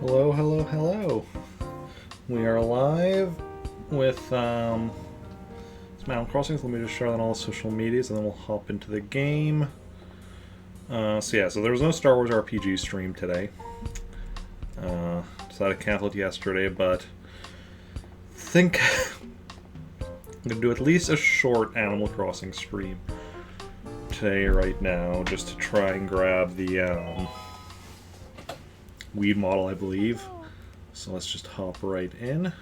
Hello, hello, hello. We are live with some Animal Crossing. So let me just share on all the social medias and then we'll hop into the game. So there was no Star Wars RPG stream today. Decided to cancel it yesterday, but I think I'm going to do at least a short Animal Crossing stream today right now just to try and grab the weed model, I believe. So let's just hop right in.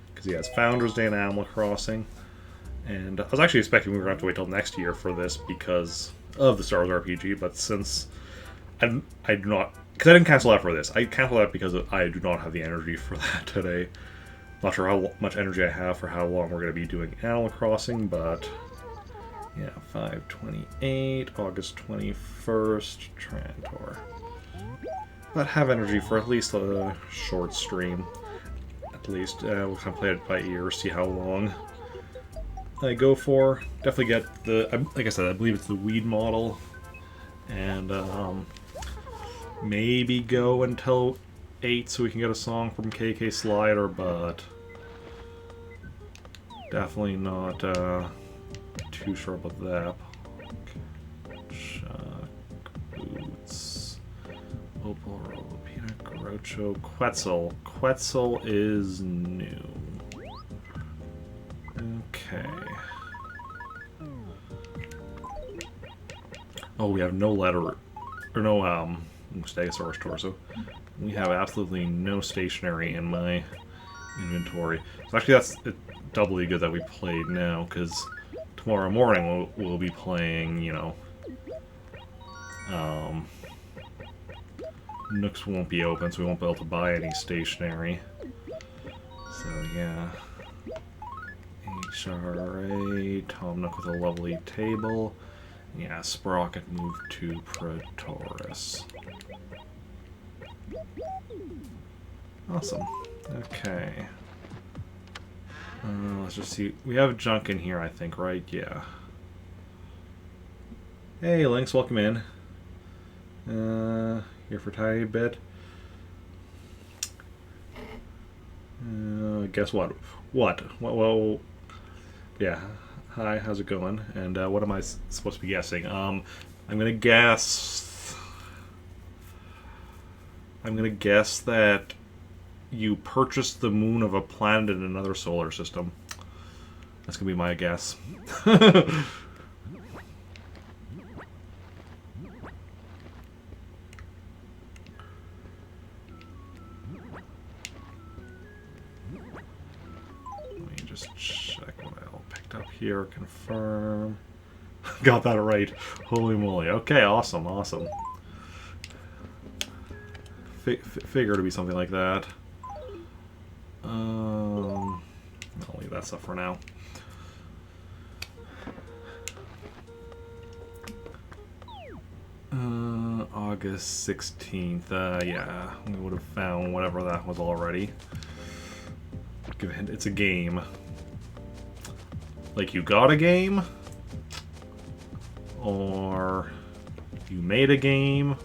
Because yeah, it's Founders Day in Animal Crossing. And I was actually expecting we were going to have to wait till next year for this because of the Star Wars RPG, but since I do not... Because I didn't cancel out for this. I canceled out because I do not have the energy for that today. Not sure how much energy I have for how long we're going to be doing Animal Crossing, but... Yeah, 5/28, August 21st, Trantor. But have energy for at least a short stream. At least we'll kind of play it by ear, see how long I go for. Definitely get the, like I said, I believe it's the weed model, and maybe go until 8 so we can get a song from KK Slider, but definitely not too sure about that. Chuck, Boots, Opal, Rolopina, Groucho, Quetzal. Quetzal is new. Okay. Oh, we have no letter, or no Stegosaurus torso. We have absolutely no stationery in my inventory. So actually, that's doubly good that we played now, because tomorrow morning we'll be playing, you know, Nooks won't be open, so we won't be able to buy any stationery. So yeah. HRA, Tom Nook with a lovely table. Yeah, Sprocket moved to Pretoris. Awesome. Okay. Let's just see. We have junk in here, I think, right? Yeah. Hey, Lynx, welcome in. Here for a tiny bit. Guess what? What? Well, yeah. Hi, how's it going? And what am I supposed to be guessing? I'm gonna guess. I'm gonna guess that you purchased the moon of a planet in another solar system. That's gonna be my guess. Check what I all picked up here. Confirm. Got that right. Holy moly. Okay, awesome, awesome. Figure to be something like that. I'll leave that stuff for now. August 16th. Yeah, we would have found whatever that was already. Give a hint. It's a game. Like you got a game, or you made a game,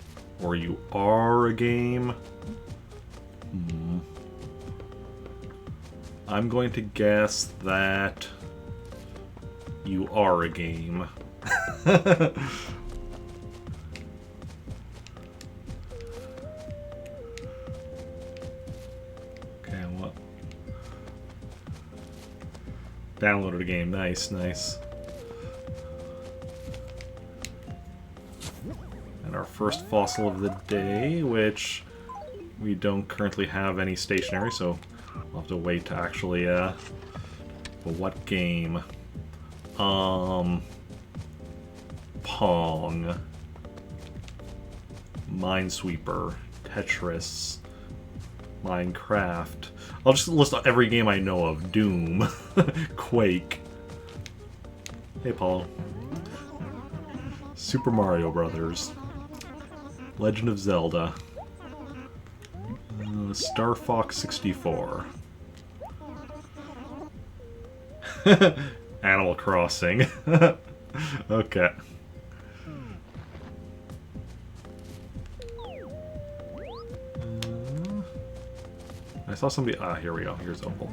or you are a game. I'm going to guess that you are a game. Downloaded a game. Nice, nice. And our first fossil of the day, which we don't currently have any stationery, so we'll have to wait to actually, but what game? Pong. Minesweeper. Tetris. Minecraft. I'll just list every game I know of. Doom. Quake. Hey, Paul. Super Mario Brothers. Legend of Zelda. Star Fox 64. Animal Crossing. Okay. I saw somebody... Ah, here we go. Here's Opal.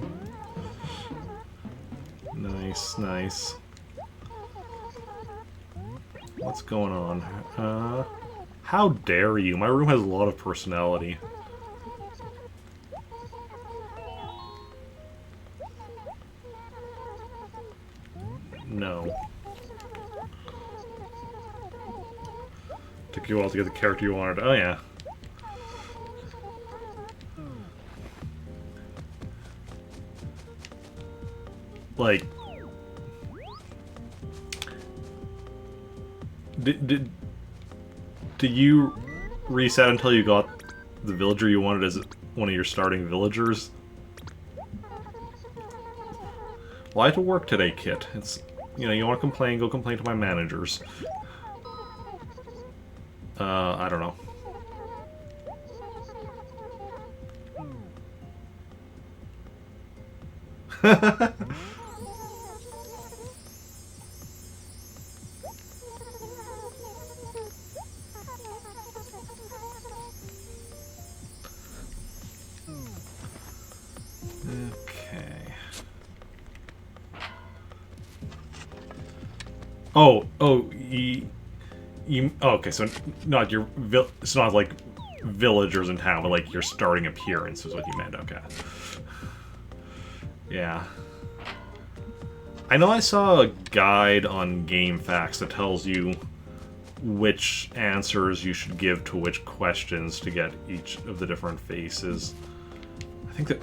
Nice, nice. What's going on? How dare you? My room has a lot of personality. No. Took you a while to get the character you wanted. Oh, yeah. Like... Did you reset until you got the villager you wanted as one of your starting villagers? Well, I had to work today, Kit. It's, you know, you want to complain, go complain to my managers. I don't know. Okay. Oh, okay, so not your it's not like villagers in town, but like your starting appearance is what you meant. Okay. Yeah. I know I saw a guide on GameFAQs that tells you which answers you should give to which questions to get each of the different faces. I think that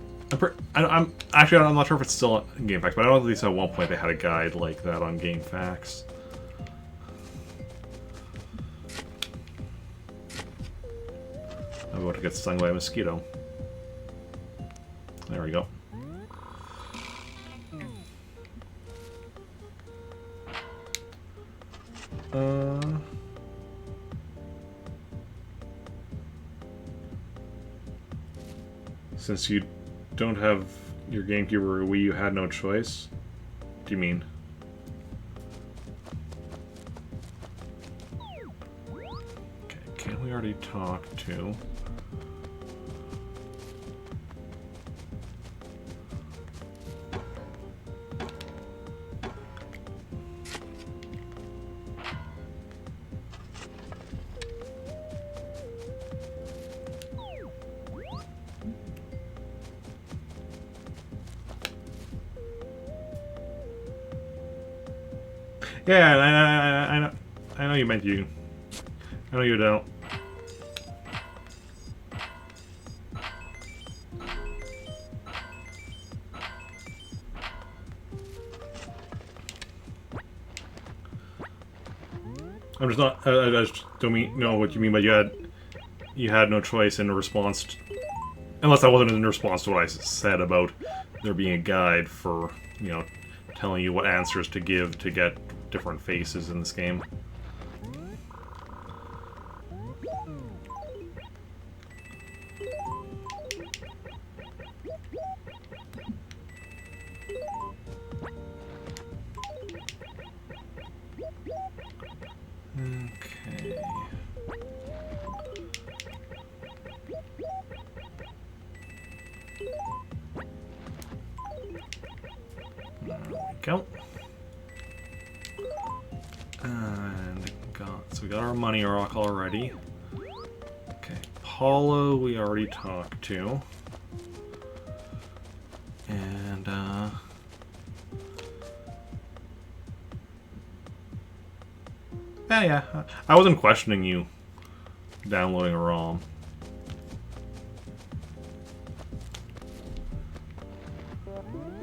I'm not sure if it's still on GameFAQs, but I know at least at one point they had a guide like that on GameFAQs. I'm about to get stung by a mosquito. There we go. Since you don't have your GameCube or Wii, you had no choice? What do you mean? Okay, can we already talk to... Yeah, I know you meant you. I know you don't. I'm just not. I just don't know what you mean by you had no choice in response. Unless that wasn't in response to what I said about there being a guide for, you know, telling you what answers to give to get different faces in this game. Okay. There we go. And so we got our money rock already. Okay, Paulo we already talked to. And yeah, I wasn't questioning you downloading a ROM.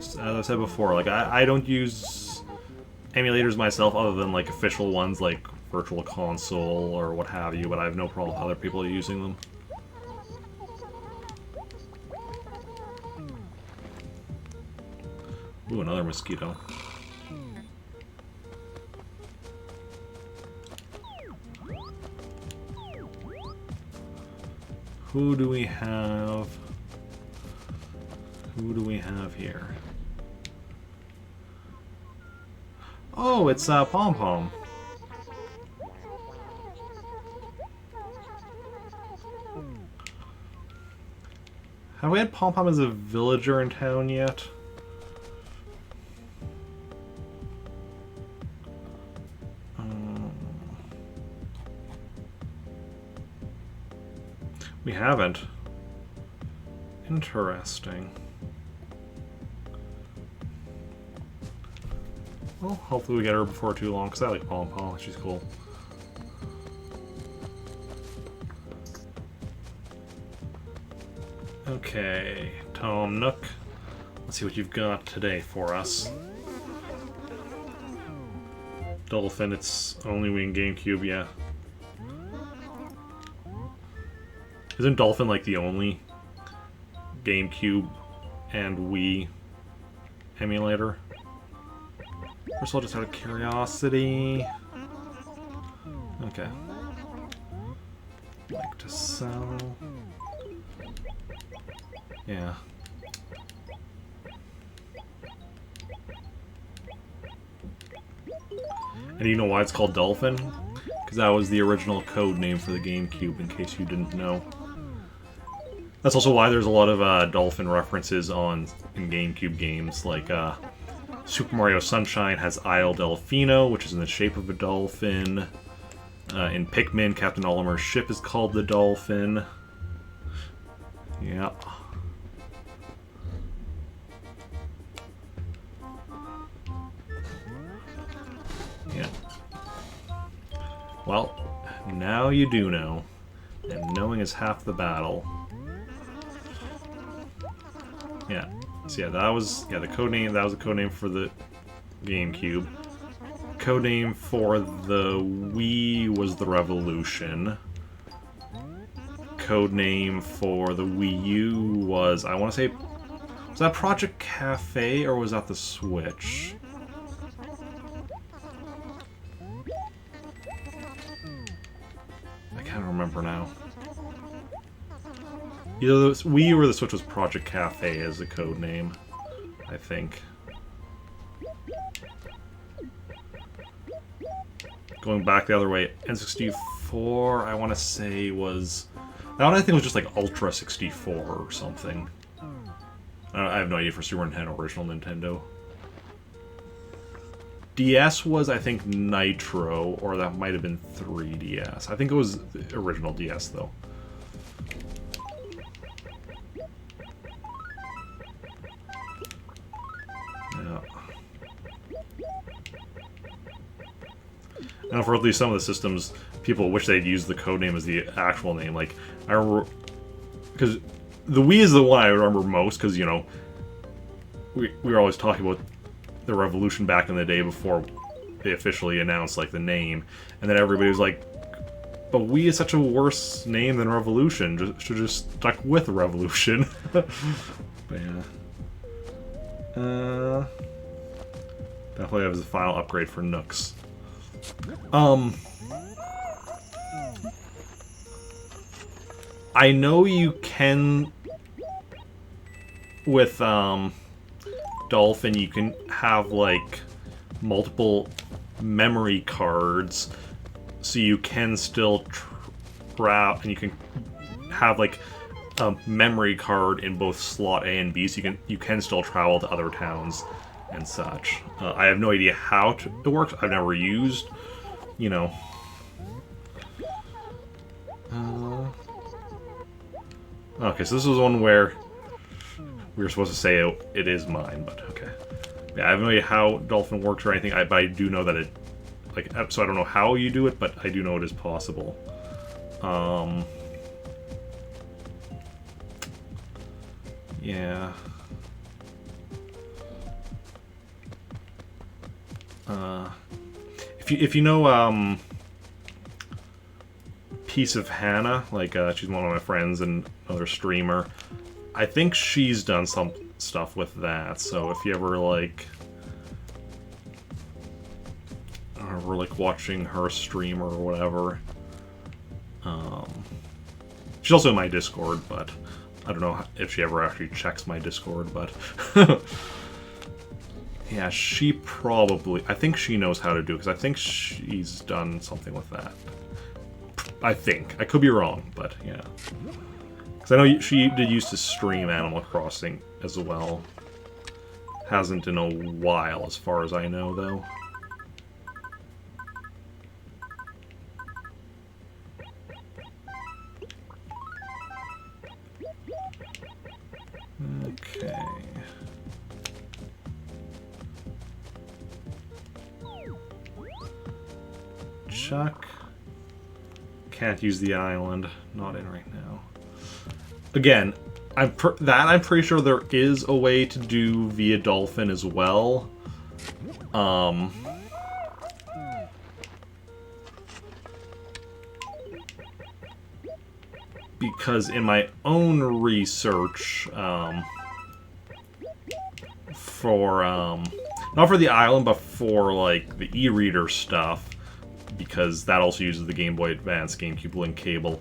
As I said before, like I don't use emulators myself other than like official ones like Virtual Console or what have you, but I have no problem with other people using them. Ooh, another mosquito. Who do we have? Who do we have here? Oh, it's Pom Pom. Have we had Pom Pom as a villager in town yet? We haven't. Interesting. Well, hopefully we get her before too long, because I like Pom Pom. She's cool. Okay, Tom Nook. Let's see what you've got today for us. Dolphin, it's only Wii and GameCube, yeah. Isn't Dolphin like the only GameCube and Wii emulator? First of all, just out of curiosity. Okay. Like to sell. Yeah. And you know why it's called Dolphin? Because that was the original code name for the GameCube, in case you didn't know. That's also why there's a lot of Dolphin references in GameCube games, like Super Mario Sunshine has Isle Delfino, which is in the shape of a dolphin. In Pikmin, Captain Olimar's ship is called the Dolphin. Yeah. Yeah. Well, now you do know, and knowing is half the battle. Yeah. So yeah, that was the codename. That was the codename for the GameCube. Codename for the Wii was the Revolution. Codename for the Wii U was, I want to say, was that Project Cafe or was that the Switch? I can't remember now. Either the Wii or the Switch was Project Cafe as the code name, I think. Going back the other way, N64, I want to say was... That one I think was just like Ultra 64 or something. I have no idea for Super Nintendo, original Nintendo. DS was, I think, Nitro, or that might have been 3DS. I think it was the original DS, though. Yeah. And for at least some of the systems, people wish they'd used the codename as the actual name. Like, I remember... Because the Wii is the one I remember most, because, you know, we were always talking about the Revolution back in the day before they officially announced, like, the name. And then everybody was like, but Wii is such a worse name than Revolution. Should just stuck with Revolution. But yeah. Definitely have the final upgrade for Nooks. I know you can with Dolphin, you can have like multiple memory cards, so you can still trap, and you can have like a memory card in both slot A and B, so you can still travel to other towns and such. I have no idea how it works. I've never used, you know. Okay, so this was one where we were supposed to say it is mine, but okay. Yeah, I have no idea how Dolphin works or anything, but I do know that it, like, so I don't know how you do it, but I do know it is possible. Yeah. If you know, Piece of Hannah, like, she's one of my friends and another streamer, I think she's done some stuff with that, so if you ever, like, we're, like, watching her stream or whatever, she's also in my Discord, but I don't know if she ever actually checks my Discord, but yeah, she probably, I think she knows how to do it, because I think she's done something with that. I think. I could be wrong, but yeah. Because I know she did used to stream Animal Crossing as well. Hasn't in a while, as far as I know, though. Okay. Chuck. Can't use the island. Not in right now. Again, I'm pretty sure there is a way to do via Dolphin as well. Because in my own research, for not for the island, but for like the e-reader stuff, because that also uses the Game Boy Advance, GameCube Link cable,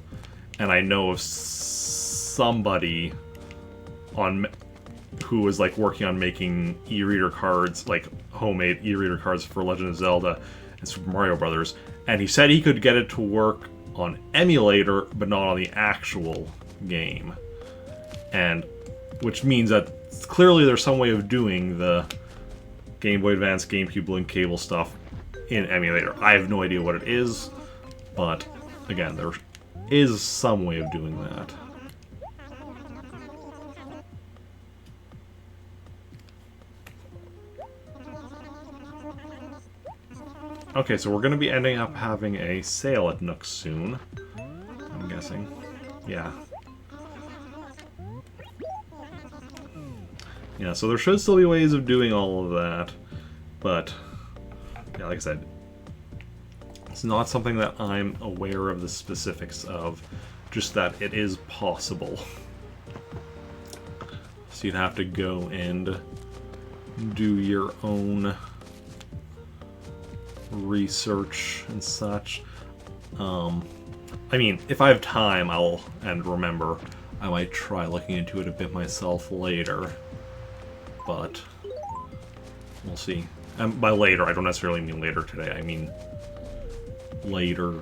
and I know of somebody who was like working on making e-reader cards, like homemade e-reader cards for Legend of Zelda and Super Mario Brothers, and he said he could get it to work on emulator, but not on the actual game, and which means that clearly there's some way of doing the Game Boy Advance, GameCube Link cable stuff in emulator. I have no idea what it is, but again, there is some way of doing that. Okay, so we're going to be ending up having a sale at Nook soon, I'm guessing. Yeah. Yeah, so there should still be ways of doing all of that, but yeah, like I said, it's not something that I'm aware of the specifics of, just that it is possible. So you'd have to go and do your own research and such. I mean, if I have time, and remember, I might try looking into it a bit myself later, but we'll see. And by later, I don't necessarily mean later today, I mean later,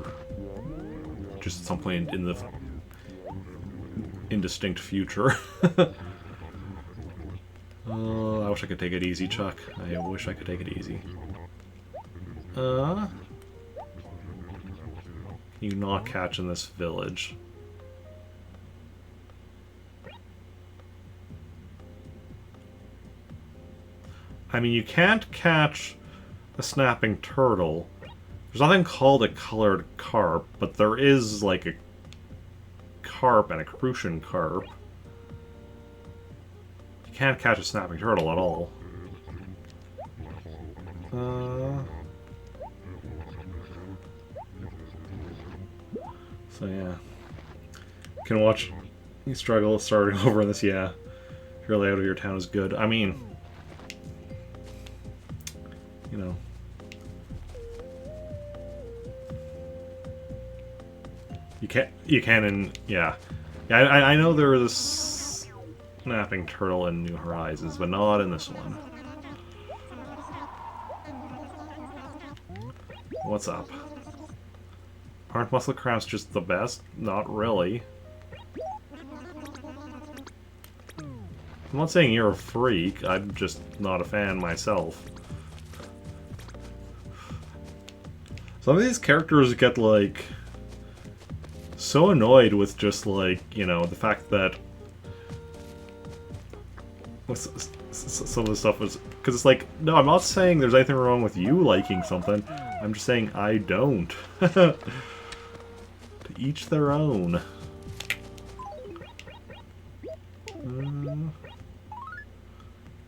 just at some point in the indistinct future. I wish I could take it easy, Chuck. I wish I could take it easy. Can you not catch in this village? I mean, you can't catch a snapping turtle. There's nothing called a colored carp, but there is, like, a carp and a crucian carp. You can't catch a snapping turtle at all. So, yeah. You can watch you struggle starting over in this, yeah. Your layout of your town is good. I mean, you know. You can and yeah. Yeah, I know there is a snapping turtle in New Horizons, but not in this one. What's up? Aren't muscle cramps just the best? Not really. I'm not saying you're a freak, I'm just not a fan myself. Some of these characters get, like, so annoyed with just, like, you know, the fact that some of the stuff was... Because it's like, no, I'm not saying there's anything wrong with you liking something. I'm just saying I don't. To each their own.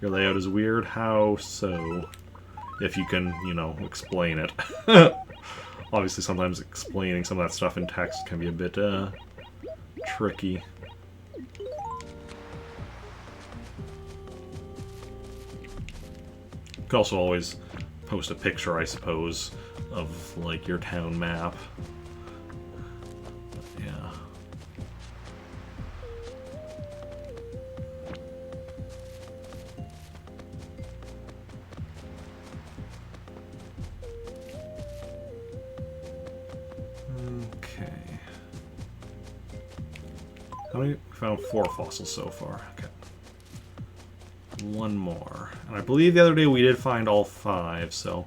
Your layout is weird? How so? If you can, you know, explain it. Obviously, sometimes explaining some of that stuff in text can be a bit, tricky. You could also always post a picture, I suppose, of, like, your town map. Yeah. Okay. How many found 4 fossils so far. Okay. One more. And I believe the other day we did find all 5, so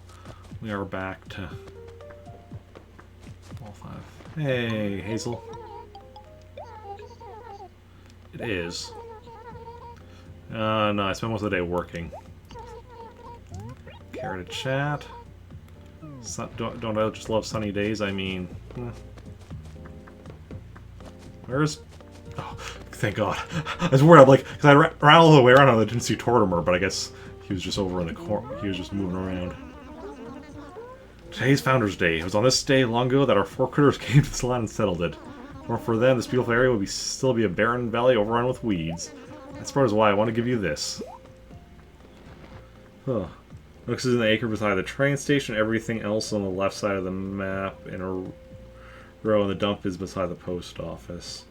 we are back to all 5. Hey, Hazel. It is. No, I spent most of the day working. Care to chat. Don't I just love sunny days? I mean... Where's... Oh, thank God. I was worried, because I ran all the way around and I didn't see Tortimer, but I guess he was just over in the corner. He was just moving around. Today's Founders Day. It was on this day long ago that our 4 critters came to this land and settled it. Or for them, this beautiful area would still be a barren valley overrun with weeds. That's part of why I want to give you this. Huh. Looks is an acre beside the train station. Everything else on the left side of the map in a row, and the dump is beside the post office.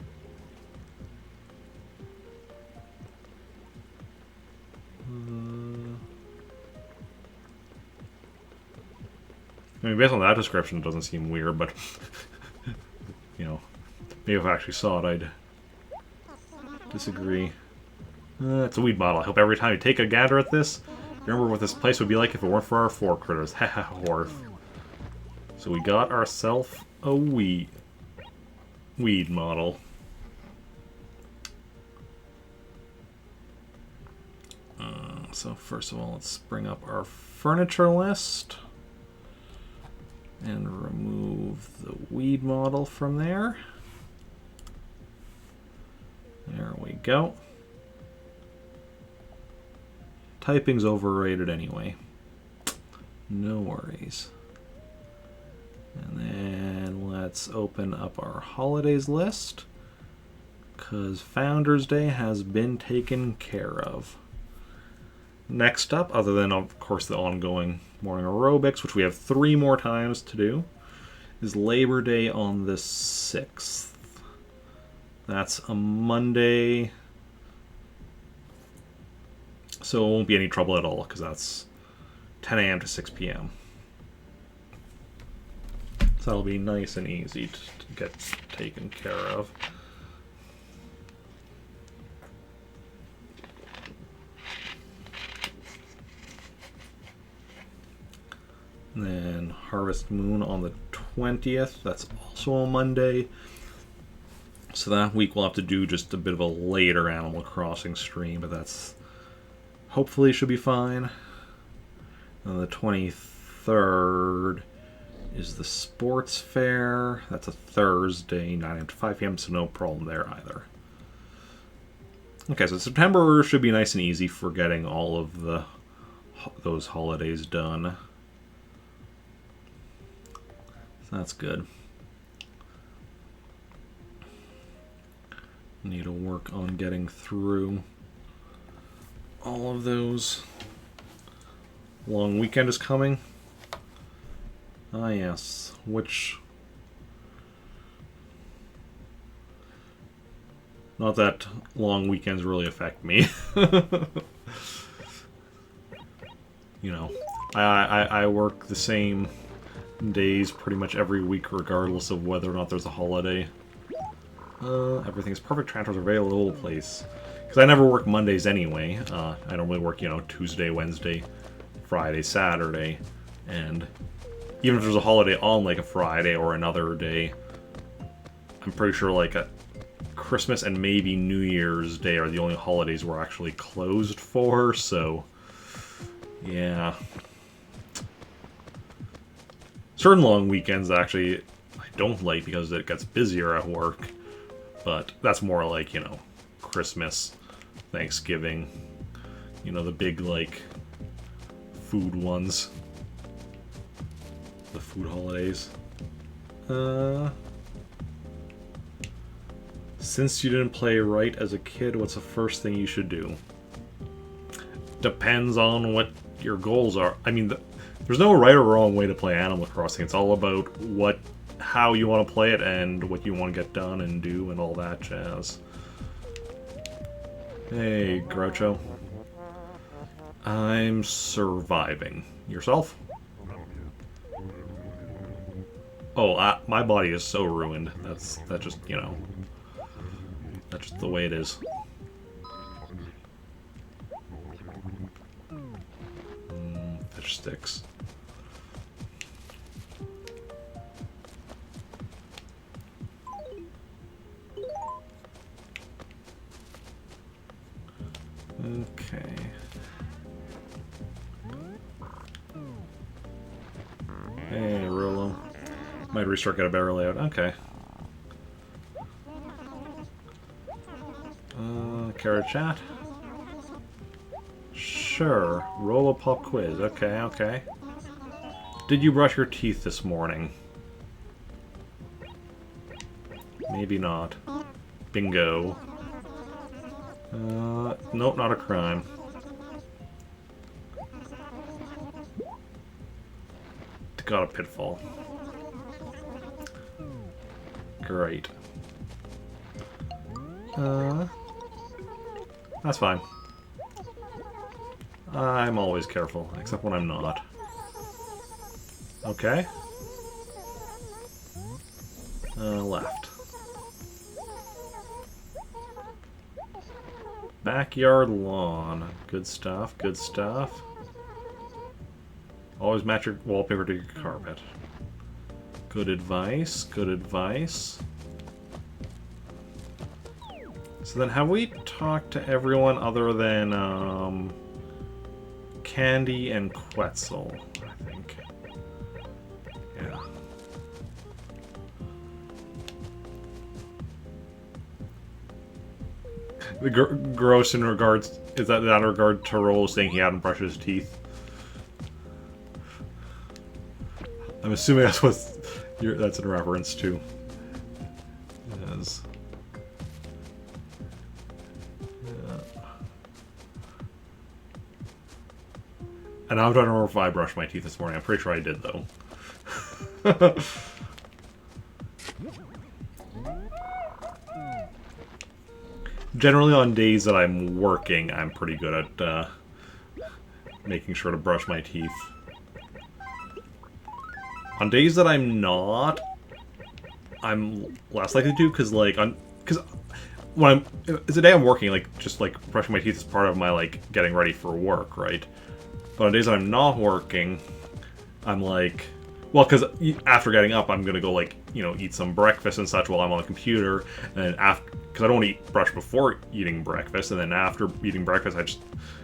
I mean, based on that description, it doesn't seem weird, but you know, maybe if I actually saw it, I'd disagree. It's a weed bottle. I hope every time you take a gander at this, you remember what this place would be like if it weren't for our 4 critters. Haha, Horth. So we got ourselves a weed model. So first of all, let's bring up our furniture list and remove the weed model from there. There we go. Typing's overrated anyway. No worries. And then let's open up our holidays list, because Founders Day has been taken care of. Next up, other than of course the ongoing morning aerobics, which we have 3 more times to do, is Labor Day on the 6th. That's a Monday, so it won't be any trouble at all, because that's 10 a.m. to 6 p.m. So that'll be nice and easy to get taken care of. And then Harvest Moon on the 20th. That's also a Monday. So that week we'll have to do just a bit of a later Animal Crossing stream, but that's hopefully should be fine. And the 23rd is the Sports Fair. That's a Thursday, 9 a.m. to 5 p.m., so no problem there either. Okay, so September should be nice and easy for getting all of those holidays done. So that's good. Need to work on getting through all of those. Long weekend is coming. Ah, yes. Which... Not that long weekends really affect me. You know, I work the same days pretty much every week regardless of whether or not there's a holiday. Everything's perfect. Transfers are available all over the place. Because I never work Mondays anyway. I normally work, you know, Tuesday, Wednesday, Friday, Saturday. And even if there's a holiday on like a Friday or another day, I'm pretty sure like a Christmas and maybe New Year's Day are the only holidays we're actually closed for, so yeah. Certain long weekends actually I don't like because it gets busier at work, but that's more like, you know, Christmas, Thanksgiving, you know, the big like food ones, the food holidays. Since you didn't play right as a kid, what's the first thing you should do? Depends on what your goals are. I mean, there's no right or wrong way to play Animal Crossing. It's all about how you want to play it and what you want to get done and do and all that jazz. Hey, Groucho. I'm surviving. Yourself? Oh, my body is so ruined. That's just, you know... That's just the way it is. Fish sticks. Okay. Hey, Rolo. Might restart, get a better layout. Okay. Carrot chat? Sure. Rolo pop quiz. Okay, okay. Did you brush your teeth this morning? Maybe not. Bingo. Nope, not a crime. Got a pitfall. Great. That's fine. I'm always careful, except when I'm not. Okay. Left. Backyard lawn. Good stuff, good stuff. Always match your wallpaper to your carpet. Good advice, good advice. So then, have we talked to everyone other than, Candy and Quetzal, I think. Yeah. The gross in regards... Is that in regard to Rolo saying he hadn't brushed his teeth? I'm assuming that's what that's in reference to. Yes. Yeah. And I'm trying to remember if I brushed my teeth this morning. I'm pretty sure I did, though. Generally, on days that I'm working, I'm pretty good at making sure to brush my teeth. On days that I'm not, I'm less likely to, because when I'm, it's a day I'm working, like, just, like, brushing my teeth is part of my, like, getting ready for work, right? But on days that I'm not working, I'm like, well, because after getting up, I'm gonna go, like, you know, eat some breakfast and such while I'm on the computer, and then after, because I don't want to brush before eating breakfast, and then after eating breakfast, I just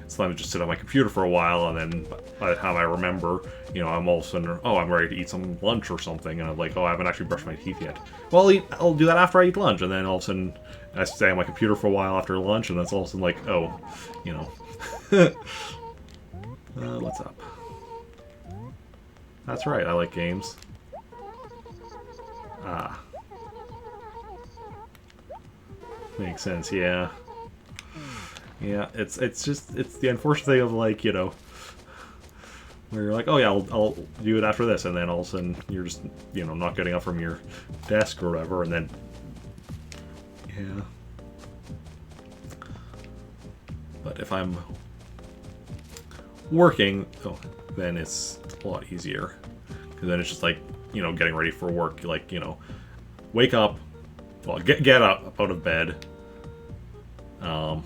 sit on my computer for a while, and then by the time I remember, you know, I'm all of a sudden, oh, I'm ready to eat some lunch or something, and I'm like, oh, I haven't actually brushed my teeth yet. Well, I'll do that after I eat lunch, and then all of a sudden, I stay on my computer for a while after lunch, and that's all of a sudden like, oh, you know. What's up? That's right, I like games. Ah. Makes sense, yeah. Yeah, it's the unfortunate thing of, like, you know, where you're like, oh yeah, I'll do it after this, and then all of a sudden you're just, you know, not getting up from your desk or whatever, and then, yeah. But if I'm working, then it's a lot easier, because then it's just like, you know, getting ready for work, like, you know, wake up, well, get up out of bed, go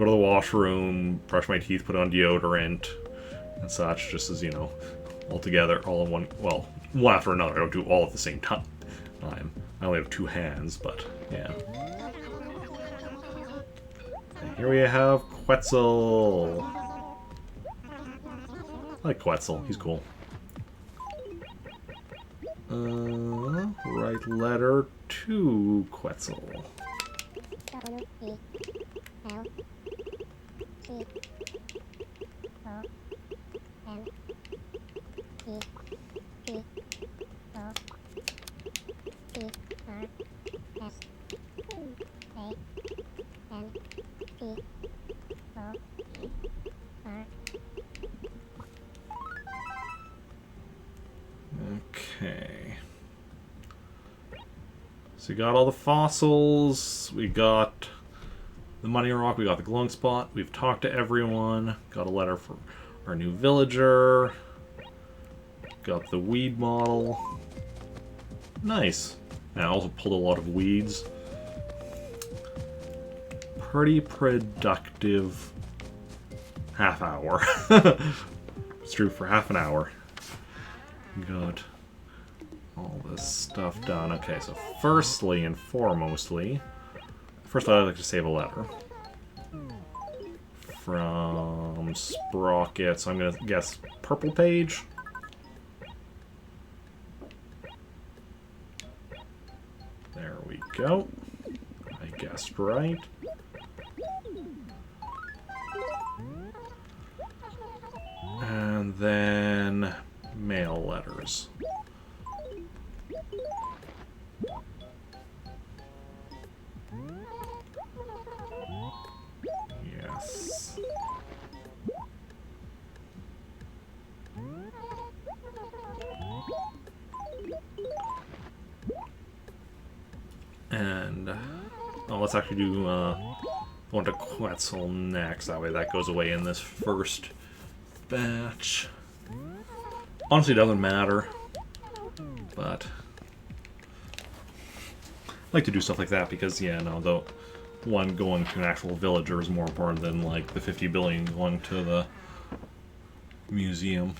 to the washroom, brush my teeth, put on deodorant, and such, just as, you know, all together, all in one, well, one after another. I don't do all at the same time. I only have 2 hands, but, yeah. And here we have Quetzal. I like Quetzal, he's cool. Write letter to Quetzal. Okay. So we got all the fossils, we got the money rock, we got the glowing spot, we've talked to everyone, got a letter for our new villager, got the weed model. Nice. And I also pulled a lot of weeds. pretty productive half hour. It's true, for half an hour. Got all this stuff done. Okay, so firstly and foremostly, first I'd like to save a letter from Sprocket. So I'm going to guess purple page. There we go. I guessed right. And then mail letters. Yes. And let's actually do one to Quetzal next. That way that goes away in this first batch. Honestly, it doesn't matter, but I like to do stuff like that because, yeah, no, the one going to an actual villager is more important than, like, the 50 billion going to the museum.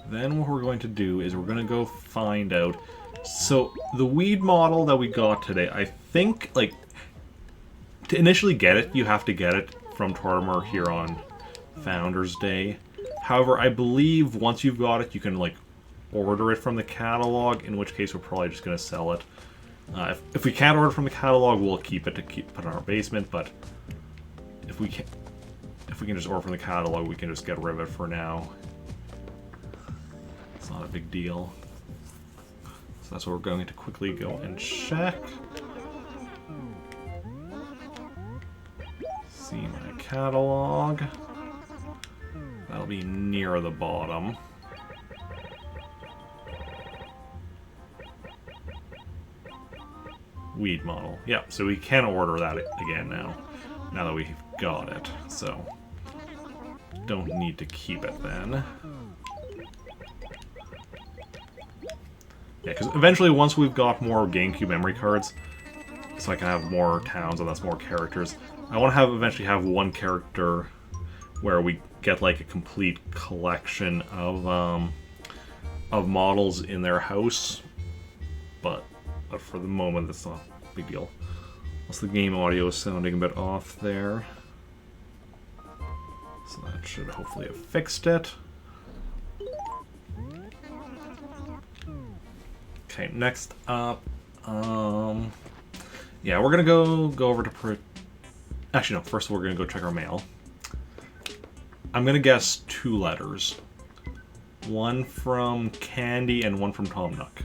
Then what we're going to do is we're going to go find out. So, the weed model that we got today, I think, like, to initially get it, you have to get it from Tortimer here on Founders Day. However, I believe once you've got it, you can, like, order it from the catalog, in which case we're probably just going to sell it. If we can't order it from the catalog, we'll keep it to put in our basement, but if we can just order from the catalog, we can just get rid of it for now. It's not a big deal. So that's what we're going to quickly go and check. See my catalog. That'll be near the bottom. Weed model. Yeah, so we can order that again now that we've got it. So, don't need to keep it then. Yeah, because eventually once we've got more GameCube memory cards, so I can have more towns and that's more characters, I want to eventually have one character where we get like a complete collection of models in their house, but for the moment that's not a big deal. Plus the game audio is sounding a bit off there, so that should hopefully have fixed it. Okay, next up, yeah, we're gonna go over to actually no, first we're gonna go check our mail. I'm gonna guess 2 letters. One from Candy and one from Tom Nook.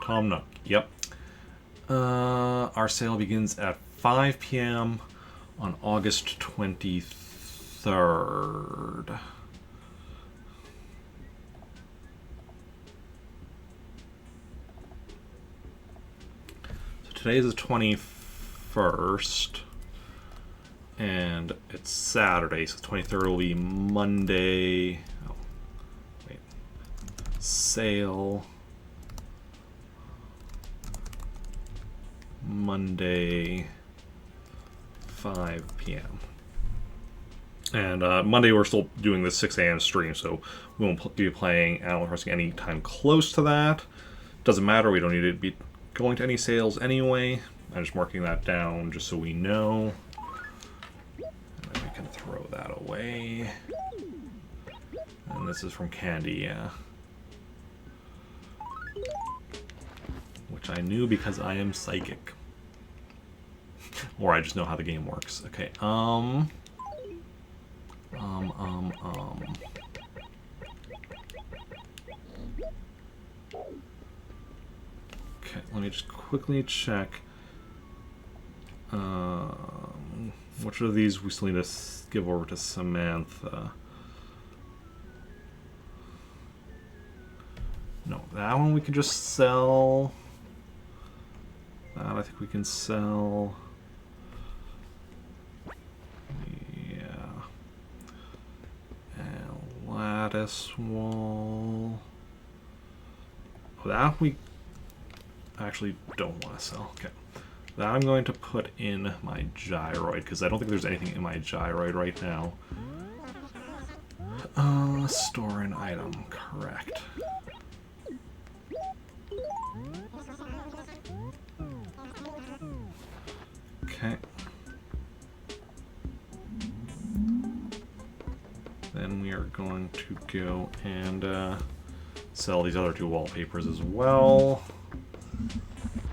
Tom Nook, yep. Our sale begins at 5 p.m. on August 23rd. So today is the 21st, and it's Saturday, so the 23rd will be Monday. Oh, wait. Sale. Monday, 5 p.m. And Monday we're still doing the 6 a.m. stream, so we won't be playing Animal Crossing any time close to that. Doesn't matter, we don't need to be going to any sales anyway. I'm just marking that down just so we know. And then we can throw that away. And this is from Candy, yeah. Which I knew because I am psychic. Or I just know how the game works. Okay, Okay, let me just quickly check. Which of these we still need to give over to Samantha? No, that one we can just sell. That I think we can sell. Yeah. lattice wall. Oh, that we actually don't want to sell. Okay. That I'm going to put in my gyroid, because I don't think there's anything in my gyroid right now. Store an item. Correct. Okay. Then we are going to go and sell these other 2 wallpapers as well.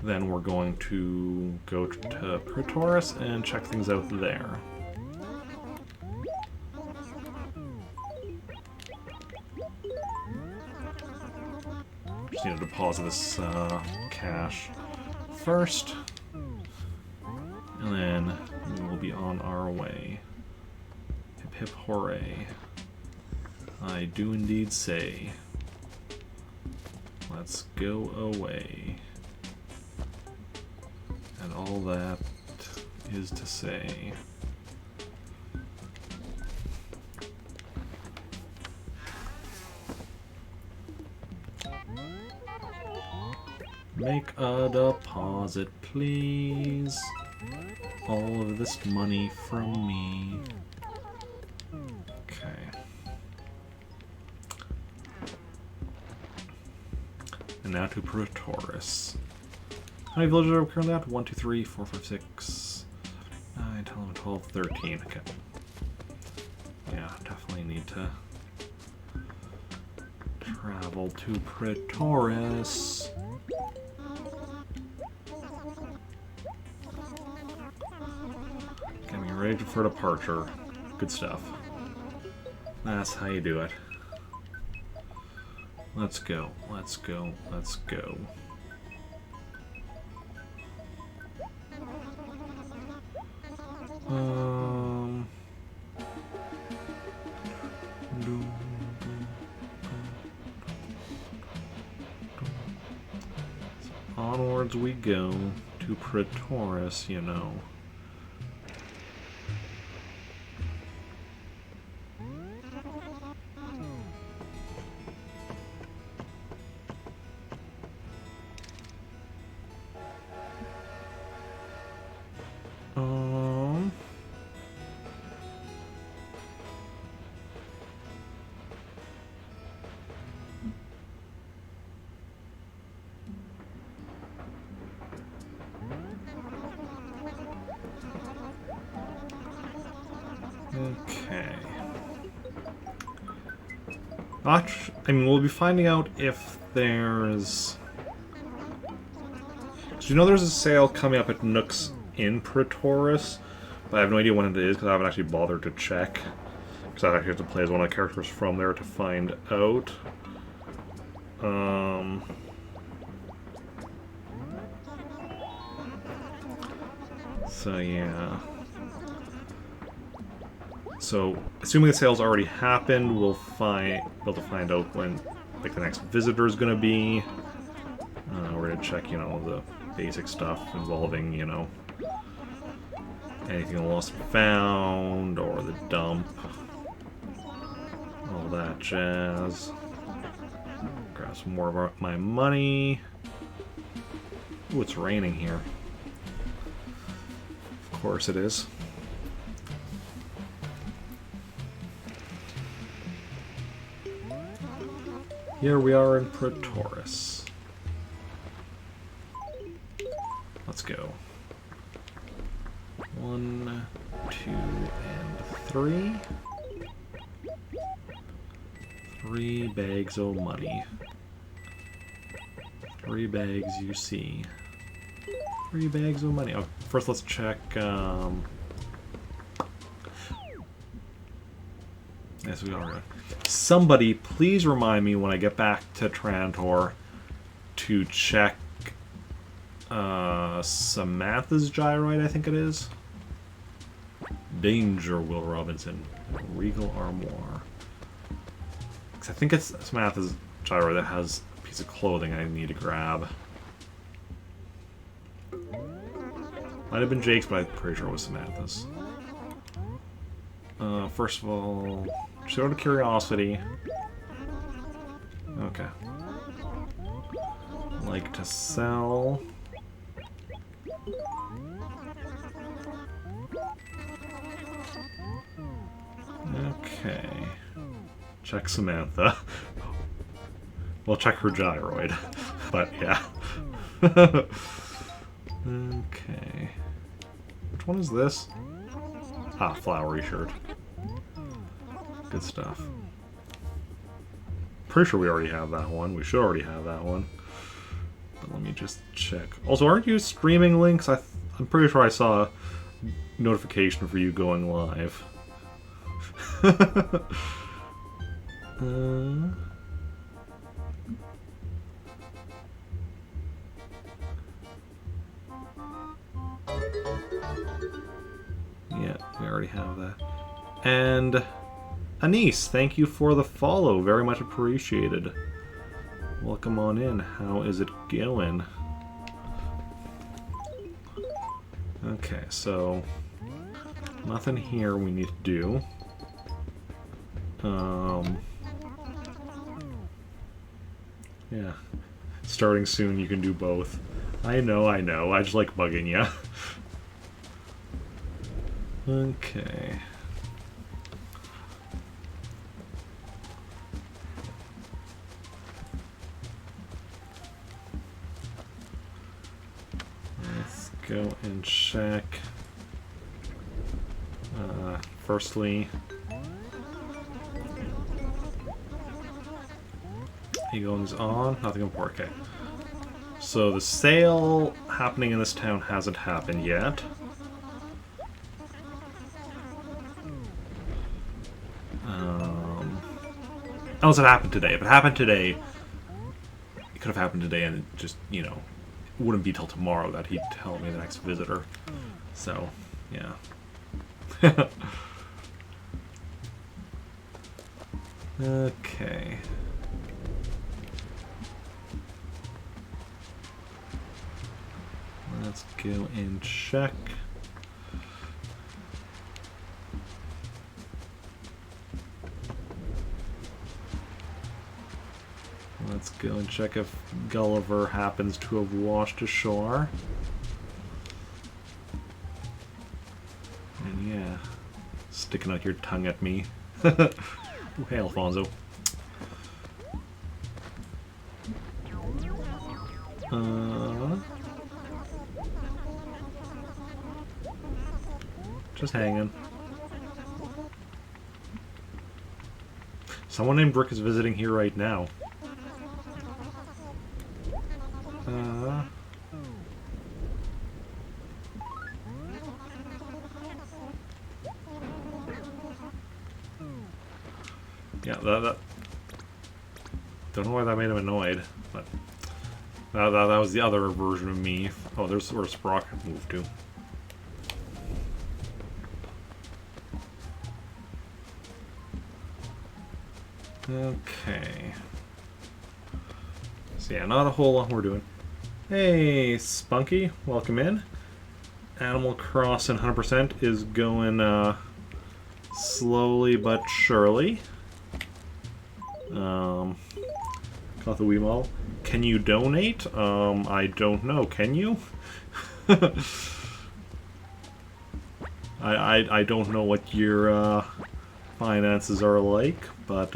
Then we're going to go to Pretoris and check things out there. Just need to deposit this cash first. And then we will be on our way. Hip hip hooray. I do indeed say. Let's go away. And all that is to say. Make a deposit, please. All of this money from me. Okay. And now to Pretoris. How many villages are we currently at? 1, 2, 3, 4, 5, 6, 9, 10, 11, 12, 13. Okay. Yeah, definitely need to travel to Pretoris. Getting ready for departure. Good stuff. That's how you do it. Let's go. Let's go. Let's go. Onwards we go to Pretoris, you know. Okay. I mean, we'll be finding out if there's... So you know there's a sale coming up at Nook's in Pretoris, but I have no idea when it is because I haven't actually bothered to check. Because I actually have to play as one of the characters from there to find out. So yeah. So, assuming the sale's already happened, we'll be able to find out when, like, the next visitor is going to be. We're going to check, you know, the basic stuff involving, you know, anything lost and found, or the dump. All that jazz. Grab some more of my money. Ooh, it's raining here. Of course it is. Here we are in Pretoris. Let's go. 1, 2, and 3. 3 bags of money. 3 bags you see. 3 bags of money. Oh, first let's check, yes, we are. Somebody, please remind me when I get back to Trantor to check Samantha's gyroid, I think it is. Danger, Will Robinson. Regal Armoire. I think it's Samantha's gyroid that has a piece of clothing I need to grab. Might have been Jake's, but I'm pretty sure it was Samantha's. First of all, just go to Curiosity. Okay. Like to sell. Okay. Check Samantha. Well, check her gyroid. But yeah. Okay. Which one is this? Ah, flowery shirt. Good stuff. Pretty sure we already have that one. We should already have that one. But let me just check. Also, aren't you streaming links? I'm pretty sure I saw a notification for you going live. Yeah, we already have that. And Anise, thank you for the follow. Very much appreciated. Welcome on in. How is it going? Okay, so nothing here we need to do. Yeah. Starting soon, you can do both. I know. I just like bugging you. Okay. Let's go and check. Firstly, he goes on. Nothing important. Okay. So the sale happening in this town hasn't happened yet. Unless it happened today. If it happened today, it could have happened today, and it just, you know, it wouldn't be till tomorrow that he'd tell me the next visitor. So, yeah. Okay. Let's go and check. Let's go and check if Gulliver happens to have washed ashore. And yeah, sticking out your tongue at me. Ooh, hey, Alfonso. Just hanging. Someone named Brick is visiting here right now. Yeah, that don't know why that made him annoyed, but that was the other version of me. Oh, there's where Sprocket moved to. Okay. So yeah, not a whole lot we're doing. Hey, Spunky, welcome in. Animal Crossing 100% is going slowly but surely. Got the Weemall. Can you donate? I don't know. Can you? I don't know what your finances are like, but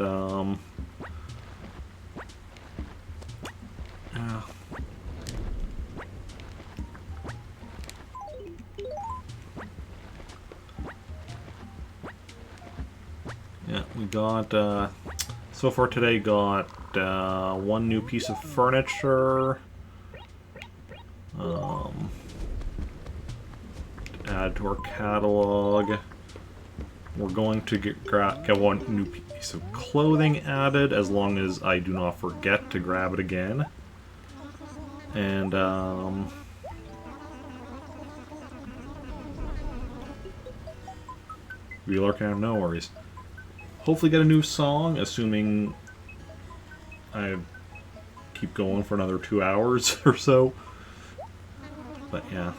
yeah, we got so far today got one new piece of furniture. Add to our catalog. We're going to get one new piece of clothing added, as long as I do not forget to grab it again. And Wheeler can, no worries. Hopefully get a new song, assuming I keep going for another 2 hours or so. But yeah.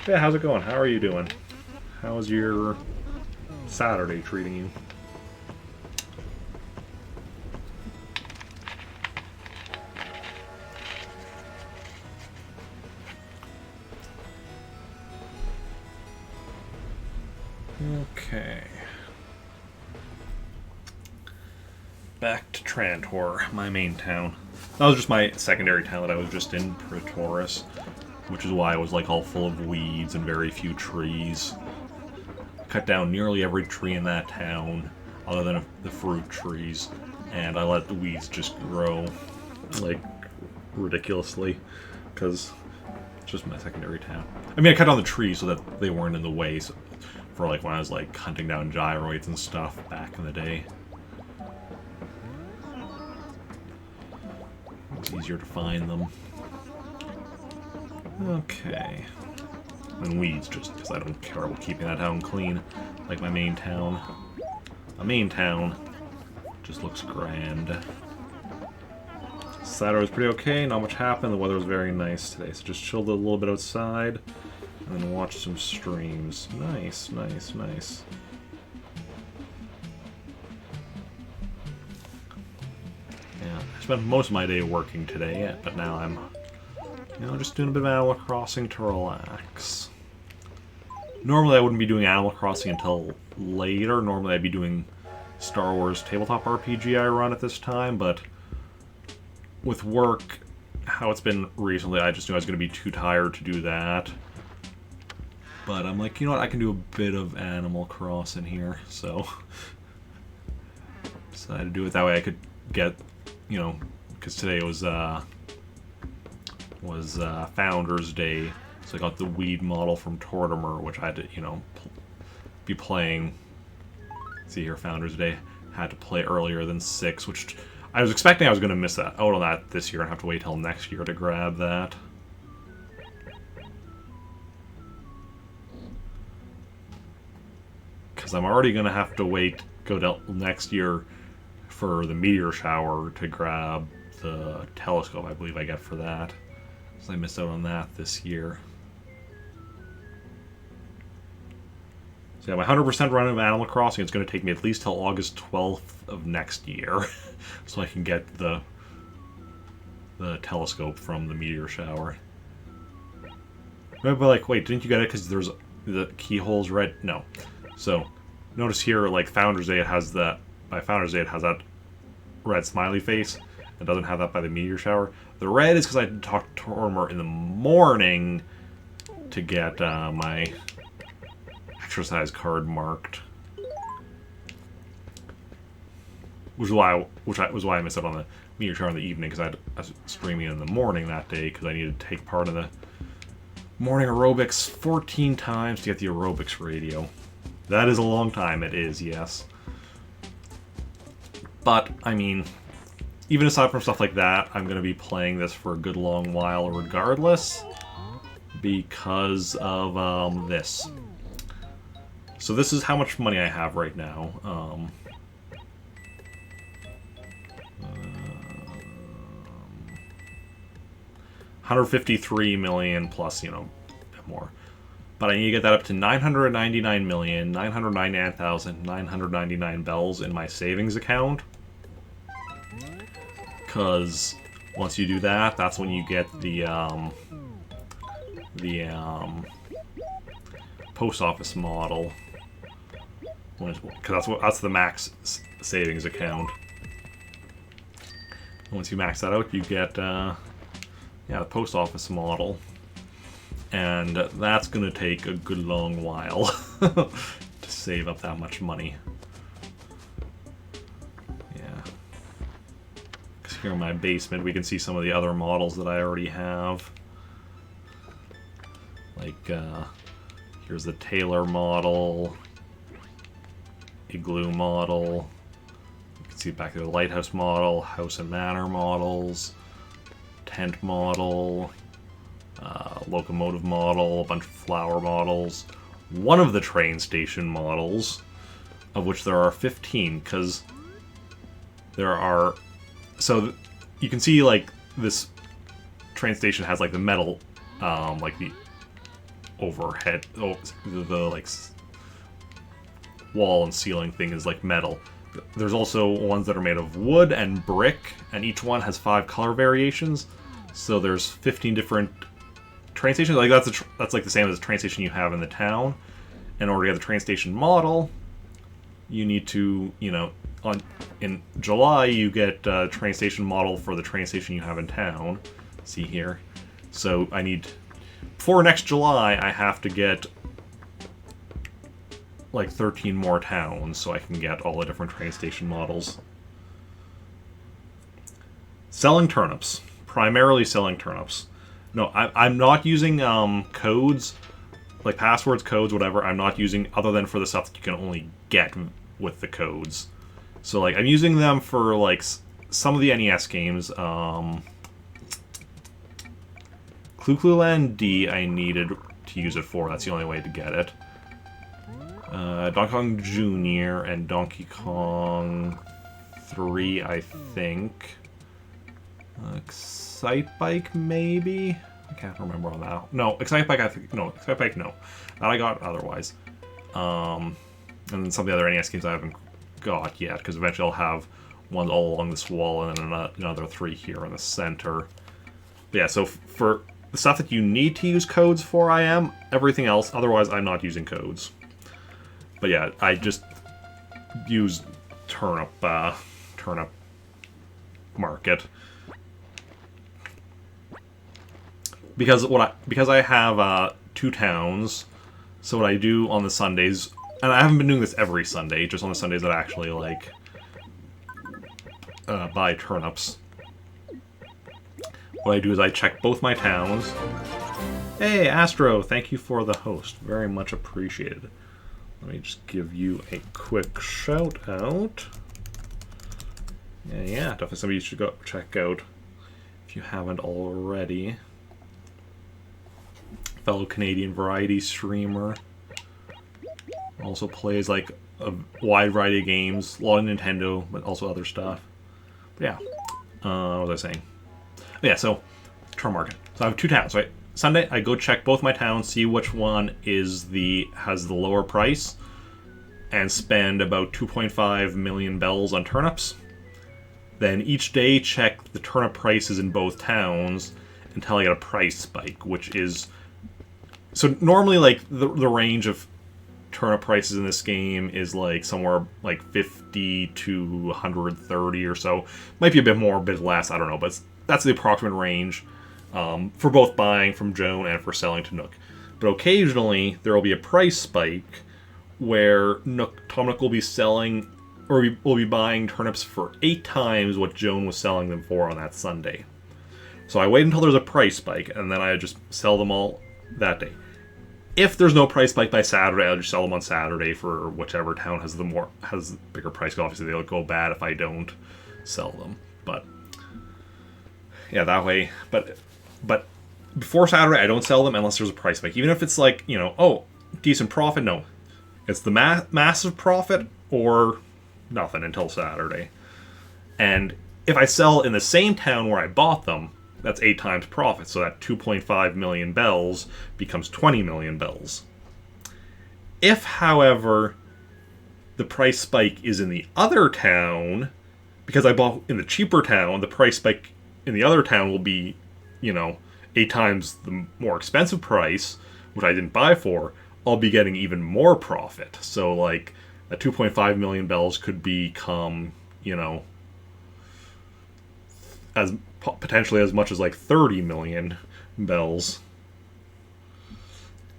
Yeah, how's it going? How are you doing? How's your Saturday treating you? Okay. Back to Trantor, my main town. That was just my secondary town that I was just in, Pretoris, which is why it was like all full of weeds and very few trees. Cut down nearly every tree in that town, other than the fruit trees, and I let the weeds just grow, like, ridiculously, because it's just my secondary town. I mean, I cut down the trees so that they weren't in the way, so, for like when I was like hunting down gyroids and stuff back in the day. It's easier to find them. Okay. And weeds, just because I don't care about keeping that town clean, like my main town. My main town just looks grand. Saturday was pretty okay, not much happened, the weather was very nice today, so just chilled a little bit outside, and then watched some streams. Nice, nice, nice. Yeah, I spent most of my day working today, but now I'm, just doing a bit of Animal Crossing to relax. Normally I wouldn't be doing Animal Crossing until later. Normally I'd be doing Star Wars tabletop RPG I run at this time, but with work, how it's been recently, I just knew I was going to be too tired to do that. But I'm like, you know what, I can do a bit of Animal Crossing here, so decided to do it that way I could get, because today was Founders Day, so I got the weed model from Tortimer, which I had to, be playing. See here, Founders Day, had to play earlier than 6, which I was expecting I was going to miss out on that this year and have to wait till next year to grab that. Because I'm already going to have to go till next year for the meteor shower to grab the telescope I believe I get for that. So I missed out on that this year. So yeah, my 100% run of Animal Crossing is going to take me at least till August 12th of next year. So I can get the telescope from the meteor shower. But like, wait, didn't you get it because there's the keyhole's red? No. So notice here, like Founders Day, it has that. By Founders Day, it has that red smiley face. It doesn't have that by the meteor shower. The red is because I talked to Tortimer in the morning to get my exercise card marked, which was why I missed out on the meteor shower in the evening, because I was streaming in the morning that day because I needed to take part in the morning aerobics 14 times to get the aerobics radio. That is a long time, it is, yes. But, I mean, even aside from stuff like that, I'm going to be playing this for a good long while regardless, because of this. So this is how much money I have right now. 153 million plus, more. But I need to get that up to 999,999,999 bells in my savings account. Because once you do that, that's when you get the post office model. Because that's the max savings account. Once you max that out, you get the post office model. And that's going to take a good long while to save up that much money. Yeah. Because here in my basement, we can see some of the other models that I already have. Like, here's the Taylor model, Igloo model. You can see back there the Lighthouse model, House and Manor models, Tent model, locomotive model, a bunch of flower models, one of the train station models, of which there are 15, because there are... So, you can see, like, this train station has, like, the metal, like, the overhead. Oh, the like wall and ceiling thing is like metal. There's also ones that are made of wood and brick, and each one has 5 color variations. So there's 15 different train stations. Like that's like the same as the train station you have in the town. In order to get the train station model, you need to, in July you get a train station model for the train station you have in town. See here. So I need, before next July, I have to get like 13 more towns so I can get all the different train station models. Selling turnips. Primarily selling turnips. No, I'm not using codes, like passwords, codes, whatever. I'm not using other than for the stuff that you can only get with the codes. So like I'm using them for like some of the NES games. Clu Land D I needed to use it for. That's the only way to get it. Donkey Kong Jr. and Donkey Kong 3, I think. Excite Bike, maybe? I can't remember on that. No, Excite Bike, I think. No, Excite Bike, no. That I got otherwise. And then some of the other NES games I haven't got yet, because eventually I'll have ones all along this wall and then another 3 here in the center. But yeah, so for the stuff that you need to use codes for, I am. Everything else, otherwise I'm not using codes. But yeah, I just use turnip market. Because I have 2 towns, so what I do on the Sundays, and I haven't been doing this every Sunday, just on the Sundays that I actually like buy turnips. What I do is I check both my towns. Hey, Astro, thank you for the host. Very much appreciated. Let me just give you a quick shout out. Yeah, definitely somebody you should go check out if you haven't already. Fellow Canadian variety streamer. Also plays like a wide variety of games, a lot of Nintendo, but also other stuff. But yeah, what was I saying? Yeah, so turn market. So I have 2 towns, right? Sunday, I go check both my towns, see which one has the lower price, and spend about 2.5 million bells on turnips. Then each day, check the turnip prices in both towns until I get a price spike, which is... So normally, like, the range of turnip prices in this game is, like, somewhere, like, 50 to 130 or so. Might be a bit more, a bit less, I don't know, but that's the approximate range. For both buying from Joan and for selling to Nook. But occasionally, there will be a price spike where Tom Nook will be selling, or will be buying turnips for 8 times what Joan was selling them for on that Sunday. So I wait until there's a price spike, and then I just sell them all that day. If there's no price spike by Saturday, I'll just sell them on Saturday for whichever town has the bigger price. Obviously, they'll go bad if I don't sell them. But yeah, that way. But before Saturday, I don't sell them unless there's a price spike. Even if it's like, decent profit, no. It's the massive profit or nothing until Saturday. And if I sell in the same town where I bought them, that's 8 times profit. So that 2.5 million bells becomes 20 million bells. If, however, the price spike is in the other town, because I bought in the cheaper town, the price spike in the other town will be, 8 times the more expensive price, which I didn't buy for, I'll be getting even more profit. So, like, a 2.5 million bells could become, as potentially as much as, like, 30 million bells.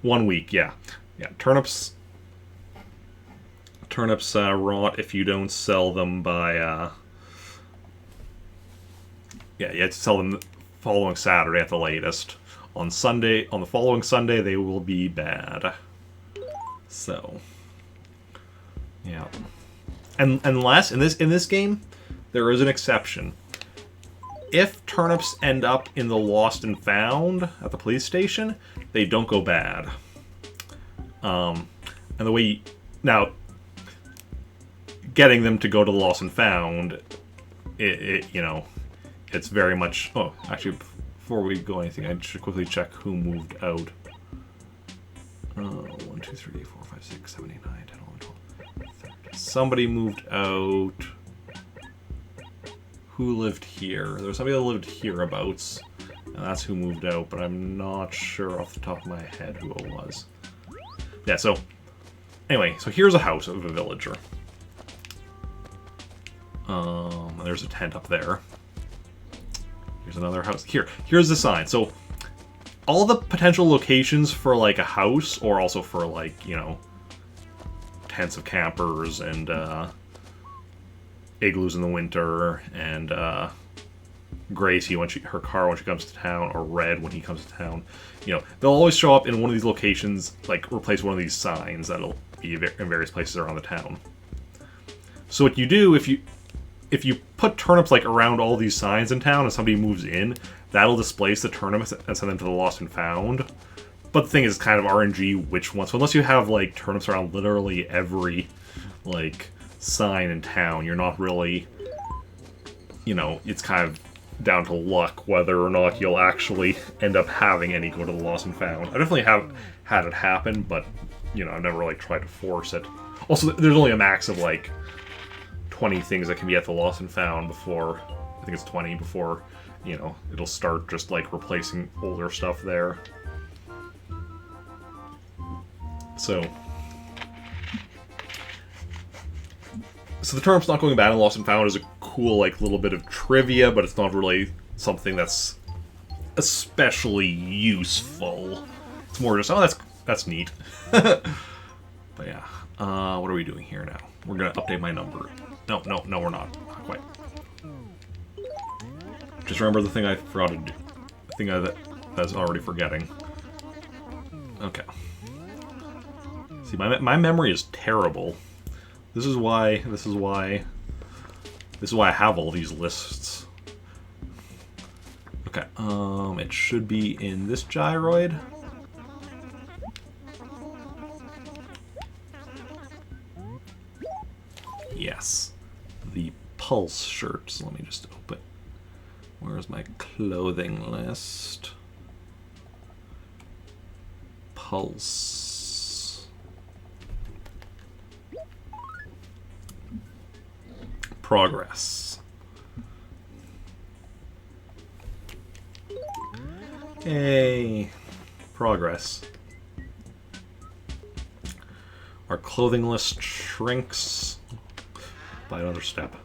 1 week, yeah. Yeah, turnips rot if you don't sell them by, you have to sell them following Saturday at the latest. On the following Sunday, they will be bad. So, yeah. And unless in this game, there is an exception. If turnips end up in the lost and found at the police station, they don't go bad. And the way now getting them to go to the lost and found, it's very much... Oh, actually, before we go anything, I should quickly check who moved out. 3, 4, 5, 6, 7, 8, 9, 10, 11, 12, 13. Somebody moved out. Who lived here? There was somebody that lived hereabouts, and that's who moved out, but I'm not sure off the top of my head who it was. Yeah, so, anyway, so here's a house of a villager. There's a tent up there. Here's another house. Here's the sign. So, all the potential locations for, like, a house, or also for, like, you know, tents of campers, and, igloos in the winter, and Gracie her car when she comes to town, or Red when he comes to town. You know, they'll always show up in one of these locations, like replace one of these signs that'll be in various places around the town. So what you do if you put turnips like around all these signs in town and somebody moves in, that'll displace the turnips and send them to the lost and found. But the thing is, kind of RNG which ones. So unless you have like turnips around literally every like sign in town, you're not really, you know, it's kind of down to luck whether or not you'll actually end up having any go to the lost and found. I definitely have had it happen, but you know, I've never like tried to force it. Also, there's only a max of like 20 things that can be at the lost and found before, I think it's 20 before, you know, it'll start just like replacing older stuff there. So the turnip's not going bad in Lost and Found is a cool, like, little bit of trivia, but it's not really something that's especially useful. It's more just, oh, that's neat. But yeah, what are we doing here now? We're gonna update my number. No, we're not. Not quite. Just remember the thing I forgot to do. The thing I was already forgetting. Okay. See, my memory is terrible. This is why I have all these lists. Okay, it should be in this gyroid. Yes. The pulse shirts. Let me just open. Where's my clothing list? Pulse. Progress. Yay. Progress. Our clothing list shrinks by another step.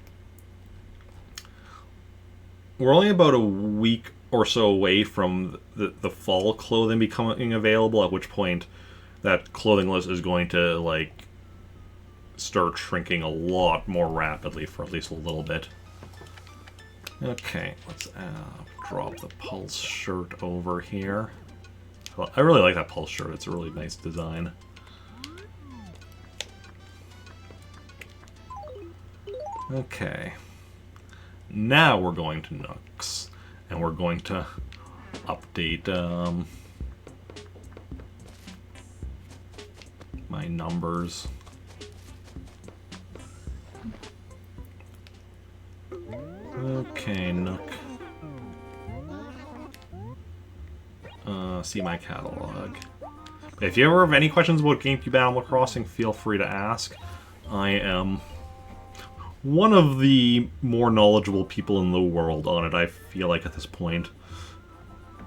We're only about a week or so away from the fall clothing becoming available, at which point that clothing list is going to, like, start shrinking a lot more rapidly for at least a little bit. Okay, let's drop the pulse shirt over here. I really like that pulse shirt. It's a really nice design. Okay. Now we're going to Nooks, and we're going to update my numbers. Okay, Nook. See my catalog. If you ever have any questions about GameCube Animal Crossing, feel free to ask. I am one of the more knowledgeable people in the world on it, I feel like, at this point.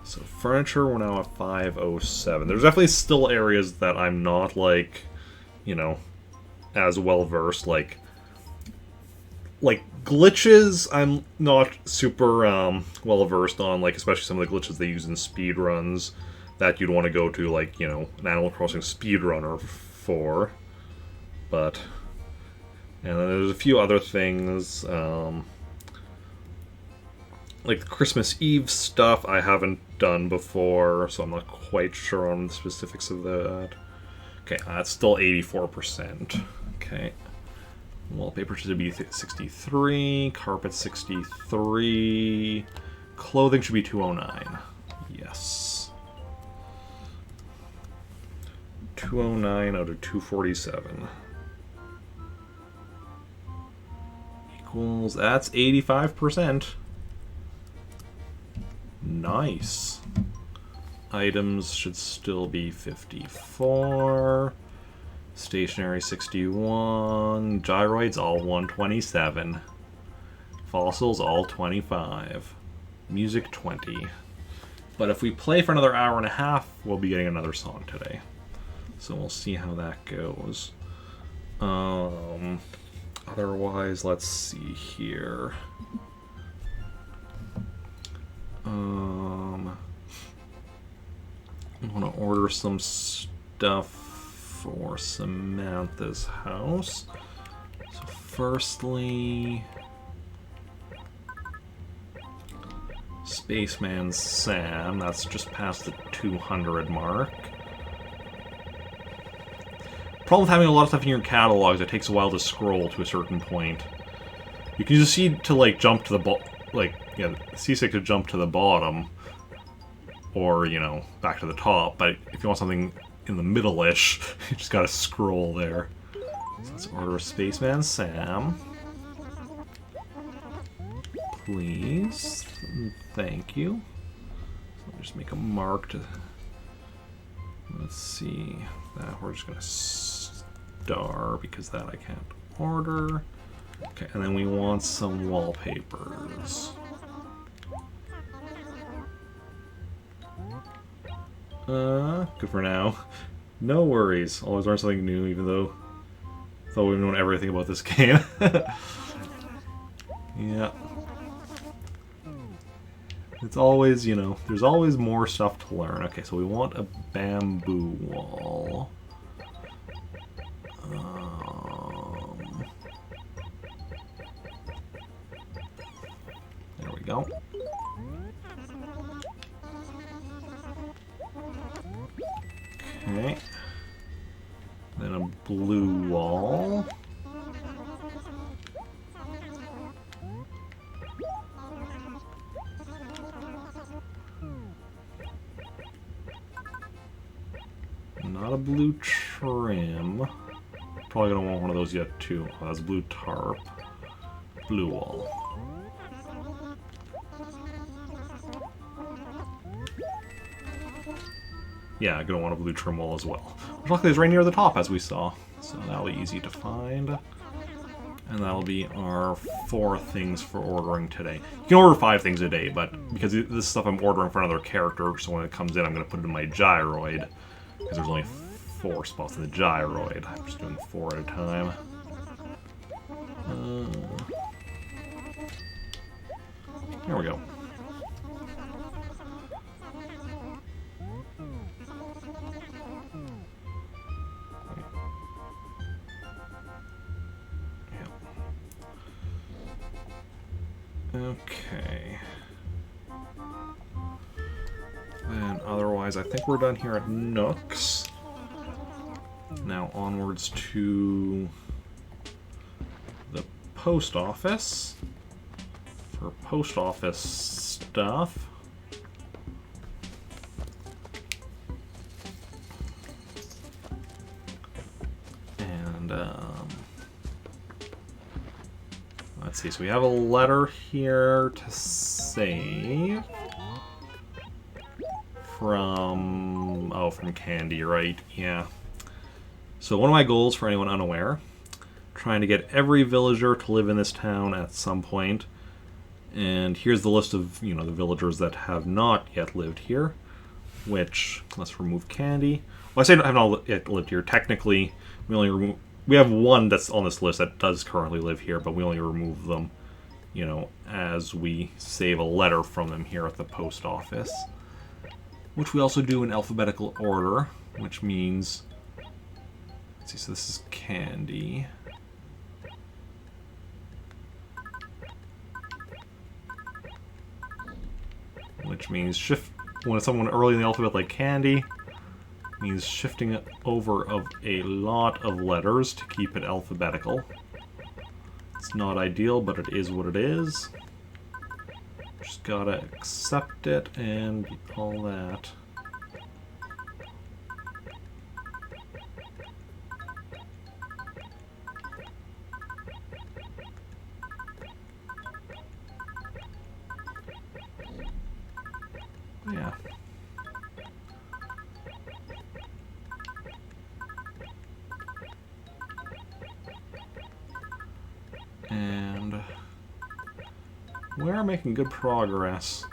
So, furniture, we're now at 507. There's definitely still areas that I'm not, like, you know, as well-versed, like glitches, I'm not super well-versed on, like, especially some of the glitches they use in speedruns that you'd want to go to, like, you know, an Animal Crossing speedrunner for. But, and then there's a few other things, like the Christmas Eve stuff I haven't done before, so I'm not quite sure on the specifics of that. Okay, that's still 84%. Okay. Wallpaper should be 63, carpet 63, clothing should be 209. Yes. 209 out of 247. Equals, that's 85%. Nice. Items should still be 54. Stationary 61. Gyroids all 127. Fossils all 25. Music 20. But if we play for another hour and a half, we'll be getting another song today. So we'll see how that goes. Otherwise, let's see here. I want to order some stuff for Samantha's house. So firstly, Spaceman Sam, that's just past the 200 mark. Problem with having a lot of stuff in your catalogs, it takes a while to scroll to a certain point. You can just see to like jump to the C6 to jump to the bottom, or back to the top. But if you want something in the middle-ish, you just gotta scroll there. So let's order Spaceman Sam, please. Thank you. So I'll just make a mark to. Let's see. That we're just gonna star because that I can't order. Okay, and then we want some wallpapers. Good for now. No worries. Always learn something new, even though I thought we've known everything about this game. Yeah. It's always, there's always more stuff to learn. Okay, so we want a bamboo wall. There we go. Okay. Then a blue wall. Not a blue trim. Probably gonna want one of those yet too. Oh, that's blue tarp. Blue wall. Yeah, gonna want a blue trim wall as well. Luckily it's right near the top as we saw. So that'll be easy to find. And that'll be our 4 things for ordering today. You can order 5 things a day, but because this is stuff I'm ordering for another character, so when it comes in I'm gonna put it in my gyroid. Because there's only 4 spots in the gyroid. I'm just doing 4 at a time. There we go. Okay. And otherwise, I think we're done here at Nook's. Now onwards to the post office for post office stuff. And let's see, so we have a letter here to save from Candy, right? Yeah. So one of my goals, for anyone unaware, trying to get every villager to live in this town at some point. And here's the list of, the villagers that have not yet lived here, which, let's remove Candy. Well, I say have not yet lived here. Technically, we have one that's on this list that does currently live here, but we only remove them, as we save a letter from them here at the post office. Which we also do in alphabetical order, which means, let's see, so this is Candy. Which means when it's someone early in the alphabet like Candy, means shifting over of a lot of letters to keep it alphabetical. It's not ideal, but it is what it is. Just gotta accept it and all that. Yeah. And we're making good progress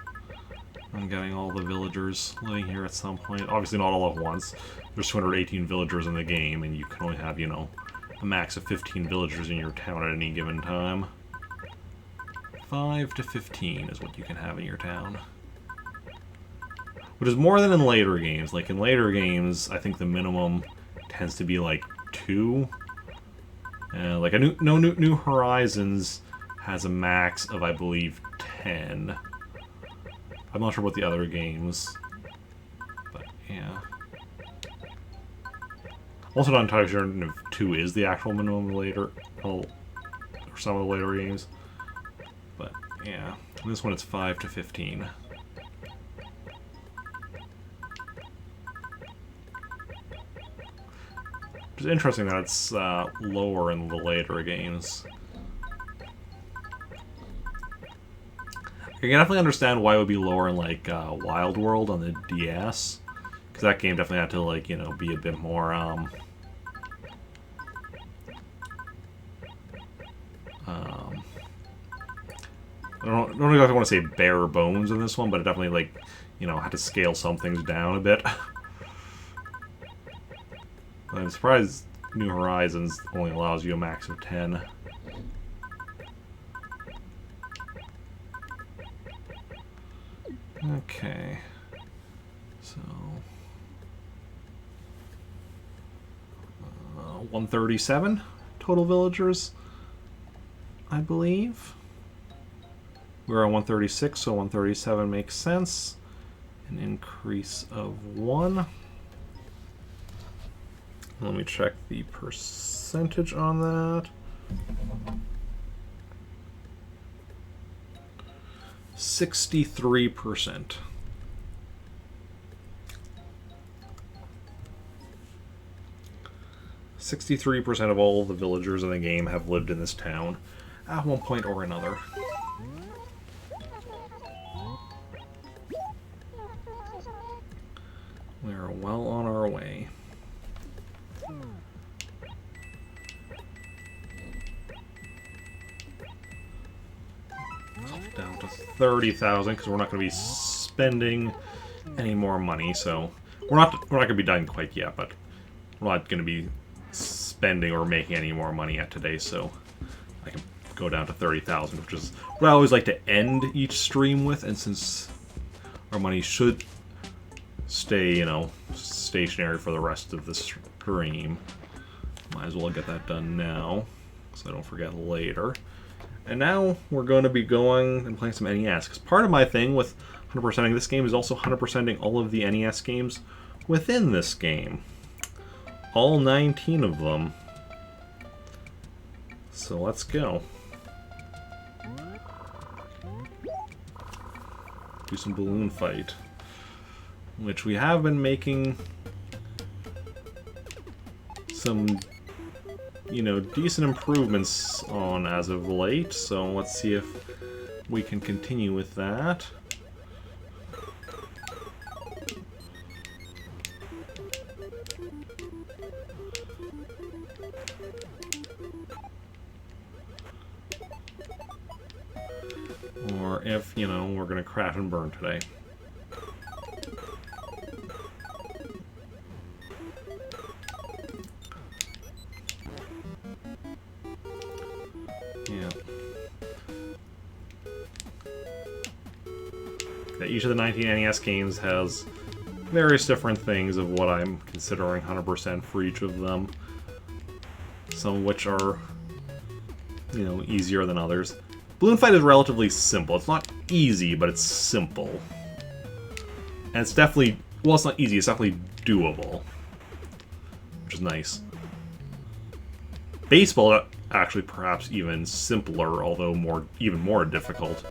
on getting all the villagers living here at some point. Obviously not all at once. There's 218 villagers in the game, and you can only have, you know, a max of 15 villagers in your town at any given time. 5 to 15 is what you can have in your town. Which is more than in later games. Like, in later games, I think the minimum tends to be, like, 2. Like, New Horizons has a max of, I believe, 10. I'm not sure about the other games. But, yeah. Also not entirely sure if 2 is the actual minimum later, or some of the later games. But, yeah. This one it's 5 to 15. It's interesting that it's lower in the later games. I can definitely understand why it would be lower in, like, Wild World on the DS. Because that game definitely had to, like, you know, be a bit more, I don't exactly want to say bare bones in this one, but it definitely, like, you know, had to scale some things down a bit. I'm surprised New Horizons only allows you a max of 10. Okay. So... 137 total villagers, I believe. We're on 136, so 137 makes sense. An increase of 1. Let me check the percentage on that. 63%. (63% of all the villagers in the game have lived in this town at one point or another. We are well on our way. Down to 30,000 because we're not going to be spending any more money. So we're not going to be done quite yet, but we're not going to be spending or making any more money yet today. So I can go down to 30,000, which is what I always like to end each stream with. And since our money should stay, you know, stationary for the rest of the stream, might as well get that done now so I don't forget later. And now we're going to be going and playing some NES, because part of my thing with 100%ing this game is also 100%ing all of the NES games within this game. All 19 of them. So let's go. Do some balloon fight, which we have been making some, you know, decent improvements on as of late, so let's see if we can continue with that. Or if, you know, we're gonna crash and burn today. Each of the 19 NES games has various different things of what I'm considering 100% for each of them. Some of which are, you know, easier than others. Balloon Fight is relatively simple. It's not easy, but it's simple. And it's definitely, well, it's not easy, it's definitely doable. Which is nice. Baseball, actually perhaps even simpler, although even more difficult.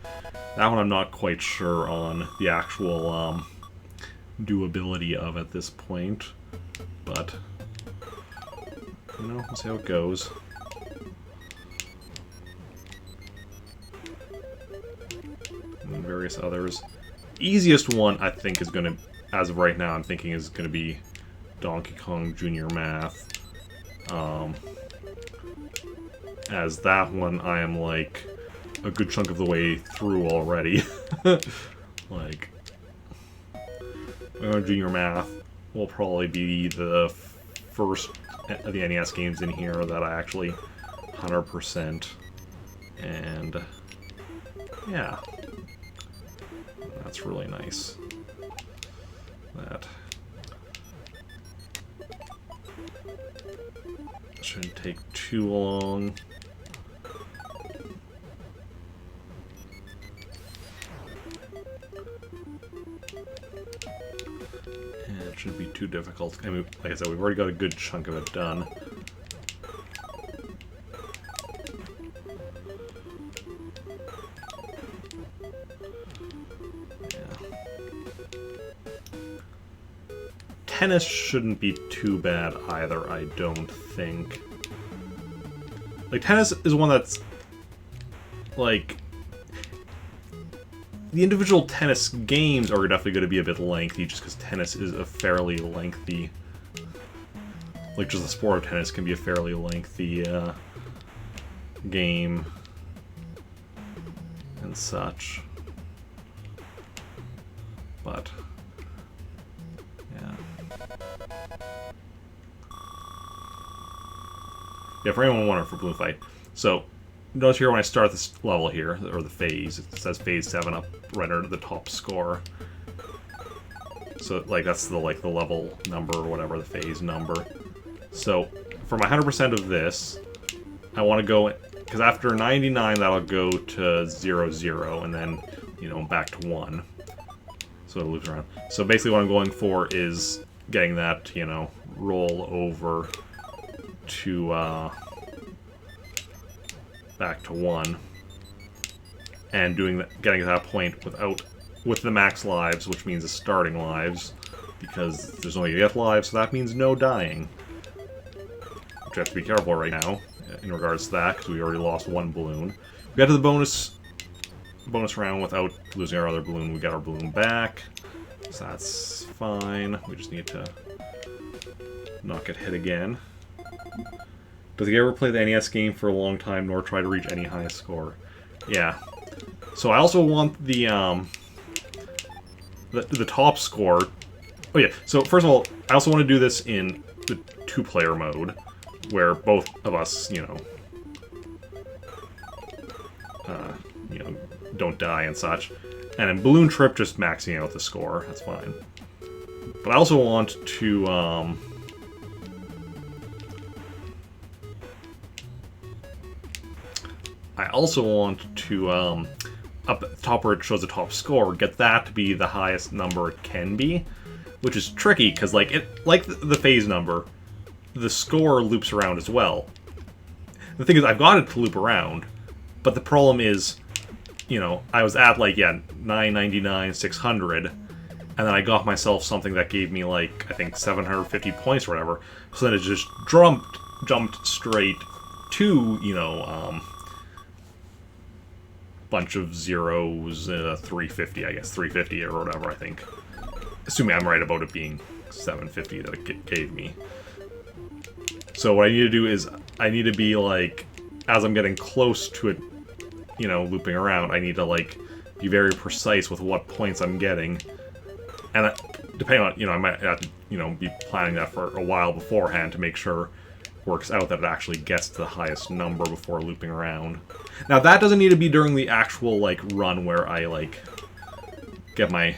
That one I'm not quite sure on the actual doability of at this point, but you know, we'll see how it goes. And various others. Easiest one I think is gonna, as of right now, I'm thinking is gonna be Donkey Kong Jr. Math. As that one, I am like a good chunk of the way through already. Like, junior math will probably be the first of the NES games in here that I actually 100%. And yeah, that's really nice. That shouldn't take too long. And it shouldn't be too difficult. I mean, like I said, we've already got a good chunk of it done. Tennis shouldn't be too bad either, I don't think. Like, tennis is one that's, like, the individual tennis games are definitely going to be a bit lengthy, just because tennis is a fairly lengthy, like, just the sport of tennis can be a fairly lengthy game and such. But yeah, for anyone wondering for Balloon Fight. So, notice here when I start this level here, or the phase, it says phase 7 up right under the top score. So, like, that's the level number or whatever, the phase number. So, for my 100% of this, I want to go, because after 99, that'll go to 0, 0, and then, you know, back to 1. So it loops around. So basically what I'm going for is getting that, you know, roll over to back to 1, and doing that, getting to that point with the max lives, which means the starting lives, because there's only 8 lives, so that means no dying, which I have to be careful right now in regards to that, because we already lost 1 balloon. We got to the bonus round without losing our other balloon. We got our balloon back, so that's fine. We just need to not get hit again. Does he ever play the NES game for a long time, nor try to reach any highest score? Yeah. So I also want the top score. Oh yeah. So first of all, I also want to do this in the 2-player mode, where both of us, you know, don't die and such. And in Balloon Trip, just maxing out the score. That's fine. But I also want to up at the top where it shows the top score, get that to be the highest number it can be, which is tricky because, like, the phase number, the score loops around as well. The thing is, I've got it to loop around, but the problem is, you know, I was at, like, yeah, 999, 600, and then I got myself something that gave me, like, I think 750 points or whatever, so then it just jumped straight to, you know, bunch of zeros, 350, I guess, 350 or whatever, I think. Assuming I'm right about it being 750 that it gave me. So what I need to do is, I need to be, like, as I'm getting close to it, you know, looping around, I need to, like, be very precise with what points I'm getting. And depending on, you know, I might have to, you know, be planning that for a while beforehand to make sure it works out that it actually gets to the highest number before looping around. Now, that doesn't need to be during the actual, like, run where I, like, get my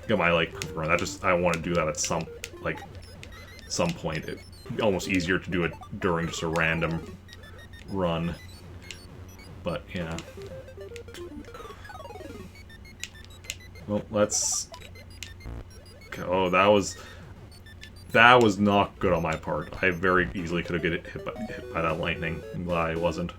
like, perfect run. That just, I want to do that at some point. It'd be almost easier to do it during just a random run. But, yeah. Well, let's... Okay, oh, that was not good on my part. I very easily could have get hit by that lightning. I'm glad I wasn't.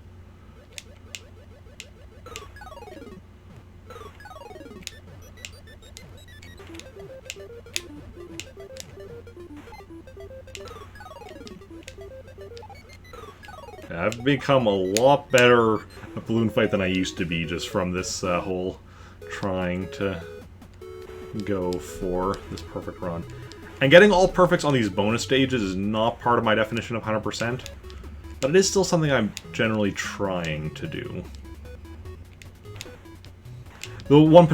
I've become a lot better at Balloon Fight than I used to be just from this whole trying to go for this perfect run. And getting all perfects on these bonus stages is not part of my definition of 100%. But it is still something I'm generally trying to do. The one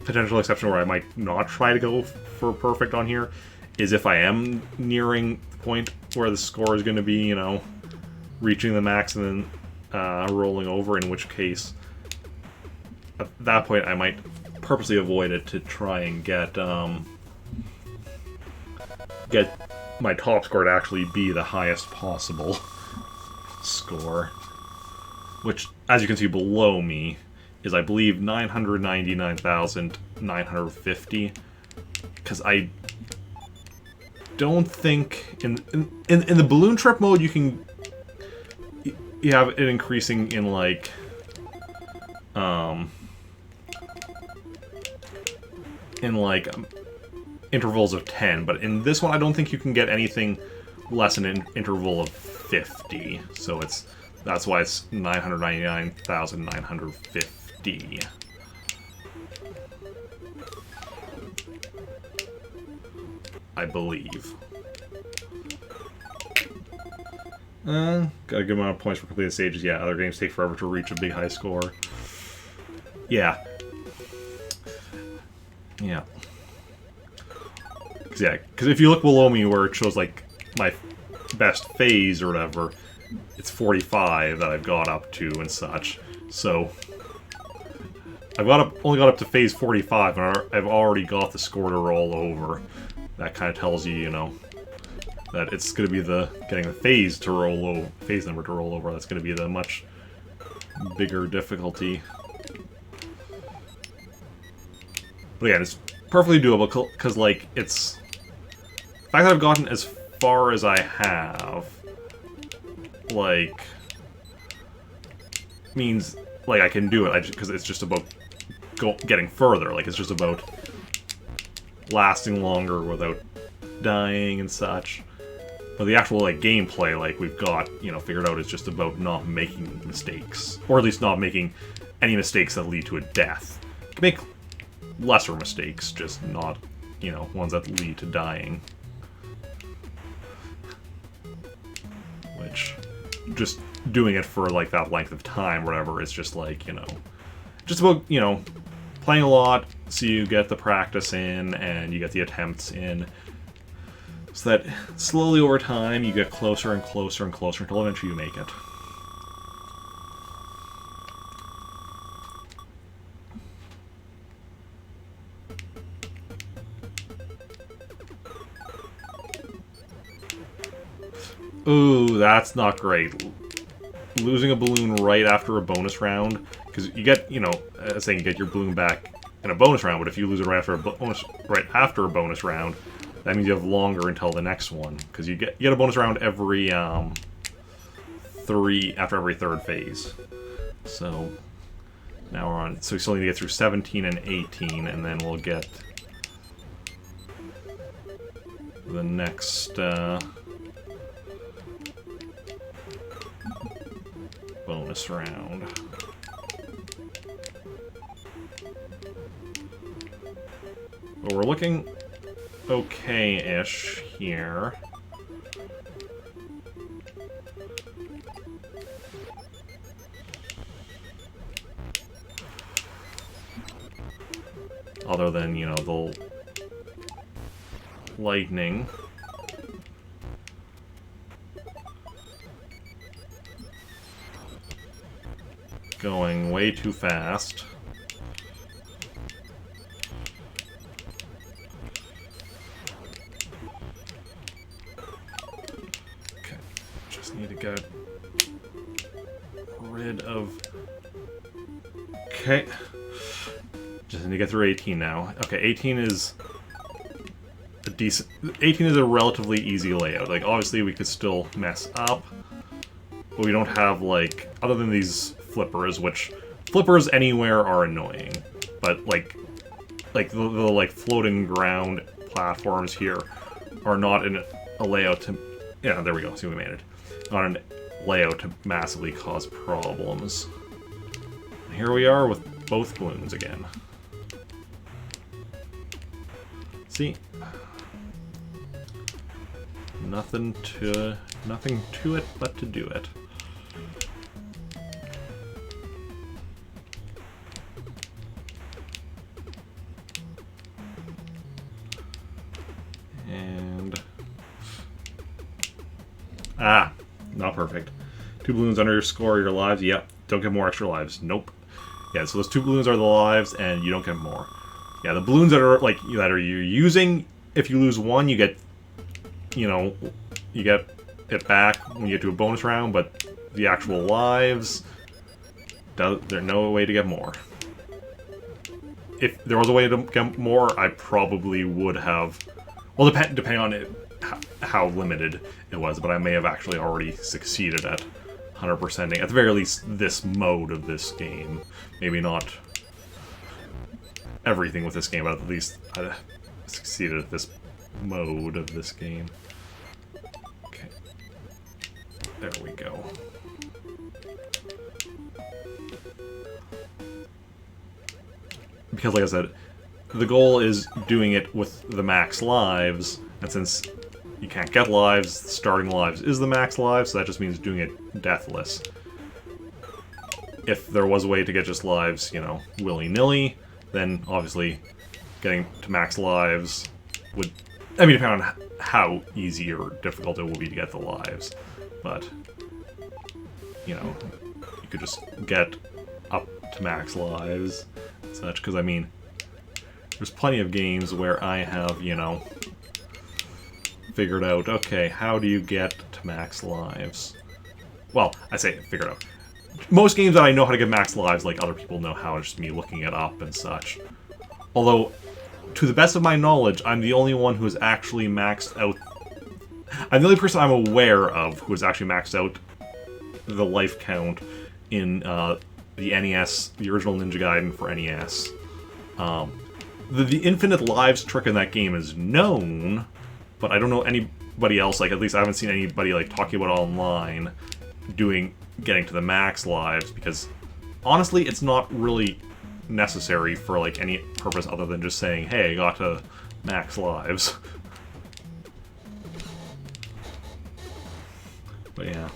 potential exception where I might not try to go for perfect on here is if I am nearing the point where the score is going to be, you know, reaching the max and then rolling over, in which case, at that point, I might purposely avoid it to try and get my top score to actually be the highest possible score, which, as you can see below me, is, I believe, 999,950, because I don't think in the balloon trip mode you have it increasing in like intervals of 10, but in this one I don't think you can get anything less than an interval of 50, so that's why it's 999,950. I believe. Got a good amount of points for completing stages. Yeah, other games take forever to reach a big high score. Yeah. Yeah. Because if you look below me where it shows, like, my best phase or whatever, it's 45 that I've got up to and such. So, I've only got up to phase 45, and I've already got the score to roll over. That kind of tells you, you know, that it's going to be getting the phase number to roll over. That's going to be the much bigger difficulty. But again, it's perfectly doable because, like, the fact that I've gotten as far as I have, like, means, like, I can do it because it's just about getting further. Like, it's just about lasting longer without dying and such. But the actual, like, gameplay, like, we've got, you know, figured out is just about not making mistakes. Or at least not making any mistakes that lead to a death. You can make lesser mistakes, just not, you know, ones that lead to dying. Which, just doing it for, like, that length of time or whatever is just, like, you know, just about, you know, playing a lot so you get the practice in and you get the attempts in. So that slowly over time you get closer and closer and closer until eventually you make it. Ooh, that's not great. Losing a balloon right after a bonus round, because you get, you know, saying you get your balloon back in a bonus round, but if you lose it right after a bonus round, that means you have longer until the next one, because you get a bonus round every after every third phase. So now we're on. So we still need to get through 17 and 18, and then we'll get the next bonus round. But we're looking okay-ish here. Other than, you know, the lightning. Going way too fast. Okay, just need to get rid of... Okay. Just need to get through 18 now. Okay, 18 is a decent... 18 is a relatively easy layout. Like, obviously we could still mess up, but we don't have, like... Other than these flippers, which... Flippers anywhere are annoying, but, like the like, floating ground platforms here are not in a layout to... Yeah, there we go. See, we made it. Not a layout to massively cause problems. Here we are with both balloons again. See? Nothing to it but to do it. And not perfect. 2 balloons under your score, your lives. Yep, don't get more extra lives. Nope. Yeah, so those 2 balloons are the lives, and you don't get more. Yeah, the balloons that are like you're using, if you lose one, you get, you get it back when you get to a bonus round. But the actual lives, there's no way to get more. If there was a way to get more, I probably would have. Well, depending on how limited it was, but I may have actually already succeeded at 100%ing. At the very least, this mode of this game. Maybe not everything with this game, but at least I succeeded at this mode of this game. Okay. There we go. Because, like I said, the goal is doing it with the max lives, and since you can't get lives, starting lives is the max lives, so that just means doing it deathless. If there was a way to get just lives, willy-nilly, then obviously getting to max lives would... I mean, depending on how easy or difficult it will be to get the lives. But, you could just get up to max lives and such, because, I mean, there's plenty of games where I have, figured out, okay, how do you get to max lives? Well, I say figured out. Most games that I know how to get max lives, like, other people know how, it's just me looking it up and such. Although, to the best of my knowledge, I'm the only one who has actually maxed out... I'm the only person I'm aware of who has actually maxed out the life count in the NES, the original Ninja Gaiden for NES. The infinite lives trick in that game is known, but I don't know anybody else, like, at least I haven't seen anybody, like, talking about it online, getting to the max lives, because, honestly, it's not really necessary for, like, any purpose other than just saying, hey, I got to max lives. But yeah.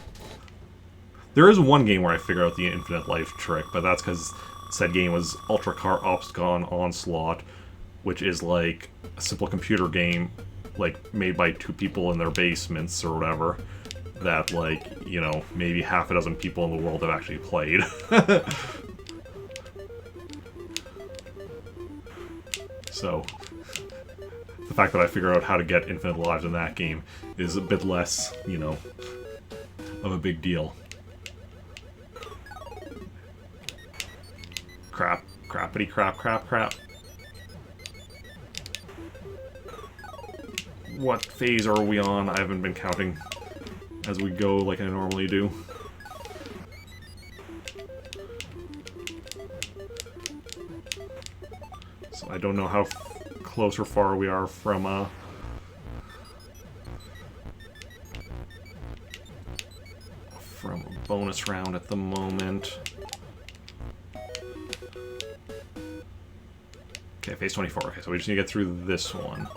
There is one game where I figured out the infinite life trick, but that's because said game was Ultra Car Obstagon Onslaught, which is, like, a simple computer game, like, made by 2 people in their basements or whatever, that, like, maybe half a dozen people in the world have actually played. So, the fact that I figured out how to get infinite lives in that game is a bit less, of a big deal. Crap. Crappity crap crap crap. What phase are we on? I haven't been counting as we go like I normally do. So I don't know how close or far we are from a bonus round at the moment. Okay, phase 24. Okay, so we just need to get through this one.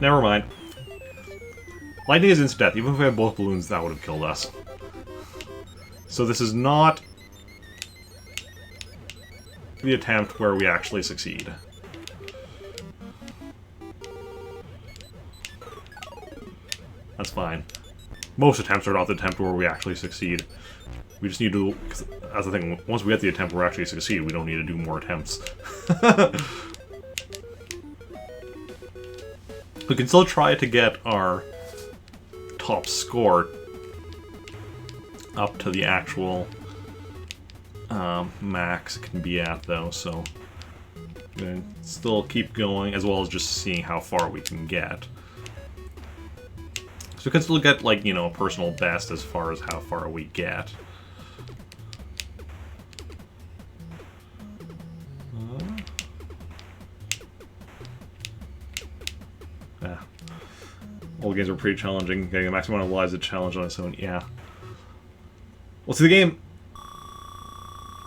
Never mind. Lightning is instant death. Even if we had both balloons, that would have killed us. So this is not the attempt where we actually succeed. That's fine. Most attempts are not the attempt where we actually succeed. We just need to... Cause that's the thing. Once we get the attempt where we actually succeed, we don't need to do more attempts. We can still try to get our top score up to the actual max it can be at, though, so we're going to still keep going, as well as just seeing how far we can get. So we can still get, like, a personal best as far as how far we get. Yeah. All the games are pretty challenging. Getting the maximum amount of lives is a challenge on its own. Yeah. Well, see, the game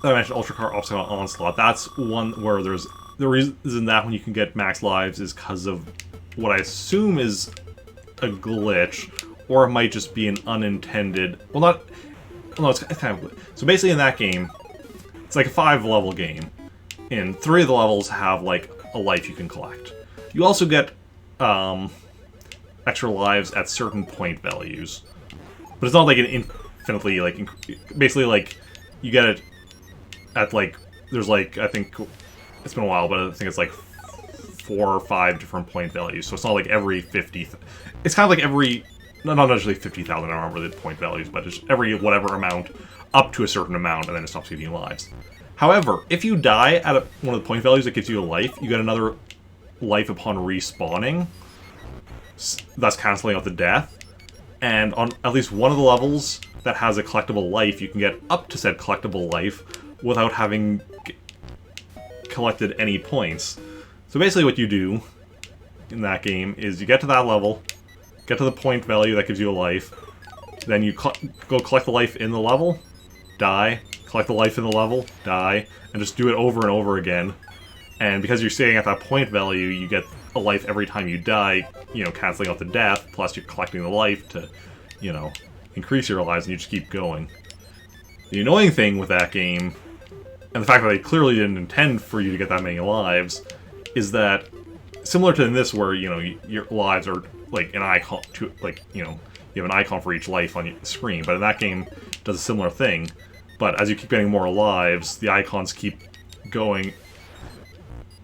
that I mentioned, Ultra Car Obstacle Onslaught, that's one where there's... The reason that when you can get max lives is because of what I assume is a glitch, or it might just be an unintended... Well, not... No, it's kind of... So basically in that game, it's like a 5-level game, and 3 of the levels have, like, a life you can collect. You also get extra lives at certain point values. But it's not like an infinitely, like... Basically, like, you get it at, like... There's, like, I think... It's been a while, but I think it's, like, 4 or 5 different point values. So it's not like every 50... It's kind of like every... Not necessarily 50,000, I don't remember the point values, but just every whatever amount up to a certain amount, and then it stops giving you lives. However, if you die at one of the point values that gives you a life, you get another life upon respawning, thus cancelling out the death. And on at least one of the levels that has a collectible life, you can get up to said collectible life without having collected any points. So basically what you do in that game is you get to that level, get to the point value that gives you a life, then you go collect the life in the level, die, collect the life in the level, die, and just do it over and over again. And because you're staying at that point value, you get a life every time you die, you know, cancelling out the death, plus you're collecting the life to, you know, increase your lives, and you just keep going. The annoying thing with that game, and the fact that they clearly didn't intend for you to get that many lives, is that, similar to in this where, you know, your lives are like an icon to, like, you know, you have an icon for each life on your screen, but in that game it does a similar thing. But as you keep getting more lives, the icons keep going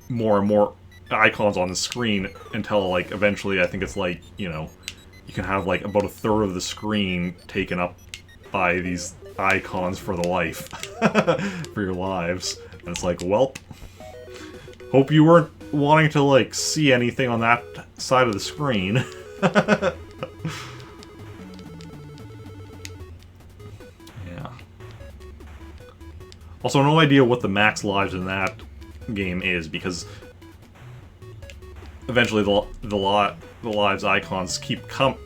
more and more icons on the screen until, like, eventually I think it's like, you know, you can have like about a third of the screen taken up by these icons for the life, for your lives. And it's like, well, hope you weren't wanting to, like, see anything on that side of the screen. Yeah. Also, no idea what the max lives in that game is, because eventually the lives icons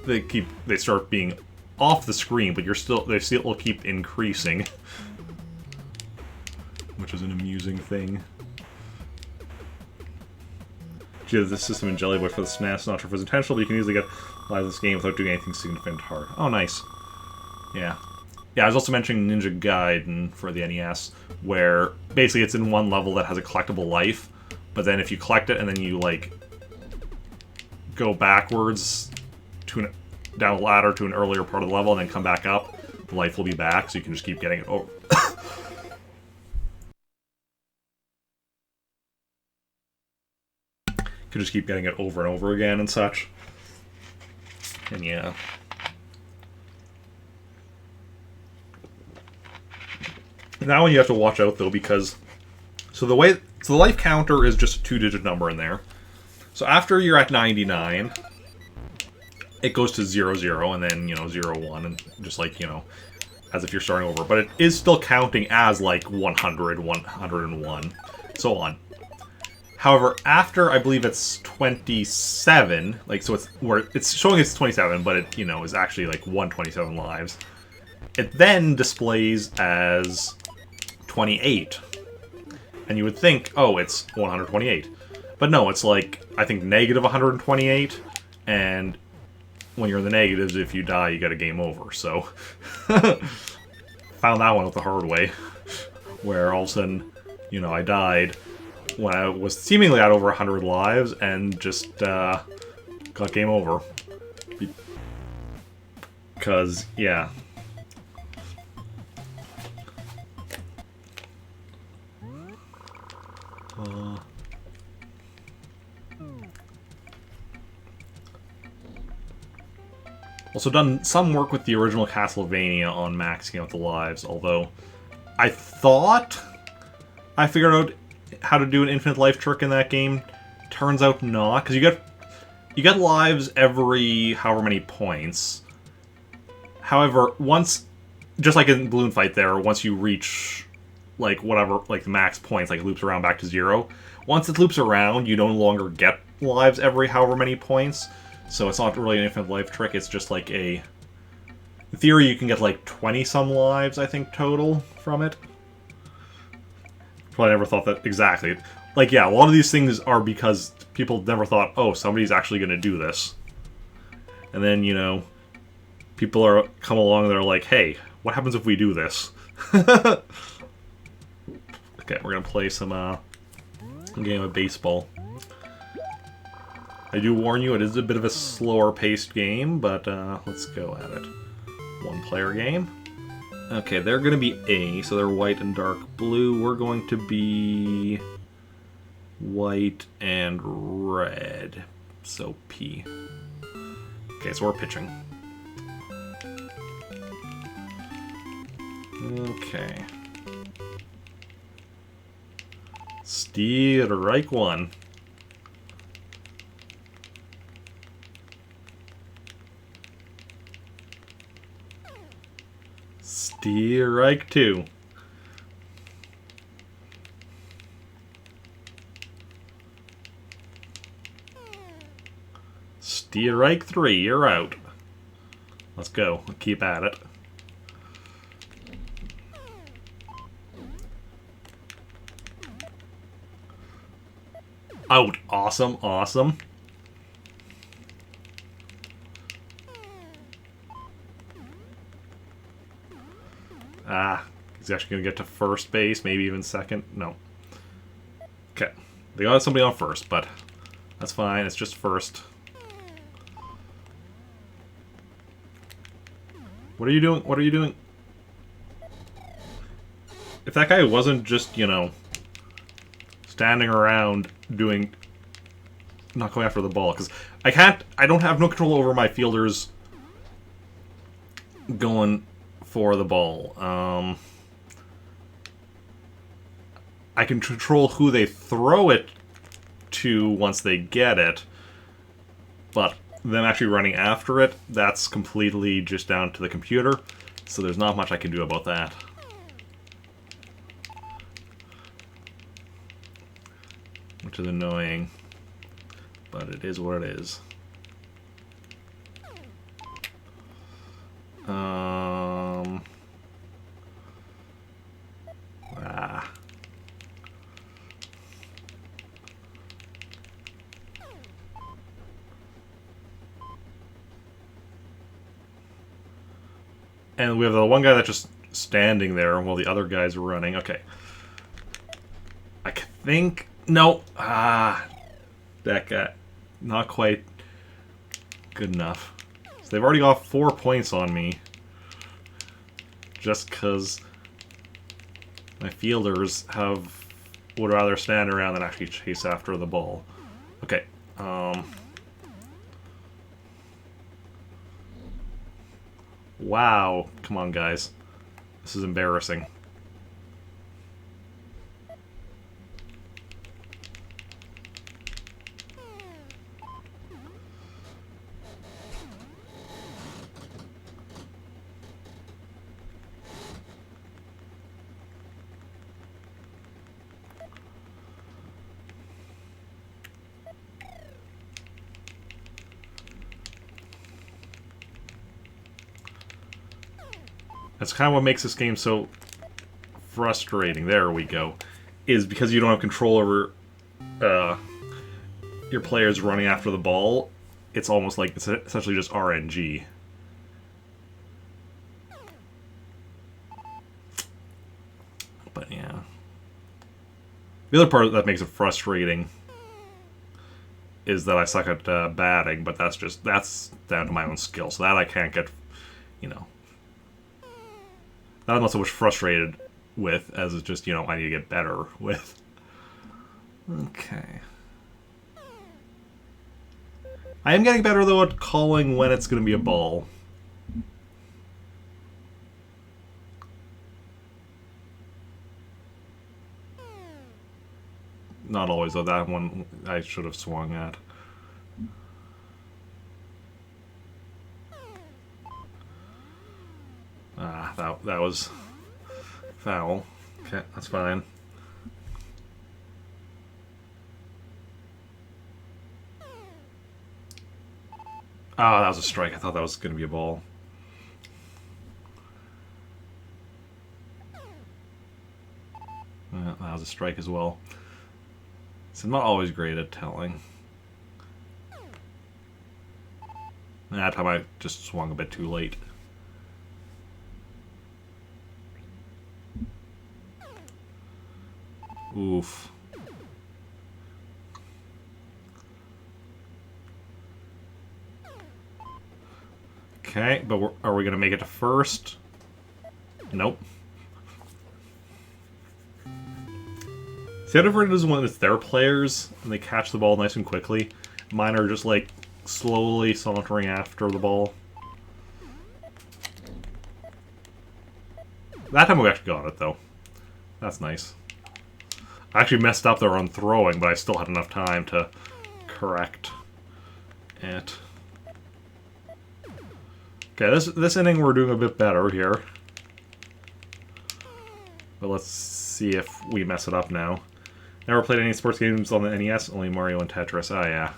they start being off the screen, but they still keep increasing, which is an amusing thing. Gee, this system in Jelly Boy for the SNES, not sure if it's intentional, but you can easily get live this game without doing anything significant hard. Oh, nice. Yeah. Yeah, I was also mentioning Ninja Gaiden for the NES, where basically it's in one level that has a collectible life, but then if you collect it and then you, like, go backwards to down a ladder to an earlier part of the level and then come back up, the life will be back, so you can just keep getting it over. Could just keep getting it over and over again and such. And yeah. Now one you have to watch out though, because so the life counter is just a 2-digit number in there. So after you're at 99, it goes to 00 and then, you know, 01 and just like, you know, as if you're starting over. But it is still counting as like 100, 101, so on. However, after I believe it's 27, like, so it's showing it's 27, but it, you know, is actually like 127 lives. It then displays as 28. And you would think, oh, it's 128. But no, it's like, I think, negative 128, and when you're in the negatives, if you die, you get a game over, so... Found that one out the hard way, where all of a sudden, you know, I died when I was seemingly at over 100 lives, and just, got game over. Because, yeah. Also done some work with the original Castlevania on maxing out the lives, although I thought I figured out how to do an infinite life trick in that game. Turns out not, because you get lives every however many points. However, once, just like in Balloon Fight there, once you reach like whatever, like the max points, like it loops around back to 0. Once it loops around, you no longer get lives every however many points, so it's not really an infinite life trick, it's just like a... In theory, you can get like 20-some lives, I think, total from it. Probably never thought that exactly. Like, yeah, a lot of these things are because people never thought, oh, somebody's actually going to do this. And then, you know, people are come along and they're like, hey, what happens if we do this? Okay, we're going to play some game of baseball. I do warn you, it is a bit of a slower-paced game, but let's go at it. One-player game. Okay, they're going to be A, so they're white and dark blue. We're going to be white and red, so P. Okay, so we're pitching. Okay. Strike one. Strike two. Strike three, you're out. Let's go. Keep at it. Out. Awesome, awesome. He's actually going to get to first base, maybe even second. No. Okay. They got somebody on first, but that's fine. It's just first. What are you doing? What are you doing? If that guy wasn't just, you know, standing around doing... not going after the ball, because I don't have no control over my fielders going for the ball. I can control who they throw it to once they get it, but them actually running after it, that's completely just down to the computer, so there's not much I can do about that. Which is annoying, but it is what it is. And we have the one guy that's just standing there while the other guys are running. Okay. I think... No. That guy. Not quite good enough. So they've already got 4 points on me. Just because my fielders would rather stand around than actually chase after the ball. Okay. Wow. Come on, guys. This is embarrassing. That's kind of what makes this game so frustrating. There we go. Is because you don't have control over your players running after the ball. It's almost like it's essentially just RNG. But yeah. The other part that makes it frustrating is that I suck at batting, but that's down to my own skill. So that I can't get, you know... That I'm not so much frustrated with as it's just, you know, I need to get better with. Okay. I am getting better, though, at calling when it's going to be a ball. Not always, though. That one I should have swung at. That was foul. Okay, that's fine. Oh, that was a strike. I thought that was going to be a ball. That was a strike as well. So I'm not always great at telling. That time I just swung a bit too late. Oof. Okay, but are we going to make it to first? Nope. See, how different it is when it's their players and they catch the ball nice and quickly. Mine are just like slowly sauntering after the ball. That time we actually got it though. That's nice. I actually messed up there on throwing, but I still had enough time to correct it. Okay, this inning we're doing a bit better here. But let's see if we mess it up now. Never played any sports games on the NES, only Mario and Tetris. Oh, yeah.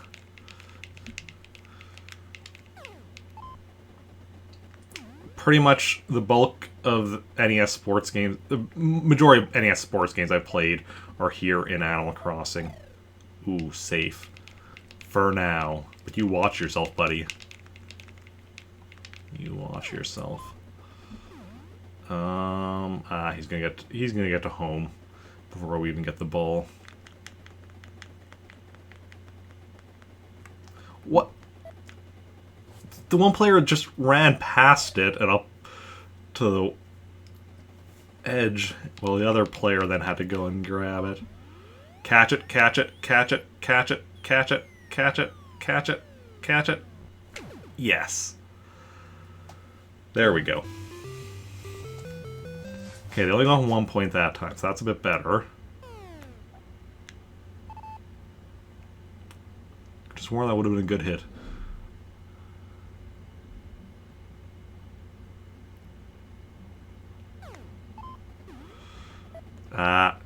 Pretty much the bulk of NES sports games, the majority of NES sports games I've played are here in Animal Crossing. Ooh, safe. For now. But you watch yourself, buddy. You watch yourself. He's gonna get to home before we even get the ball. What? The one player just ran past it and up to the edge, while the other player then had to go and grab it. Catch it, catch it, catch it, catch it, catch it, catch it, catch it, catch it. Yes. There we go. Okay, they only got 1 point that time, so that's a bit better. Just more that would have been a good hit. Out.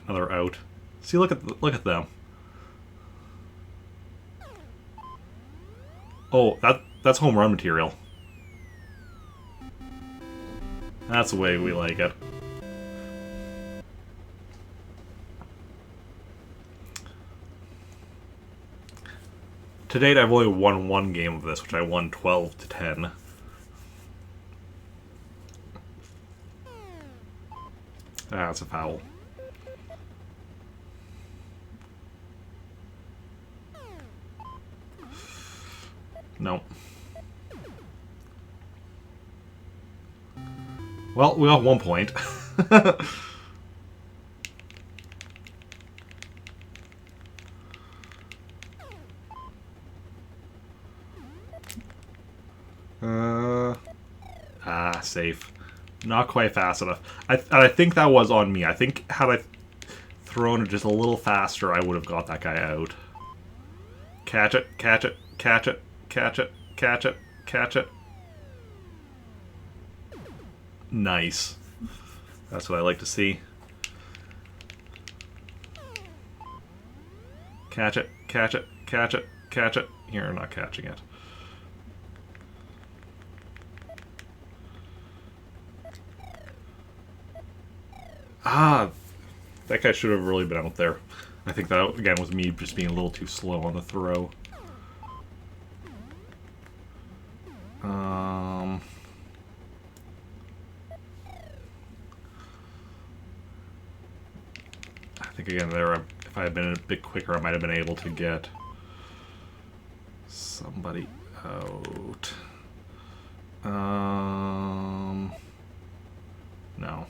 Another out. See, look at them. Oh, that's home run material. That's the way we like it. To date, I've only won one game of this, which I won 12-10. That's a foul. No. Well, we got 1 point. Safe. Not quite fast enough. I think that was on me. I think had I thrown it just a little faster, I would have got that guy out. Catch it, catch it, catch it, catch it, catch it, catch it. Nice. That's what I like to see. Catch it, catch it, catch it, catch it. You're not catching it. That guy should have really been out there. I think that, again, was me just being a little too slow on the throw. I think, again, there, if I had been a bit quicker, I might have been able to get somebody out. No.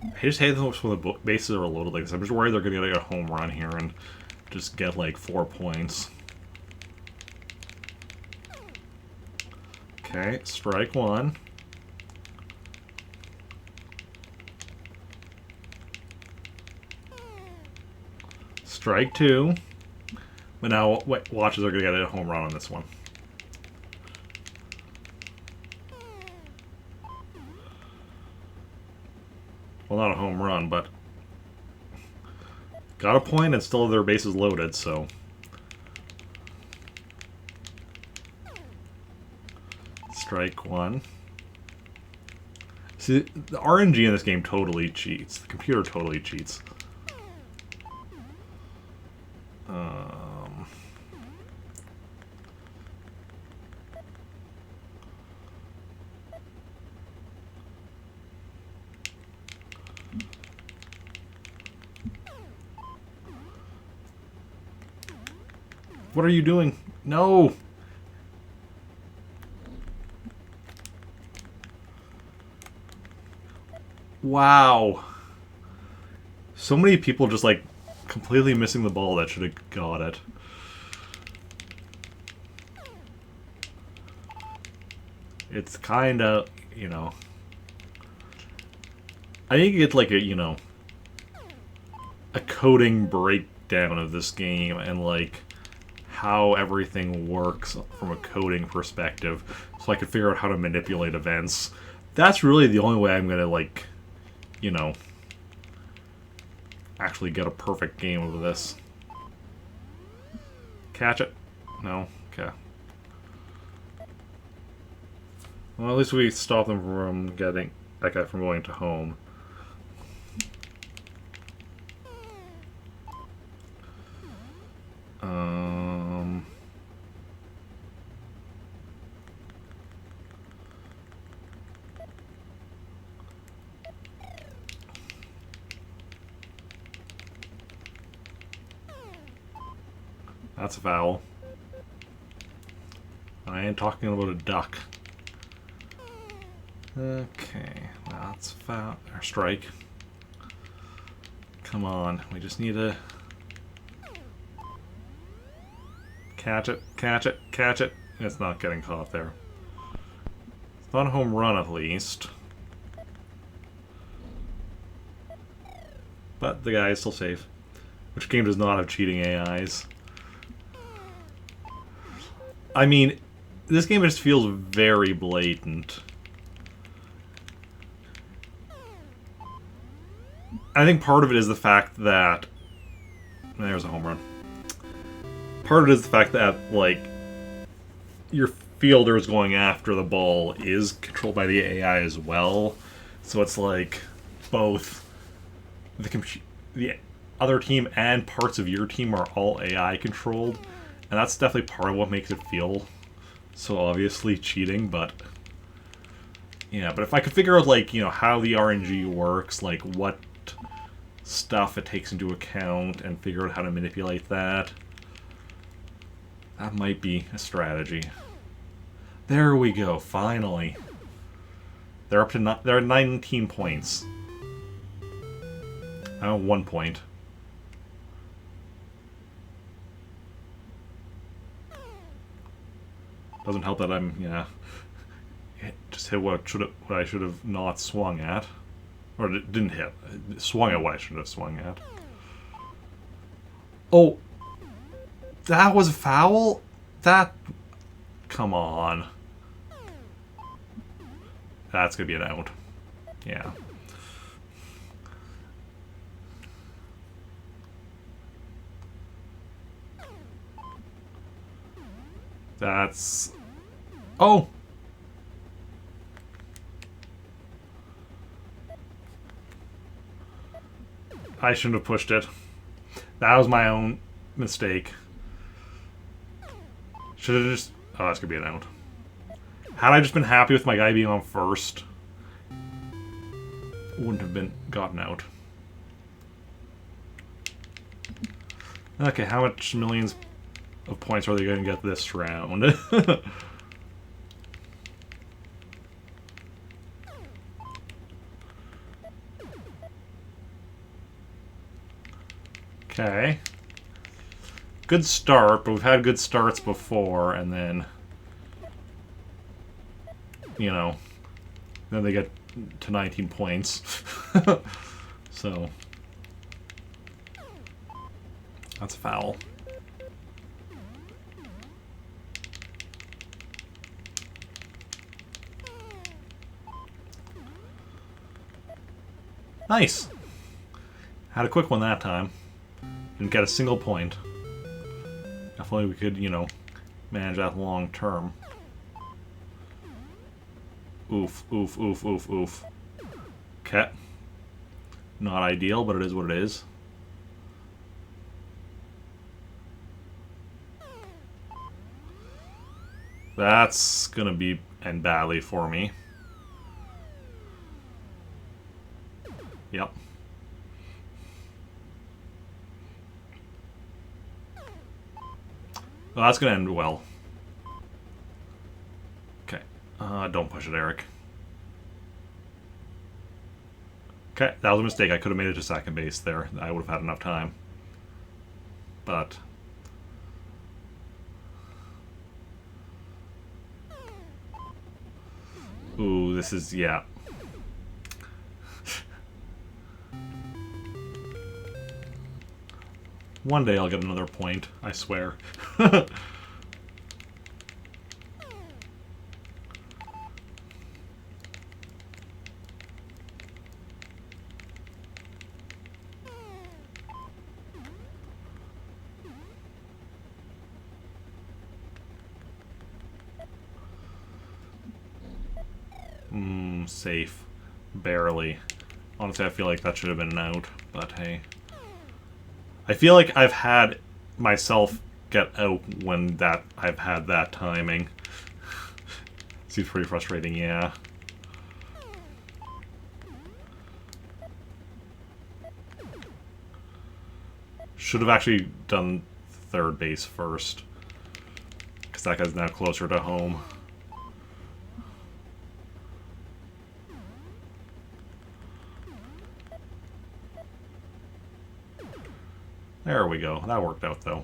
I just hate them when the bases are loaded like this. I'm just worried they're going to get a home run here and just get like 4 points. Okay, strike one. Strike two. But now, watches are going to get a home run on this one. Well, not a home run, but got a point and still their bases loaded, so. Strike one. See, the RNG in this game totally cheats. The computer totally cheats. What are you doing? No! Wow. So many people just, like, completely missing the ball that should have got it. It's kind of, you know... I think it's like a, you know... a coding breakdown of this game and, like... how everything works from a coding perspective, so I can figure out how to manipulate events. That's really the only way I'm gonna, like, you know, actually get a perfect game of this. Catch it? No? Okay. Well, at least we stopped them from getting that guy from going to home. That's a foul. I ain't talking about a duck. Okay, that's foul. Or strike. Come on, we just need to catch it, catch it, catch it. It's not getting caught there. It's not a home run, at least. But the guy is still safe. Which game does not have cheating AIs? I mean, this game just feels very blatant. I think part of it is the fact that... There's a home run. Part of it is the fact that, like, your fielders going after the ball is controlled by the AI as well. So it's like both the other team and parts of your team are all AI controlled. And that's definitely part of what makes it feel so obviously cheating, but... Yeah, but if I could figure out, like, you know, how the RNG works, like, what stuff it takes into account, and figure out how to manipulate that, that might be a strategy. There we go, finally. They're up to they're at 19 points. I'm at 1 point. Doesn't help that I'm, yeah, just hit what I should have not swung at, or didn't hit. Swung at what I should have swung at. Oh, that was a foul. That, come on. That's gonna be an out. Yeah. That's... Oh! I shouldn't have pushed it. That was my own mistake. Should have just... Oh, that's gonna be an out. Had I just been happy with my guy being on first, wouldn't have been gotten out. Okay, how much millions of points are they going to get this round? Okay. Good start, but we've had good starts before, and then, you know, then they get to 19 points. So, That's a foul. Nice! Had a quick one that time. Didn't get a single point. Definitely we could, you know, manage that long term. Oof, oof, oof, oof, oof. Okay. Not ideal, but it is what it is. That's gonna be end badly for me. Yep. Well, that's gonna end well. Okay. Don't push it, Eric. Okay, that was a mistake. I could have made it to second base there. I would have had enough time. But... ooh, this is... yeah. One day I'll get another point, I swear. Safe. Barely. Honestly, I feel like that should have been an out, but hey. I feel like I've had myself get out when I've had that timing. Seems pretty frustrating, yeah. Should have actually done third base first, because that guy's now closer to home. There we go. That worked out, though.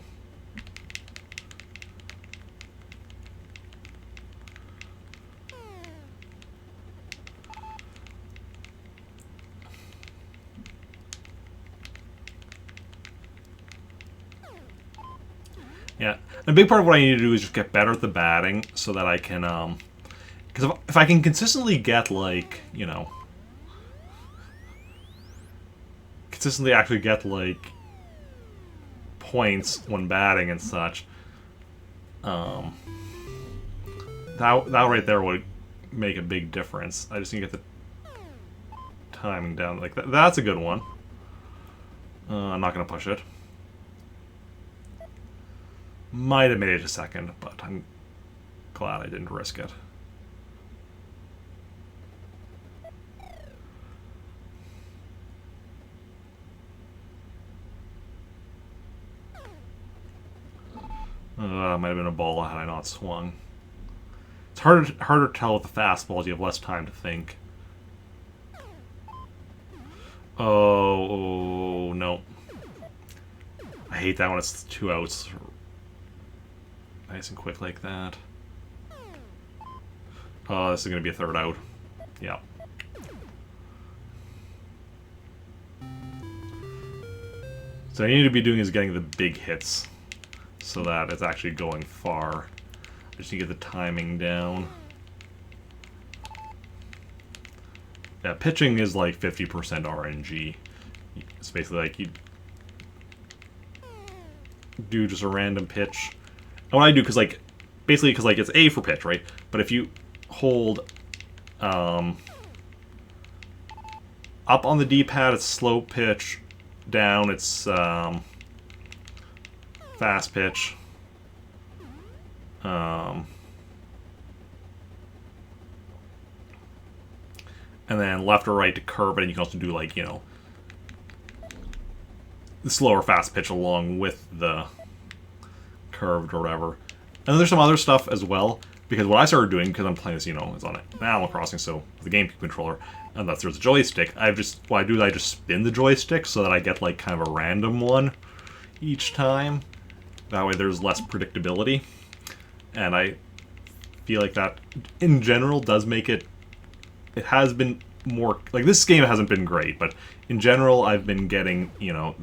Yeah. A big part of what I need to do is just get better at the batting so that I can, because if I can consistently get, like, you know, consistently actually get, like, points when batting and such, that right there would make a big difference. I just need to get the timing down. Like that's a good one. I'm not gonna push it. Might have made it a second, but I'm glad I didn't risk it. Might have been a ball had I not swung. It's harder to tell with the fastballs. You have less time to think. Oh, no. I hate that when it's 2 outs. Nice and quick like that. Oh, this is going to be a third out. Yeah. So what I need to be doing is getting the big hits so that it's actually going far. I just need to get the timing down. Yeah, pitching is like 50% RNG. It's basically like you do just a random pitch. And what I do, because like, basically because like it's A for pitch, right? But if you hold up on the D-pad, it's slow pitch. Down, it's fast pitch. And then left or right to curve it, and you can also do, like, you know, the slower fast pitch along with the curved or whatever. And there's some other stuff as well, because what I started doing, because I'm playing this, you know, it's on an Animal Crossing, so the GameCube controller, and that's there's a joystick. What I do is I just spin the joystick so that I get, like, kind of a random one each time. That way there's less predictability. And I feel like that, in general, does make it... It has been more... Like, this game hasn't been great, but in general, I've been getting, you know...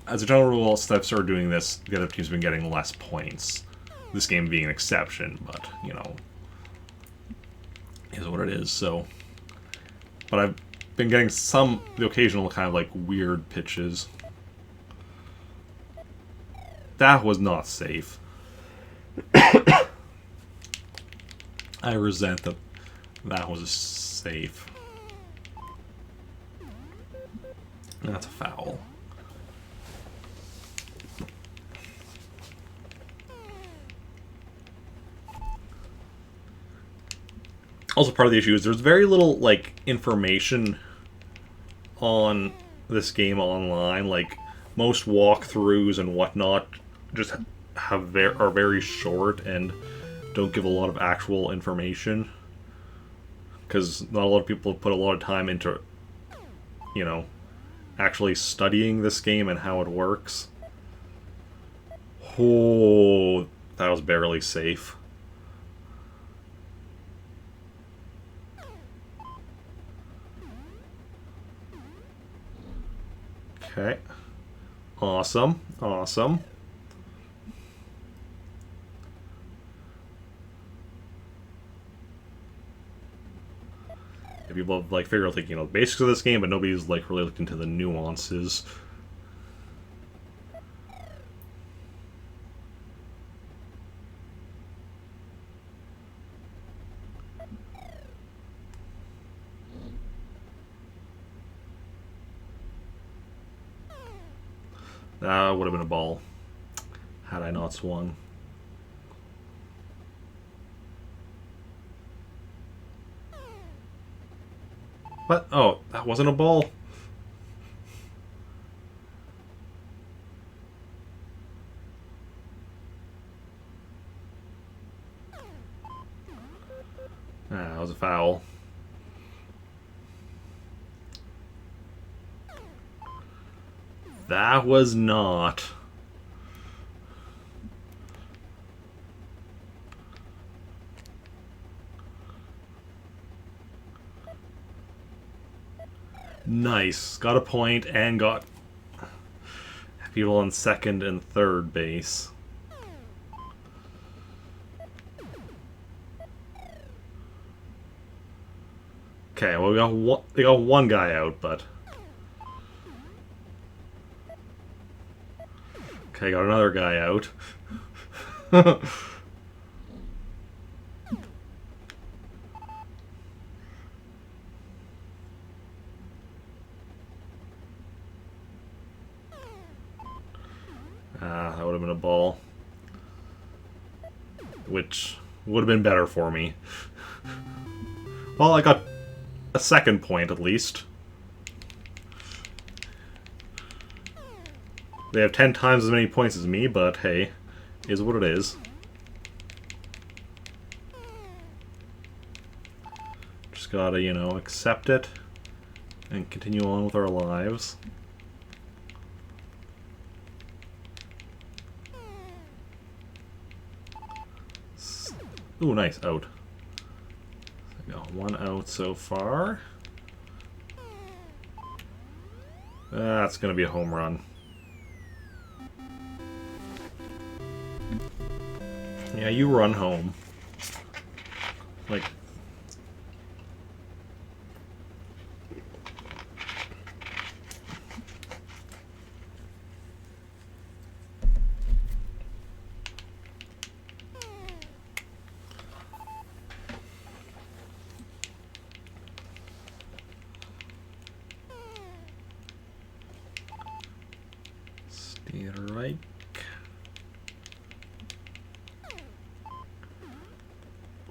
as a general rule, since I've started doing this, the other team's been getting less points. This game being an exception, but, you know, is what it is, so... But I've been getting the occasional kind of, like, weird pitches. That was not safe. I resent that that was safe. That's a foul. Also, part of the issue is there's very little, like, information on this game online. Like, most walkthroughs and whatnot just are very short and don't give a lot of actual information. Because not a lot of people have put a lot of time into, you know, actually studying this game and how it works. Oh, that was barely safe. Okay. Awesome. Awesome. People have, like, figured out, like, you know, the basics of this game, but nobody's, like, really looked into the nuances. That would have been a ball, had I not swung. What? Oh, that wasn't a ball. That was a foul. That was not. Nice. Got a point and got people on second and third base. Okay, well, they got one guy out, but... Okay, got another guy out. That would have been a ball. Which would have been better for me. Well, I got a second point, at least. They have 10 times as many points as me, but hey, is what it is. Just gotta, you know, accept it and continue on with our lives. Ooh, nice, out. I got one out so far. That's gonna be a home run. Yeah, you run home. Like... Right.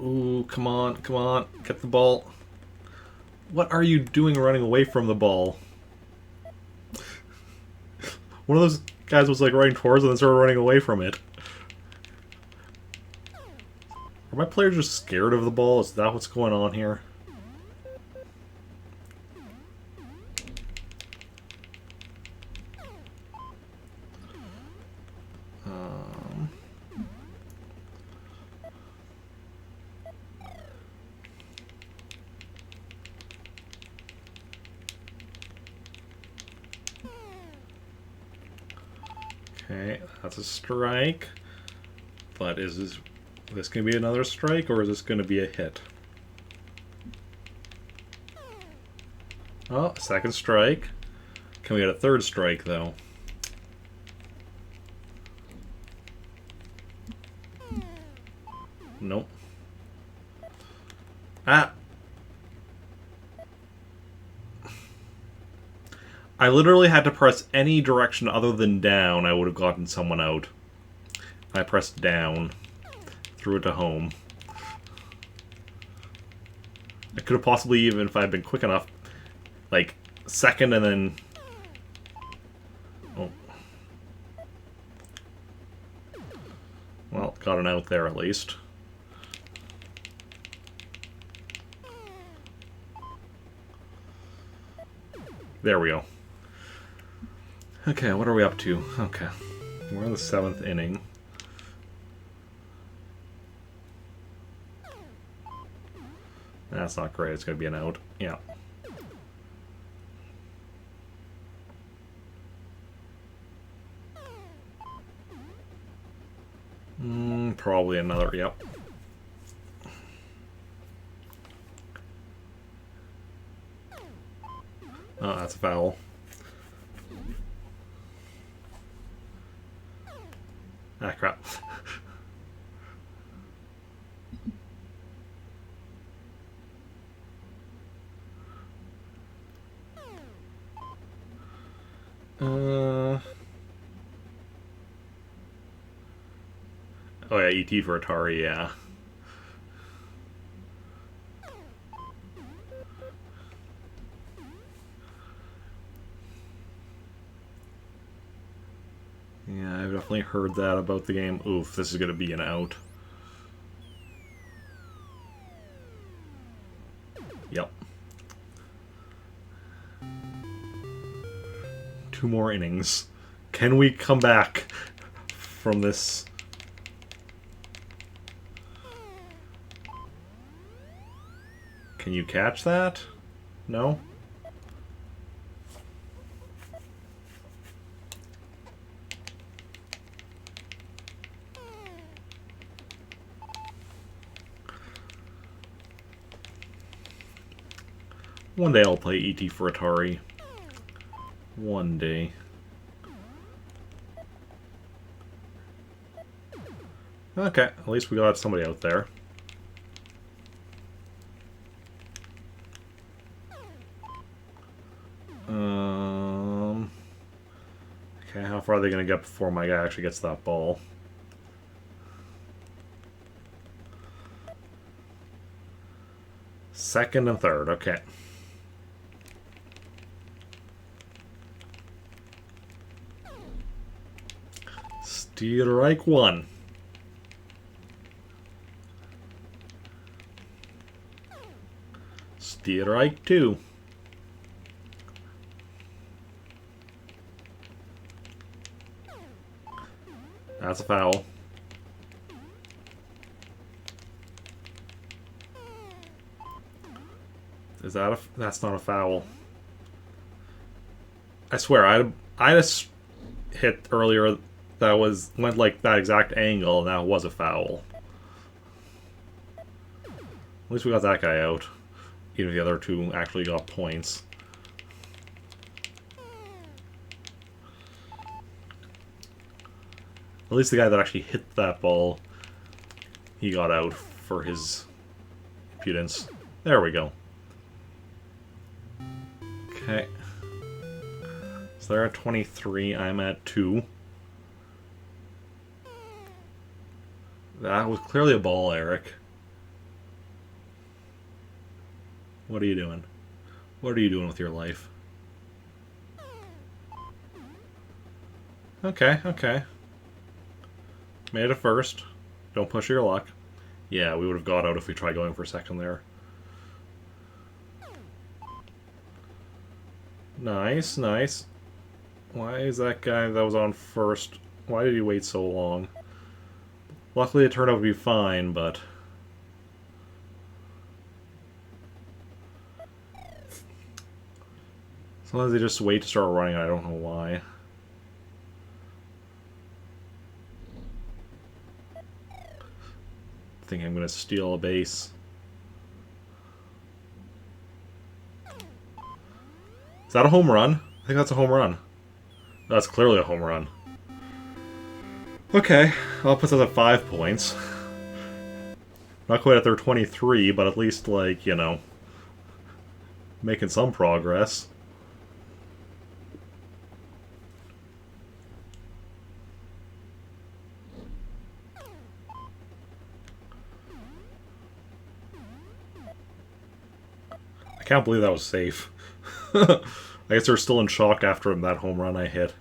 Ooh, come on, come on, get the ball. What are you doing running away from the ball? One of those guys was like running towards it and then started running away from it. Are my players just scared of the ball? Is that what's going on here? Okay, that's a strike. But is this going to be another strike, or is this going to be a hit? Oh, second strike. Can we get a third strike, though? Nope. Ah! I literally had to press any direction other than down. I would have gotten someone out. I pressed down. Threw it to home. I could have possibly, even if I had been quick enough, like, second and then... Oh. Well, got an out there at least. There we go. Okay, what are we up to? Okay. We're in the 7th inning. That's not great. It's going to be an out. Yeah. Probably another. Yep. Oh, that's a foul. Ah, crap. Oh yeah, ET for Atari, yeah. Yeah, I've definitely heard that about the game. Oof, this is going to be an out. Yep. 2 more innings. Can we come back from this? Can you catch that? No? One day I'll play ET for Atari. One day. Okay, at least we got somebody out there. Okay, how far are they going to get before my guy actually gets that ball? Second and third, okay. Strike 1. Strike 2. That's a foul. Is that a... That's not a foul. I swear, I just hit earlier that went like that exact angle, and that was a foul. At least we got that guy out. Even if the other two actually got points. At least the guy that actually hit that ball, he got out for his impudence. There we go. Okay. So they're at 23, I'm at 2. That was clearly a ball, Eric. What are you doing? What are you doing with your life? Okay, okay. Made it first. Don't push your luck. Yeah, we would have got out if we tried going for second there. Nice, nice. Why is that guy that was on first... Why did he wait so long? Luckily it turned out to be fine, but... Sometimes they just wait to start running, I don't know why. think I'm going to steal a base. Is that a home run? I think that's a home run. That's clearly a home run. Okay, I'll put that at 5 points. Not quite at their 23, but at least, like, you know, making some progress. I can't believe that was safe. I guess they're still in shock after that home run I hit.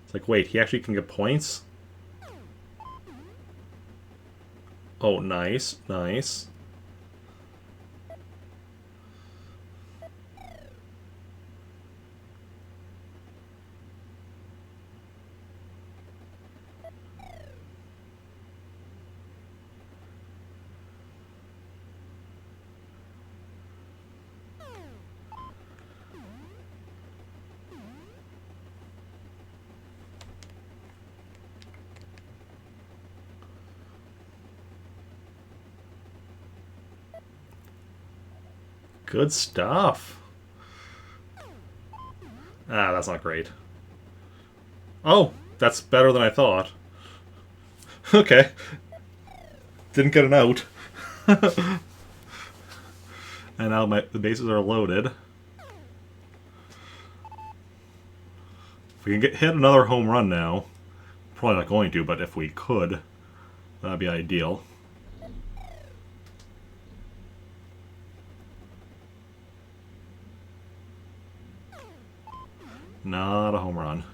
It's like, wait, he actually can get points? Oh, nice, nice. Good stuff. Ah, that's not great. Oh, that's better than I thought. Okay. Didn't get an out. And now the bases are loaded. If we can hit another home run now, probably not going to, but if we could, that'd be ideal. Not a home run.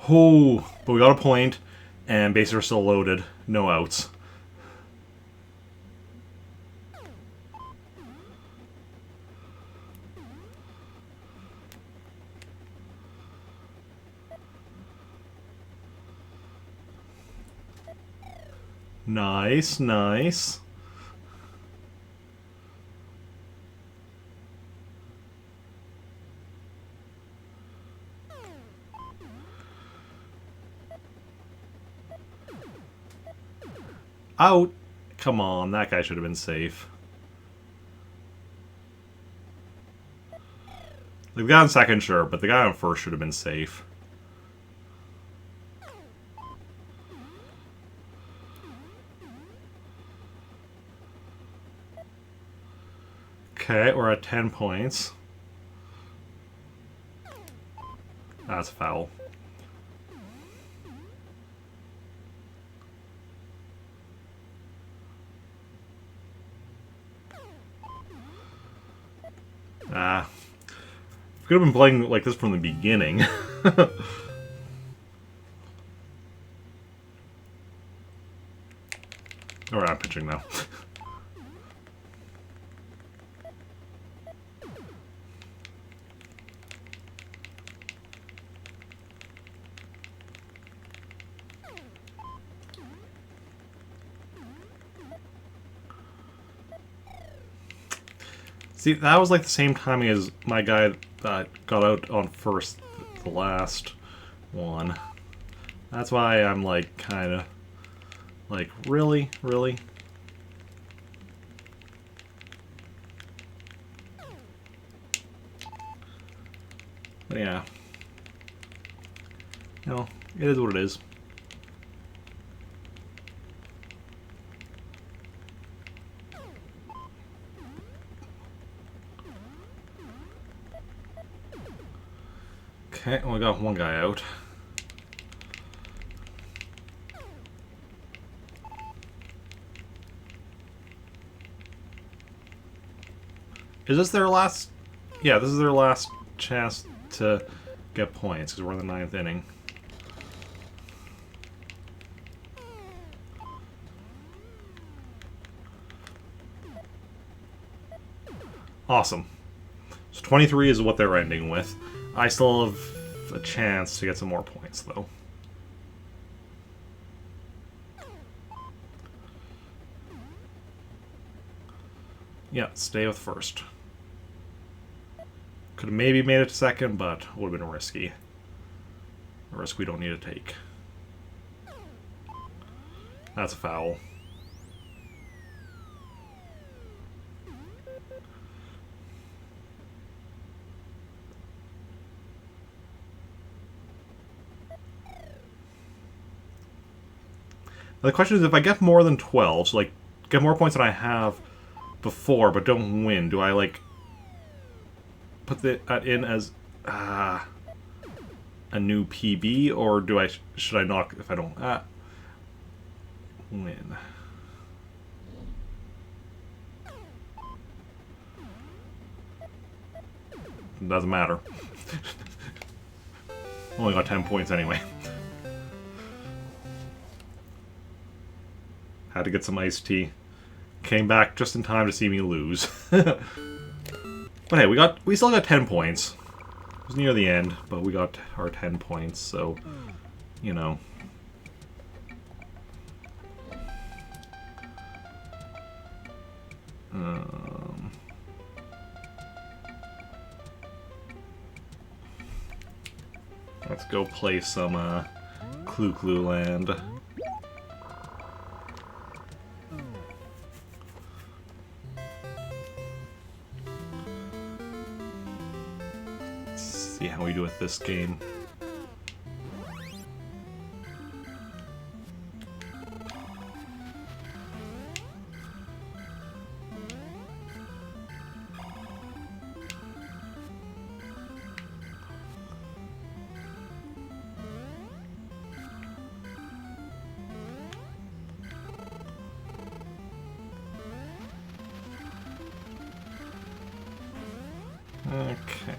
Oh, but we got a point, and bases are still loaded. No outs. Nice, nice. Out! Come on, that guy should have been safe. The guy on second, sure, but the guy on first should have been safe. Okay, we're at 10 points. That's foul. Ah. We could have been playing like this from the beginning. Alright, I'm pitching now. See, that was like the same timing as my guy that got out on first, the last one. That's why I'm like, kind of, like, really? Really? But yeah. You know, it is what it is. Okay, well, we got one guy out. Is this their last... Yeah, this is their last chance to get points, because we're in the 9th inning. Awesome. So 23 is what they're ending with. I still have a chance to get some more points, though. Yeah, stay with first. Could have maybe made it to second, but would have been risky. A risk we don't need to take. That's a foul. Now the question is, if I get more than 12, so like get more points than I have before, but don't win, do I like put that in as a new PB, or do I should I not if I don't win? Doesn't matter. Only got 10 points anyway. Had to get some iced tea. Came back just in time to see me lose. But hey, we still got 10 points. It was near the end, but we got our 10 points, so you know. Let's go play some Clue Clue Land. Let's see how we do with this game. Okay.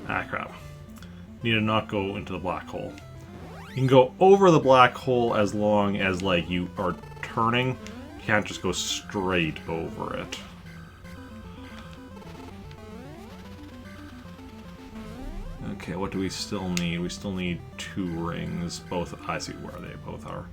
Ah, crap. Need to not go into the black hole. You can go over the black hole as long as, like, you are turning. You can't just go straight over it. Okay, what do we still need? We still need 2 rings. Both, I see where they both are.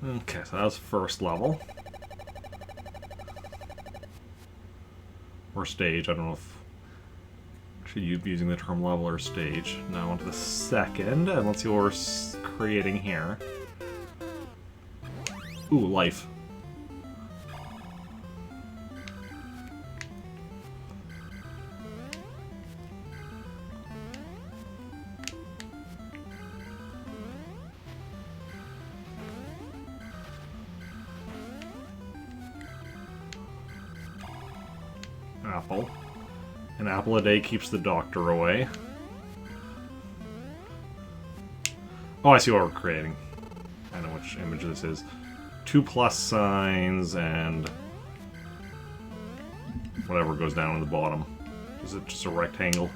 Okay, so that was first level. Or stage, I don't know if should you be using the term level or stage. Now onto the second, and let's see what we're creating here. Ooh, life. Apple. An apple a day keeps the doctor away. Oh, I see what we're creating. I know which image this is. 2 plus signs and whatever goes down in the bottom. Is it just a rectangle?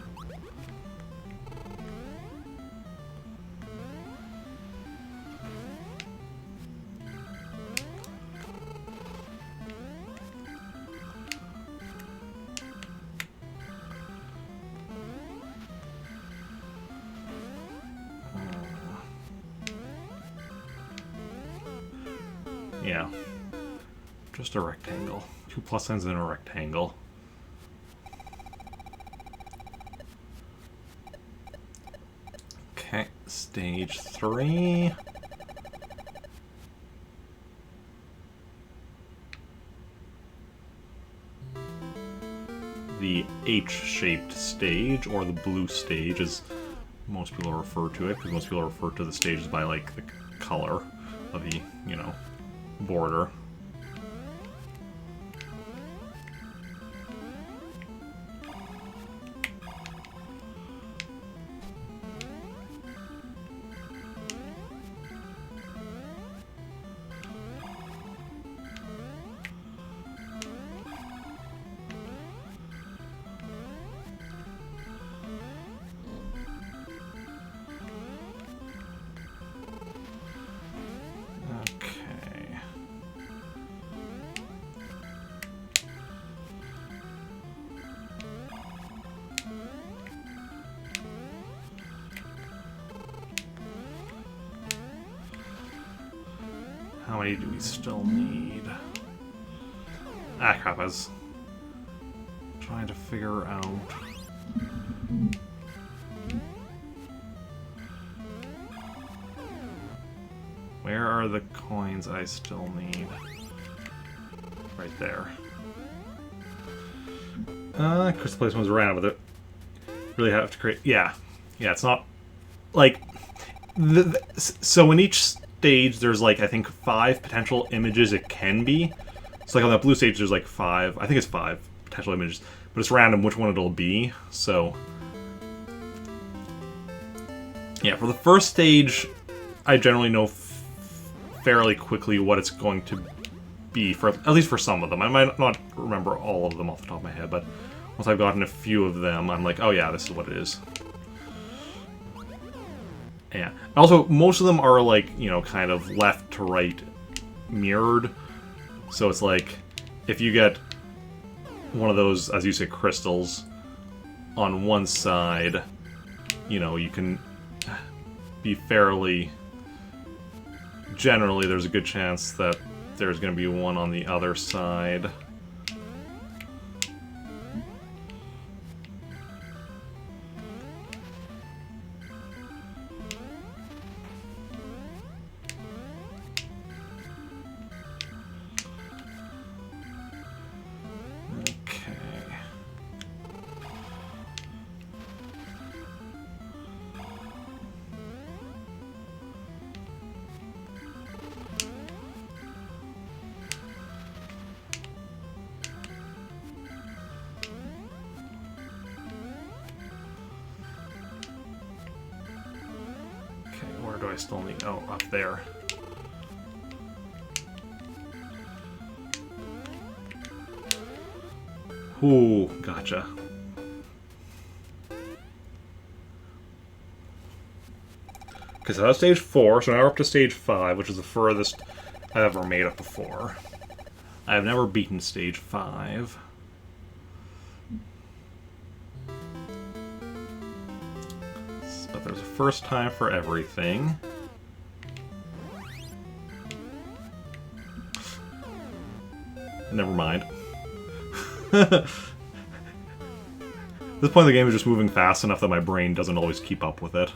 Yeah. Just a rectangle. 2 plus signs in a rectangle. Okay, stage 3. The H-shaped stage, or the blue stage, as most people refer to it, because most people refer to the stages by, like, the color of the, you know, border. How many do we still need? Ah, crap, I was trying to figure out... Where are the coins I still need? Right there. Crystal placement was random with it. Really have to create... Yeah, it's not... Like... So in each stage, there's like, I think, 5 potential images it can be. So like on that blue stage, there's like 5. I think it's 5 potential images. But it's random which one it'll be, so... Yeah, for the first stage, I generally know fairly quickly what it's going to be, for at least for some of them. I might not remember all of them off the top of my head, but once I've gotten a few of them, I'm like, oh yeah, this is what it is. Yeah. Also, most of them are like, you know, kind of left to right mirrored. So it's like, if you get one of those, as you say, crystals on one side, you know, you can be fairly... Generally, there's a good chance that there's going to be one on the other side. Where do I still need... Oh, up there. Ooh, gotcha. Okay, so that's stage 4, so now we're up to stage 5, which is the furthest I've ever made it before. I have never beaten stage 5. But there's a first time for everything. Never mind. At this point, the game is just moving fast enough that my brain doesn't always keep up with it.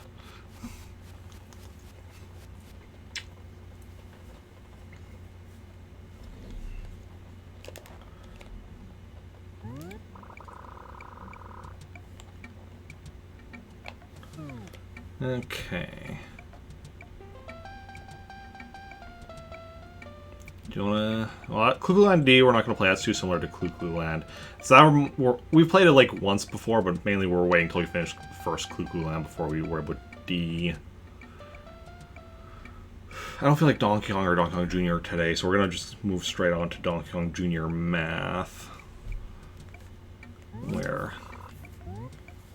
Okay. Do you wanna... Well, Clue Land D, we're not gonna play. That's too similar to Clue Land. So we've played it like once before, but mainly we're waiting until we finish the first Clue Land before we worry about D. I don't feel like Donkey Kong or Donkey Kong Jr. today, so we're gonna just move straight on to Donkey Kong Jr. Math, where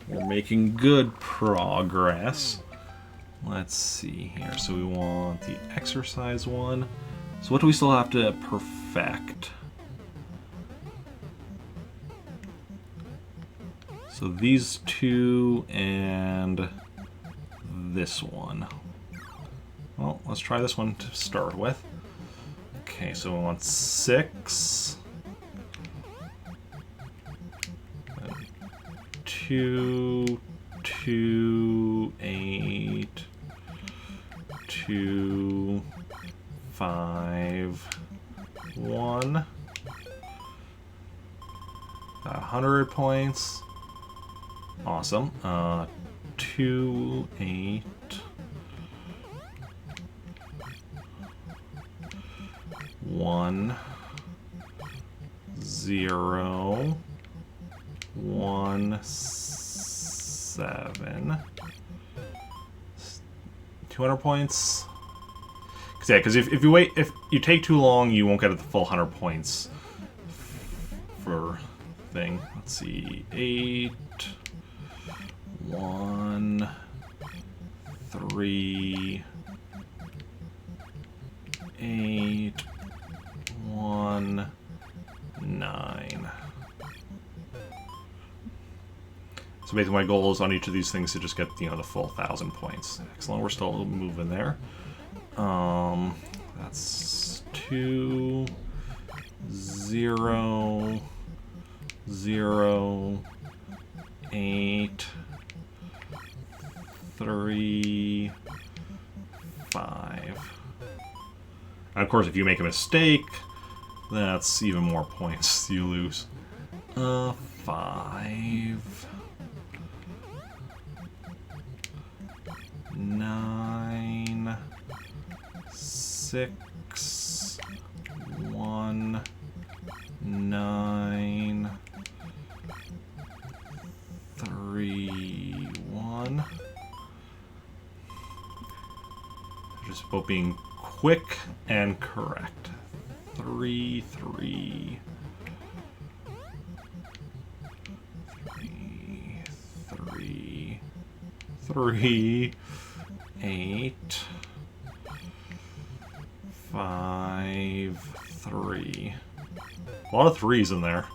we're making good progress. Let's see here. So we want the exercise one. So what do we still have to perfect? So these two and this one. Well, let's try this one to start with. Okay, so we want 6. 2, 2, 8, 2, 5, 1. 100 points. Awesome. 2, 8. 1, 0, 1, 7. 200 points. Because if you wait, if you take too long, you won't get the full 100 points for thing. Let's see, 8, 1, 3, 8, 1, 9. So basically my goal is on each of these things to just get, you know, the full 1,000 points. Excellent, we're still moving there. That's 2, 0, 0, 8, 3, 5. And of course, if you make a mistake, that's even more points you lose. 5, 9, 6, 1, 9, 3, 1. Just about being quick and correct. 3, 3, 3, 3, 8, 5, 3. A lot of 3s in there.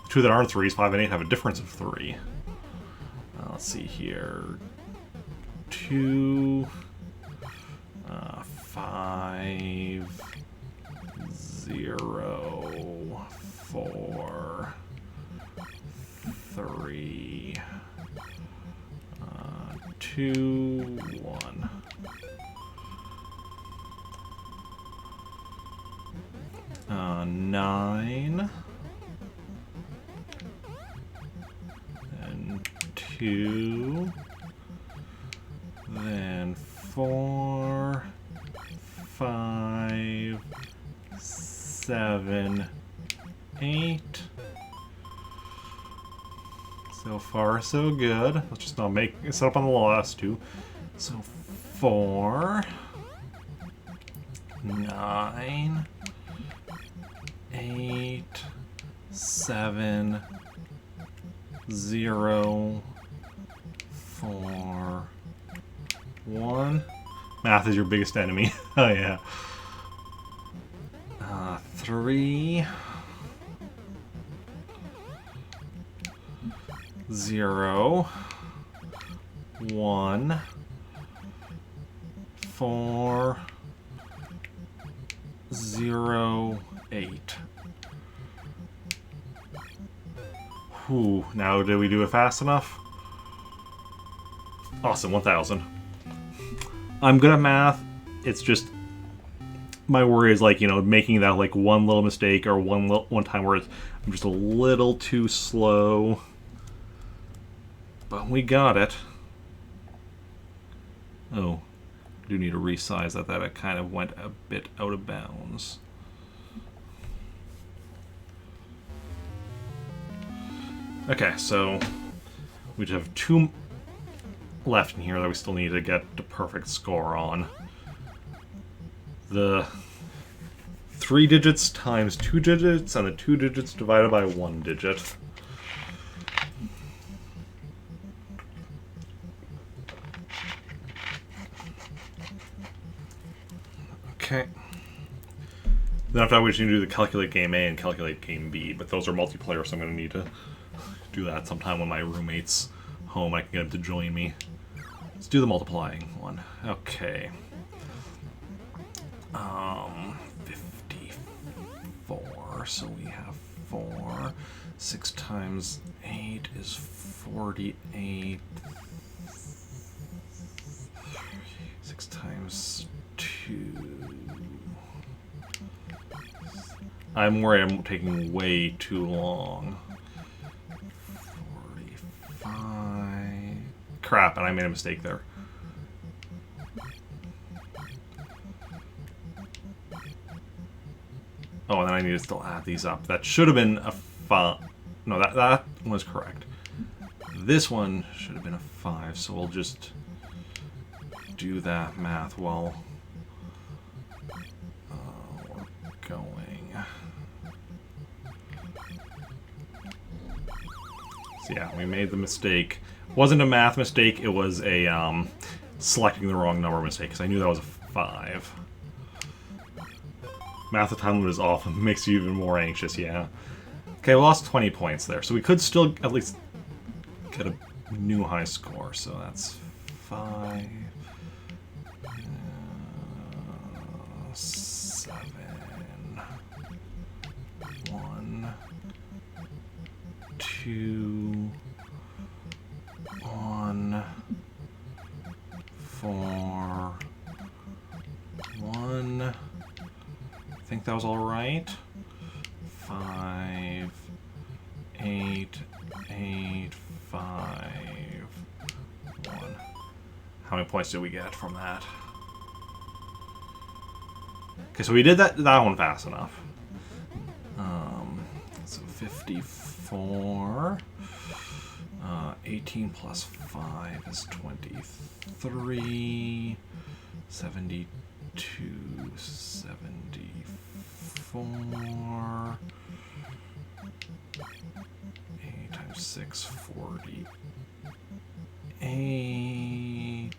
The two that aren't 3s, 5 and 8, have a difference of 3. Let's see here. 2, 5, 0, 4, 3, 2, 1. Nine, and 2, then 4, 5, 7, 8. So far, so good. Let's just not make set up on the last two. So 4, 9, 8, 7, 0, 4, 1. Math is your biggest enemy. Oh yeah. 3, 0, 1, 4, 0, 8. Whew, now did we do it fast enough? Awesome, 1,000. I'm good at math, it's just my worry is like, you know, making that like one little mistake or one time where I'm just a little too slow. But we got it. Oh, I do need to resize that. That it kind of went a bit out of bounds. Okay, so we just have 2 left in here that we still need to get the perfect score on. The 3 digits times 2 digits, and the 2 digits divided by 1 digit. Okay. Then after that we just need to do the calculate game A and calculate game B, but those are multiplayer, so I'm going to need to do that sometime when my roommate's home. I can get him to join me. Let's do the multiplying one. Okay. 54, so we have 4. 6 times 8 is 48. 6 times 2. I'm worried I'm taking way too long. 45. Crap, and I made a mistake there. Oh, and then I need to still add these up. That should have been a 5. No, that was correct. This one should have been a 5, so we'll just do that math while we're going. So yeah, we made the mistake. Wasn't a math mistake, it was a selecting the wrong number mistake, because I knew that was a 5. Math at the time was off and makes you even more anxious, yeah. Okay, we lost 20 points there, so we could still at least get a new high score, so that's 5. 7, 1, 2, 1, 4, 1. I think that was all right. 5, 8, 8, 5, 1. How many points did we get from that? Okay, so we did that one fast enough. So 54. 18 plus 5 is 23. 72, 74. 8 times 6, 48.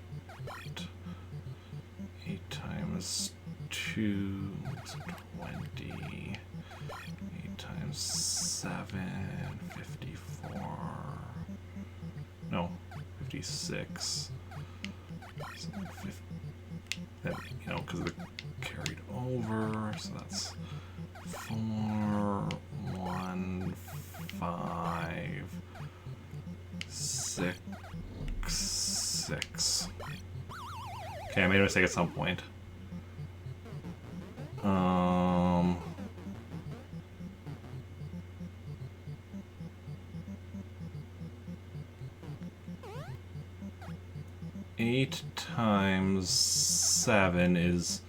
8 times 2 is 20. 8 times 7, 54. No, 56. So 50, that, you know, because of the carried over, so that's 4, 1, 5, 6, 6. Okay, I made a mistake at some point. 8 times 7 is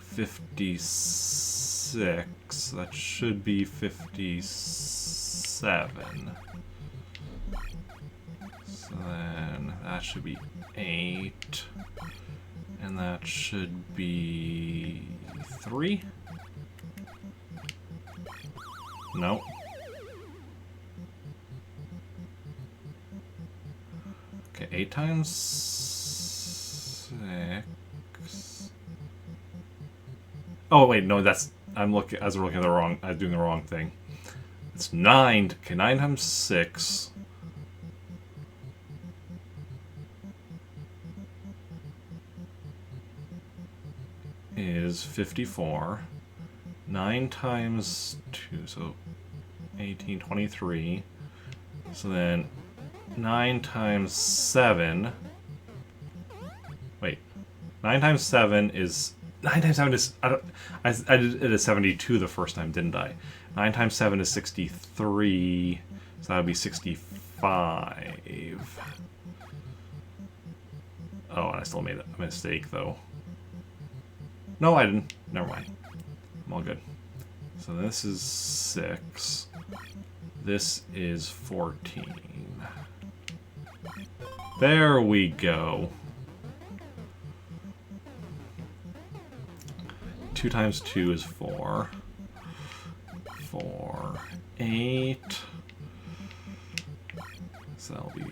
56. That should be 57. So then that should be 8. And that should be 3? No. Okay, 8 times 6. Oh wait, no, that's I'm looking at the wrong. I'm doing the wrong thing. It's 9. Okay, 9 times 6 is 54. 9 times 2, so 18, 23. So then 9 times 7. Wait. 9 times 7 is... 9 times 7 is... I did it as 72 the first time, didn't I? 9 times 7 is 63. So that would be 65. Oh, and I still made a mistake, though. No, I didn't. Never mind. I'm all good. So this is 6. This is 14. There we go. 2 times 2 is 4. 4, 8. So that'll be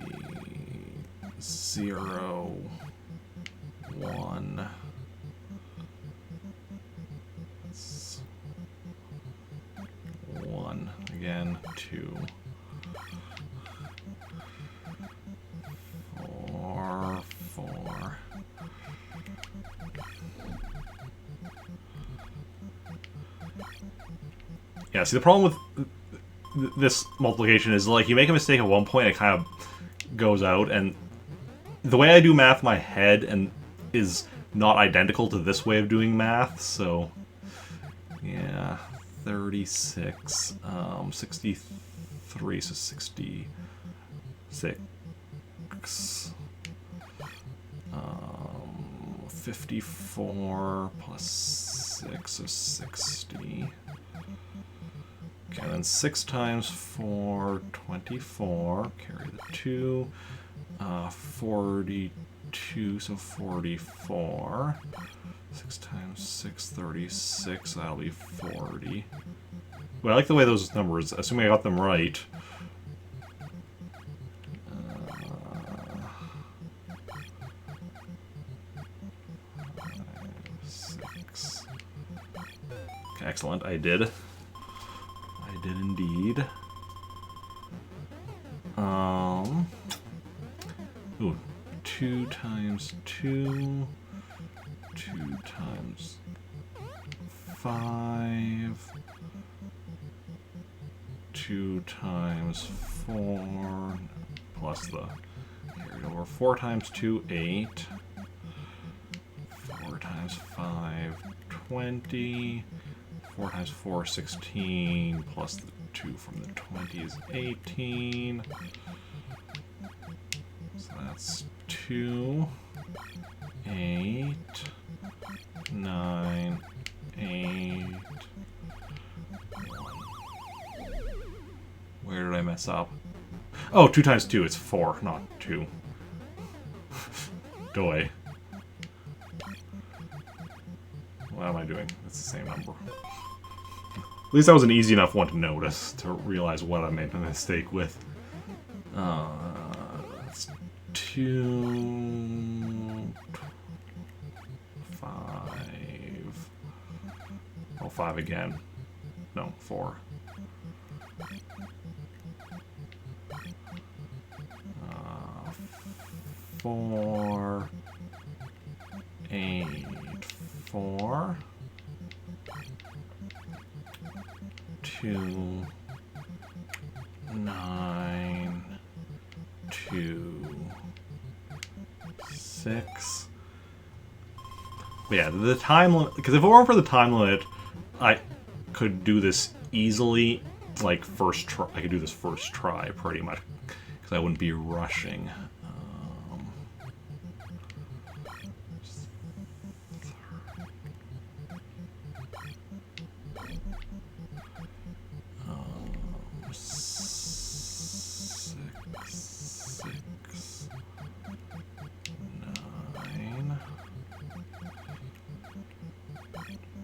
0, 1. 1 again, 2, 4, 4. Yeah, see, the problem with this multiplication is, like, you make a mistake at one point, it kind of goes out, and the way I do math in my head and is not identical to this way of doing math, so yeah. 36, 63, so 66, 54 plus 6, so 60. Okay, and then 6 times 4, 24, carry the 2, 42, so 44. 6 times 6, 36, that'll be 40. Well, I like the way those numbers, assuming I got them right. 6. Okay, excellent, I did. I did indeed. Ooh, 2 times 2. 2 times 5. 2 times 4 plus the carried over. 4 times 2, 8. 4 times 5, 20. 4 times 4, 16. Plus the 2 from the 20 is 18. So that's 2, 8, 9, 8, 1. Where did I mess up? Oh, 2 times 2, it's 4, not 2. Doy. What am I doing? It's the same number. At least that was an easy enough one to notice, to realize what I made a mistake with. That's 2... 5... Oh, 5 again. No, 4. 4... 8... 4... 2... 9... 2... 6... But yeah, the time limit, because if it weren't for the time limit, I could do this easily, like first try. I could do this first try pretty much, because I wouldn't be rushing.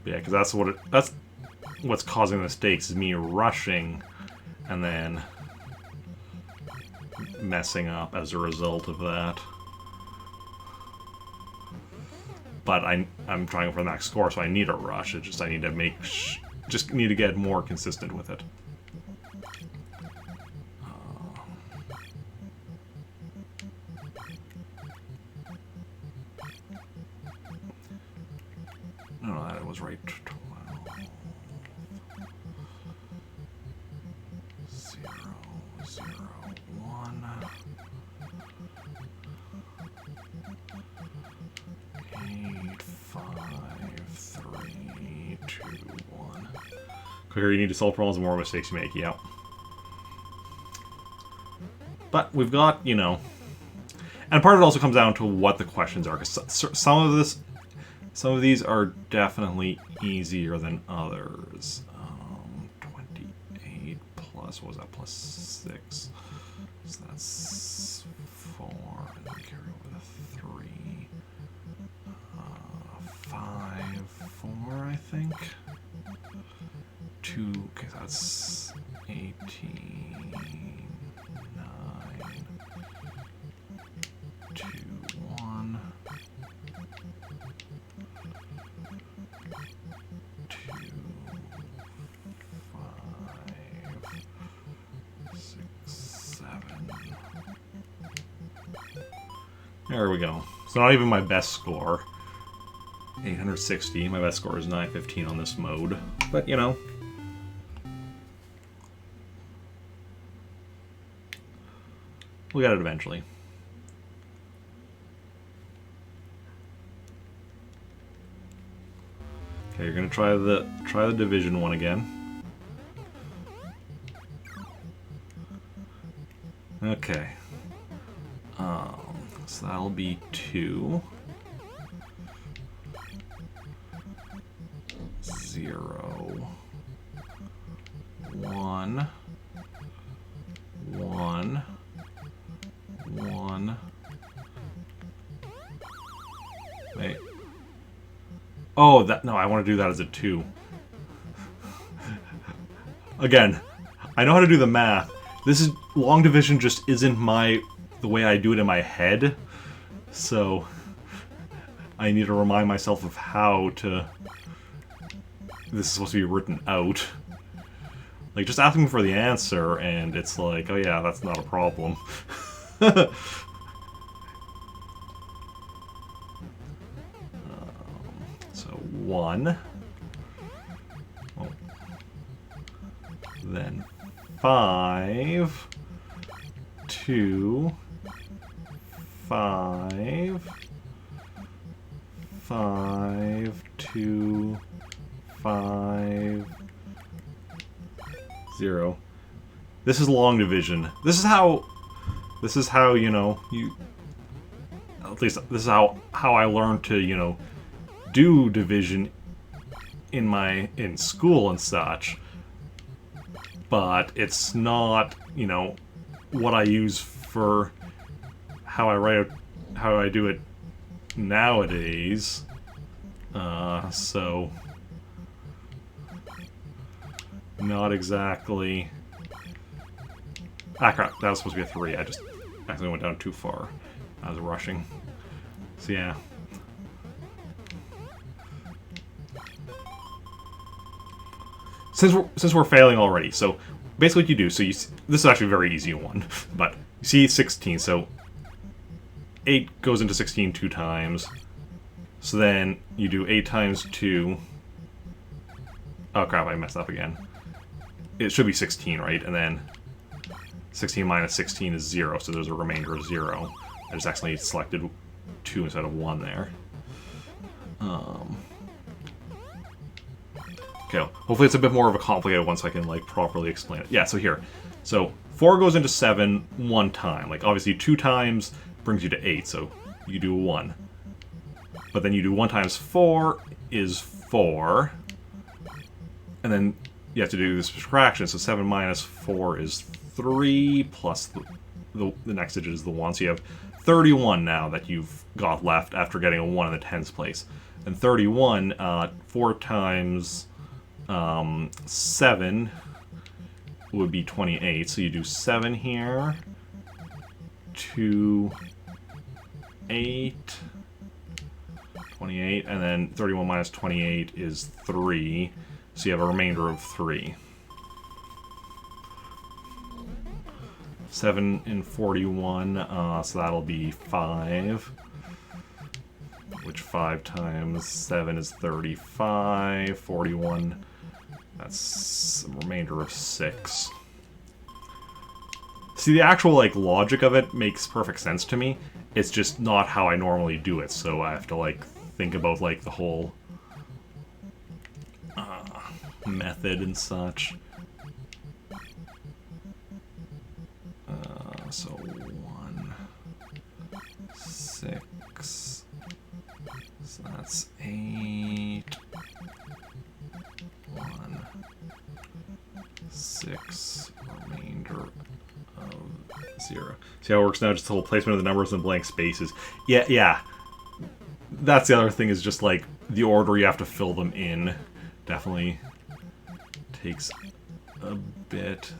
Yeah, because that's what's causing the mistakes, is me rushing and then messing up as a result of that. But I'm trying for the max score, so I need a rush. It's just I need to just need to get more consistent with it. No, that was right. 12. 0, 0, 1. 8, 5, 3, 2, 1. Quicker you need to solve problems, the more mistakes you make. Yeah. But we've got, you know, and part of it also comes down to what the questions are, because some of these are definitely easier than others. 28 plus, what was that, plus 6? So that's 4, and then carry over the 3. 5, 4, I think. 2, okay, that's 18. 9. 2, 1. 2, 5, 6, 7. There we go. So not even my best score. 860. My best score is 915 on this mode. But, you know. We'll get it eventually. Okay, you're gonna try the division one again. Okay. So that'll be 2. 0. 1. 1. 1. Wait. Oh, no, I want to do that as a 2. Again, I know how to do the math. This is long division just isn't the way I do it in my head. So I need to remind myself of how to this is supposed to be written out. Like, just asking for the answer and it's like, oh yeah, that's not a problem. So 1, then 5, 2, 5, 5, 2, 5, 0. This is long division. This is how, you know, at least this is how I learned to, you know, do division in school and such. But it's not, you know, what I use for how I do it nowadays. So not exactly. Ah, crap, that was supposed to be a 3. I just accidentally went down too far. I was rushing. So yeah. Since we're failing already, so basically what you do, so this is actually a very easy one, but you see 16, so 8 goes into 16 2 times, so then you do 8 times 2, oh crap, I messed up again. It should be 16, right? And then 16 minus 16 is 0, so there's a remainder of 0. I just accidentally selected 2 instead of 1 there. Okay, hopefully it's a bit more of a complicated one so I can, like, properly explain it. Yeah, so here. So, 4 goes into 7 1 time. Like, obviously 2 times brings you to 8, so you do 1. But then you do 1 times 4 is 4. And then you have to do this subtraction, so 7 minus 4 is 3, plus the next digit is the 1. So you have 31 now that you've got left after getting a 1 in the tens place. And 31, 4 times 7 would be 28. So you do 7 here, 2, 8, 28, and then 31 minus 28 is 3. So you have a remainder of 3. 7 and 41, so that'll be 5. Which 5 times 7 is 35. 41, that's a remainder of 6. See, the actual, like, logic of it makes perfect sense to me. It's just not how I normally do it, so I have to, like, think about, like, the whole method and such. So 1, 6, so that's 8, 1, 6, remainder of 0. See how it works now? Just the whole placement of the numbers in blank spaces. Yeah. That's the other thing, is just, like, the order you have to fill them in definitely takes a bit.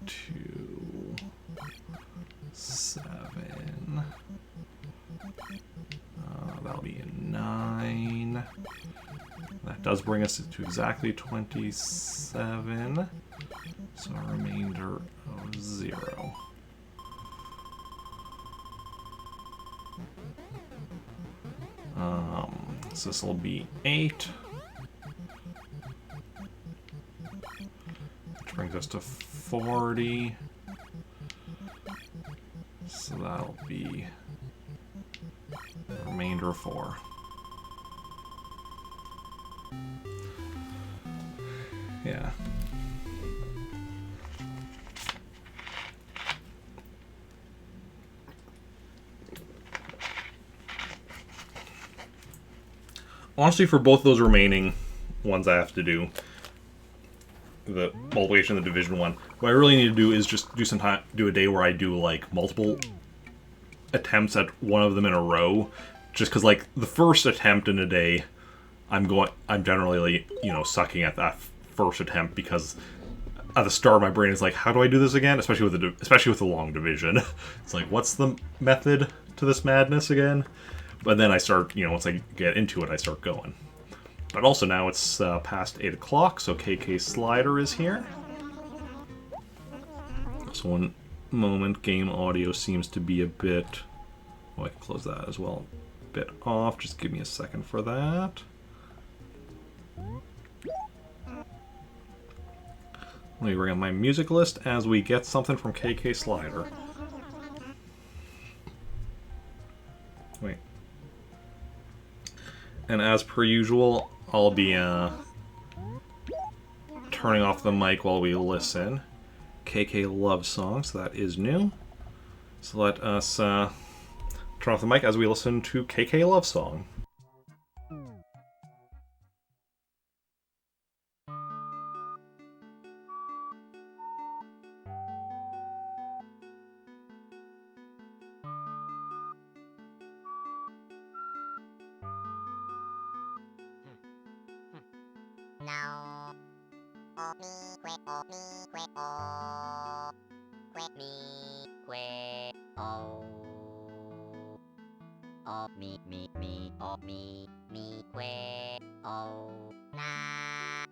2, 7. That'll be a 9. That does bring us to exactly 27. So a remainder of 0. So this will be 8. Which brings us to 40. So that'll be the remainder of 4. Yeah. Honestly, for both those remaining ones I have to do, the multiplication and the division one, what I really need to do is just do a day where I do, like, multiple attempts at one of them in a row, just because, like, the first attempt in a day, I'm generally, you know, sucking at that first attempt, because at the start my brain is like, how do I do this again? Especially with the long division. It's like, what's the method to this madness again? But then I start, you know, once I get into it, I start going. But also now it's past 8 o'clock, so KK Slider is here. So one moment, game audio seems to be a bit... Oh, I can close that as well. A bit off, just give me a second for that. Let me bring up my music list as we get something from KK Slider. Wait. And as per usual, I'll be turning off the mic while we listen. KK Love Song, so that is new. So let us turn off the mic as we listen to KK Love Song. Now, oh me, quick, oh me, quick, oh, quick me, quick, oh, me, oh me, quick, oh, nah,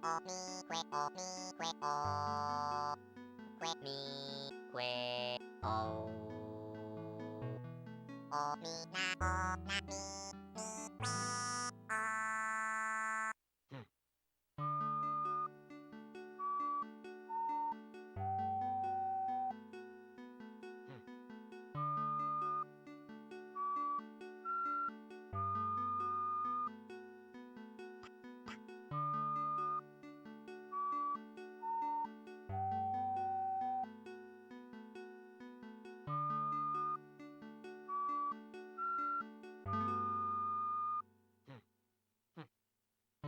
oh me, quick, oh me, quick, oh, quick me, quick, oh, me, nah, me, quick, oh.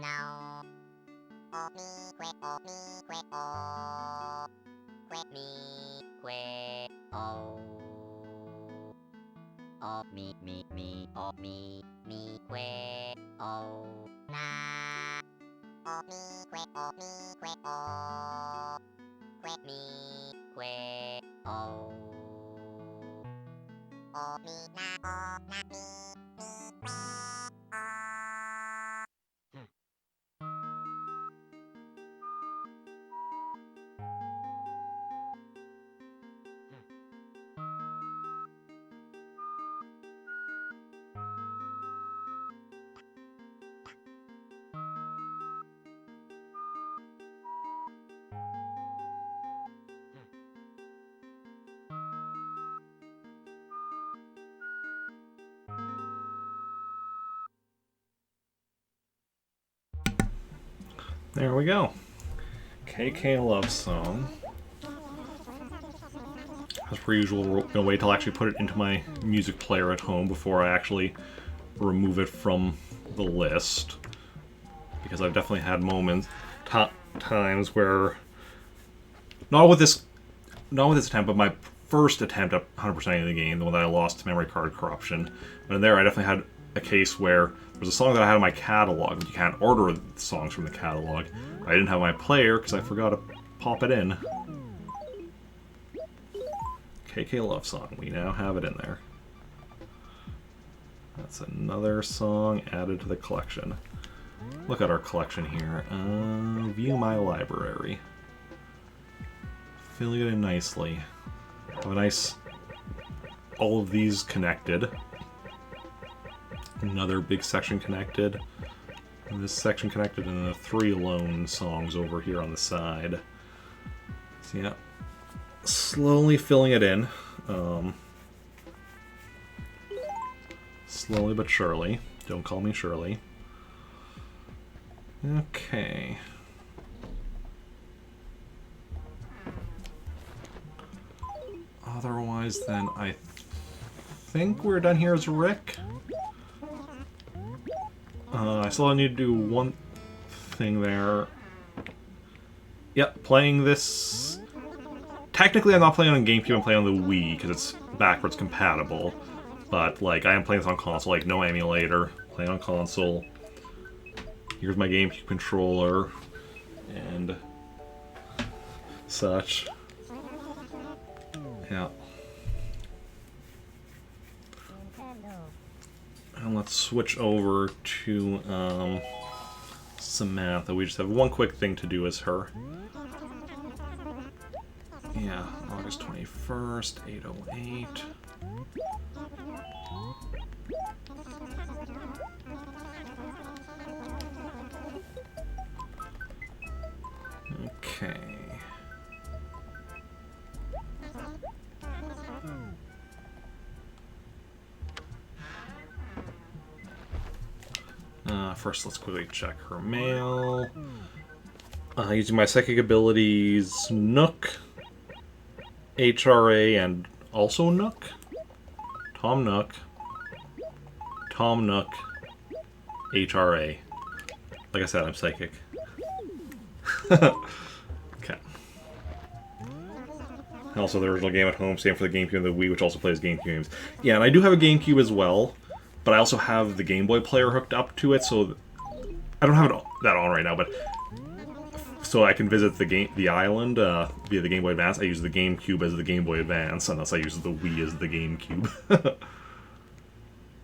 Now, oh me, quick, oh me, quick, oh, quick me, quick, oh, me, oh me, quick, oh, nah, oh me, quick, oh me, quick, oh, quick me, quick, oh, me, nah, me, quick, oh. There we go. KK Love Song. As per usual, we're going to wait till I actually put it into my music player at home before I actually remove it from the list. Because I've definitely had moments, times where, not with this attempt, but my first attempt at 100%ing the game, the one that I lost to memory card corruption. But in there, I definitely had a case where there was a song that I had in my catalog, but you can't order songs from the catalog. I didn't have my player because I forgot to pop it in. KK Love Song, we now have it in there. That's another song added to the collection. Look at our collection here. View my library. Filling it in nicely. Have a nice... all of these connected. Another big section connected. And this section connected, and the 3 lone songs over here on the side. So yeah, slowly filling it in. Slowly but surely. Don't call me Shirley. Okay. Otherwise, then, I think we're done here as Rick. I still need to do one thing there. Yep, playing this... Technically, I'm not playing on GameCube, I'm playing on the Wii, because it's backwards compatible. But, like, I am playing this on console, like, no emulator. Playing on console. Here's my GameCube controller. And... such. Yeah. And let's switch over to Samantha. We just have one quick thing to do as her. Yeah, August 21st, 8:08. Okay. First, let's quickly check her mail. Using my psychic abilities, Nook, HRA, and also Nook. Tom Nook, HRA. Like I said, I'm psychic. Okay. Also, the original game at home, same for the GameCube and the Wii, which also plays GameCube games. Yeah, and I do have a GameCube as well, but I also have the Game Boy player hooked up to it, so I don't have that on right now, but so I can visit the island via the Game Boy Advance. I use the GameCube as the Game Boy Advance, unless I use the Wii as the GameCube.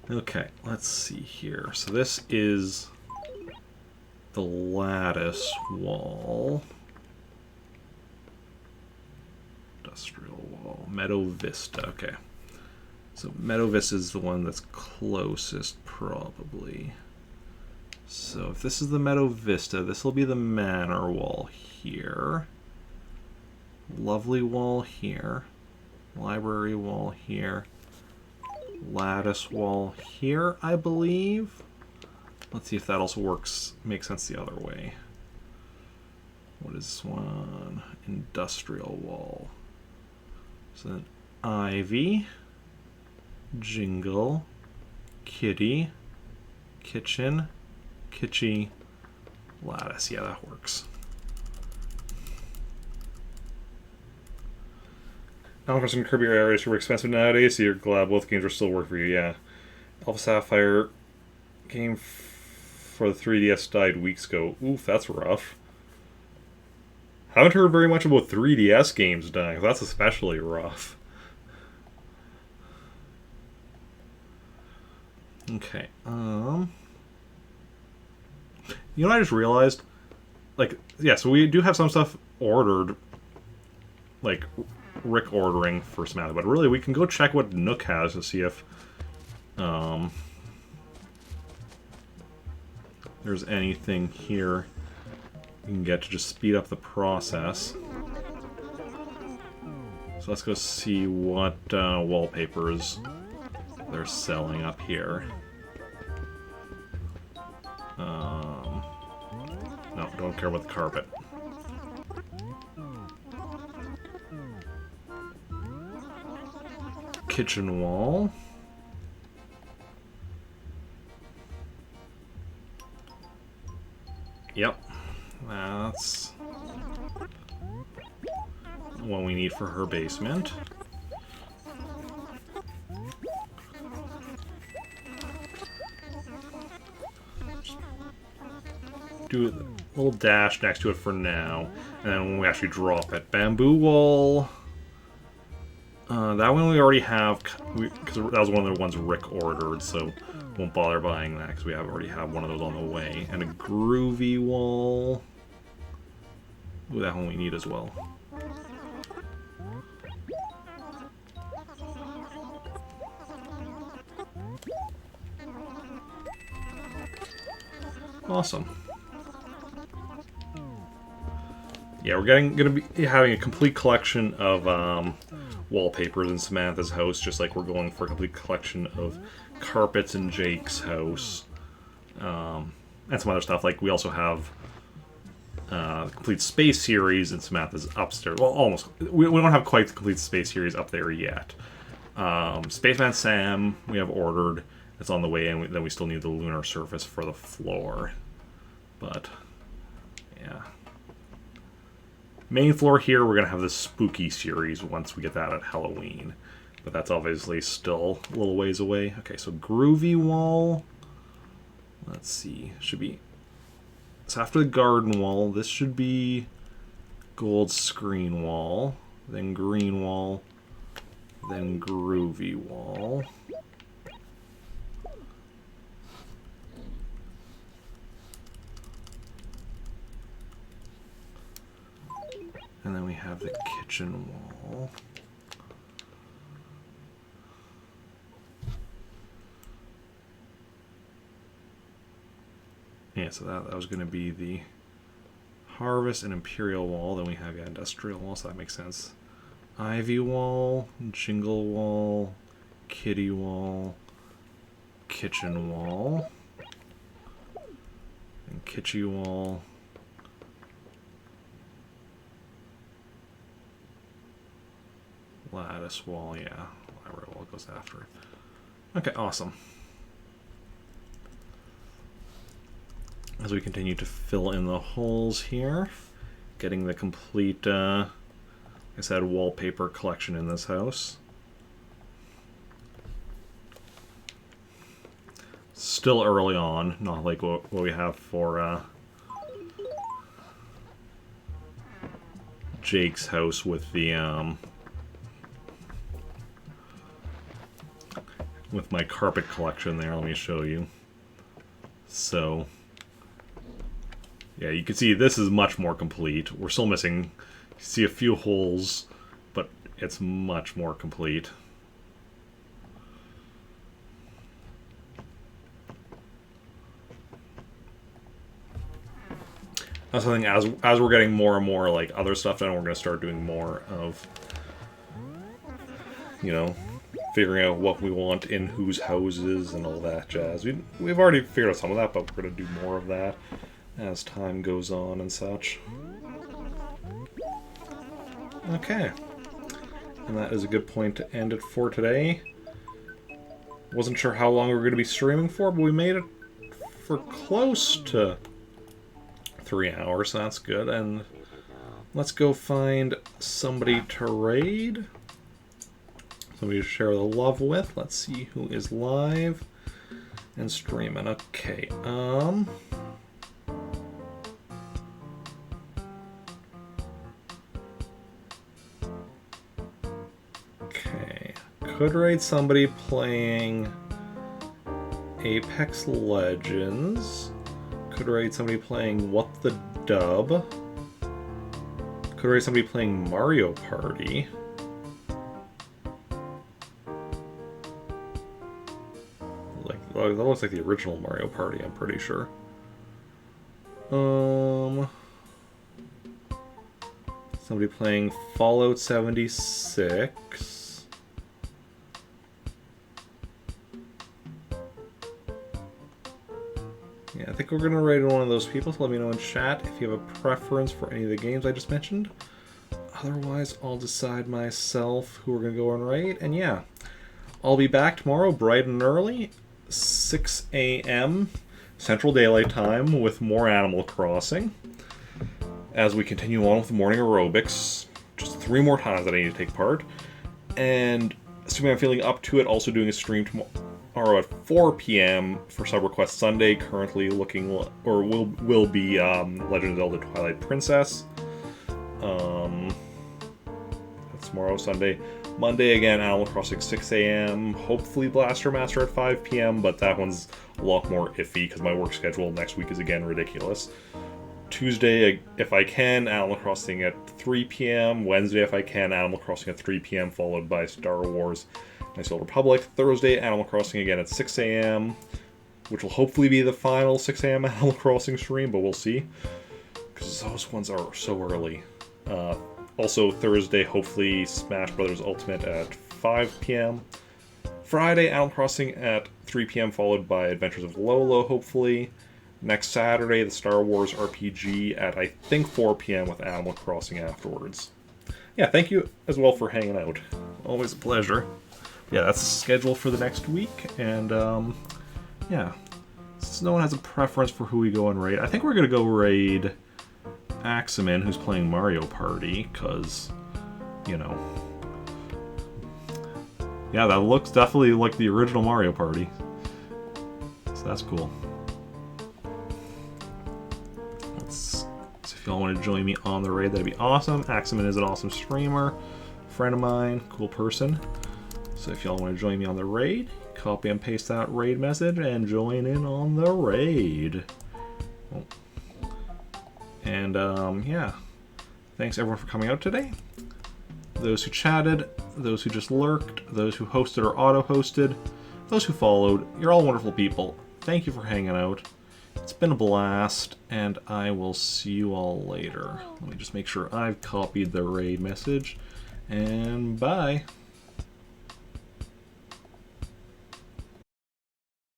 Okay, let's see here. So this is the lattice wall. Industrial wall. Meadow Vista, okay. So Meadow Vista is the one that's closest, probably. So if this is the Meadow Vista, this will be the Manor wall here. Lovely wall here. Library wall here. Lattice wall here, I believe. Let's see if that also works, makes sense the other way. What is this one? Industrial wall. So then Ivy, Jingle, Kitty, Kitchen, Kitschy, Lattice. Yeah, that works. Alpha and Kirby are super expensive nowadays, so you're glad both games are still work for you, yeah. Alpha Sapphire game for the 3DS died weeks ago. Oof, that's rough. Haven't heard very much about 3DS games dying. That's especially rough. Okay, You know what I just realized? Like, yeah, so we do have some stuff ordered, like Rick ordering for Samantha, but really we can go check what Nook has to see if there's anything here you can get to just speed up the process. So let's go see what wallpapers they're selling up here. No, don't care about the carpet. Kitchen wall. Yep. That's what we need for her basement. Do a little dash next to it for now, and then when we actually drop it. Bamboo wall. That one we already have, because that was one of the ones Rick ordered, so won't bother buying that because we already have one of those on the way. And a groovy wall. Ooh, that one we need as well. Awesome. Yeah, we're gonna be having a complete collection of wallpapers in Samantha's house, just like we're going for a complete collection of carpets in Jake's house, and some other stuff. Like we also have the complete space series in Samantha's upstairs. Well, almost. We don't have quite the complete space series up there yet. Spaceman Sam we have ordered. It's on the way, and then we still need the lunar surface for the floor. But yeah. Main floor here, we're going to have the spooky series once we get that at Halloween. But that's obviously still a little ways away. Okay, so groovy wall. Let's see. Should be... So after the garden wall, this should be gold screen wall. Then green wall. Then groovy wall. And then we have the kitchen wall. Yeah, so that was going to be the harvest and imperial wall. Then we have industrial wall, so that makes sense. Ivy wall, jingle wall, kitty wall, kitchen wall. And kitschy wall. Lattice wall, yeah. Library wall goes after it. Okay, awesome. As we continue to fill in the holes here, getting the complete, like I said, wallpaper collection in this house. Still early on, not like what we have for Jake's house with the with my carpet collection there. Let me show you. So yeah, you can see this is much more complete. We're still missing, you see a few holes, but it's much more complete. That's something, as we're getting more and more like other stuff done, we're going to start doing more of, you know, figuring out what we want in whose houses and all that jazz. We've already figured out some of that, but we're going to do more of that as time goes on and such. Okay. And that is a good point to end it for today. Wasn't sure how long we were going to be streaming for, but we made it for close to 3 hours, so that's good. And let's go find somebody to raid. Somebody to share the love with. Let's see who is live and streaming. Okay, okay. Could raid somebody playing Apex Legends. Could raid somebody playing What the Dub. Could raid somebody playing Mario Party. That looks like the original Mario Party, I'm pretty sure. Somebody playing Fallout 76. Yeah, I think we're going to raid one of those people, so let me know in chat if you have a preference for any of the games I just mentioned. Otherwise, I'll decide myself who we're going to go and raid. And yeah, I'll be back tomorrow bright and early, 6 a.m. Central Daylight Time with more Animal Crossing. As we continue on with the morning aerobics, just 3 more times that I need to take part. And assuming I'm feeling up to it, also doing a stream tomorrow at 4 p.m. for Sub Request Sunday, currently looking, or will be Legend of Zelda Twilight Princess. That's tomorrow, Sunday. Monday again, Animal Crossing 6 a.m. Hopefully Blaster Master at 5 p.m., but that one's a lot more iffy because my work schedule next week is again ridiculous. Tuesday, if I can, Animal Crossing at 3 p.m. Wednesday, if I can, Animal Crossing at 3 p.m., followed by Star Wars Knights of the Old Republic. Thursday, Animal Crossing again at 6 a.m., which will hopefully be the final 6 a.m. Animal Crossing stream, but we'll see, because those ones are so early. Also, Thursday, hopefully Smash Bros. Ultimate at 5 p.m. Friday, Animal Crossing at 3 p.m., followed by Adventures of Lolo, hopefully. Next Saturday, the Star Wars RPG at, I think, 4 p.m. with Animal Crossing afterwards. Yeah, thank you as well for hanging out. Always a pleasure. Yeah, that's the schedule for the next week, and, yeah. Since no one has a preference for who we go and raid, I think we're going to go raid Aximan, who's playing Mario Party, because, you know, yeah, that looks definitely like the original Mario Party, so that's cool. So if y'all want to join me on the raid, that'd be awesome. Aximan is an awesome streamer, friend of mine, cool person, so if y'all want to join me on the raid, copy and paste that raid message and join in on the raid. Oh. And, yeah. Thanks everyone for coming out today. Those who chatted, those who just lurked, those who hosted or auto-hosted, those who followed, you're all wonderful people. Thank you for hanging out. It's been a blast, and I will see you all later. Let me just make sure I've copied the raid message, and bye.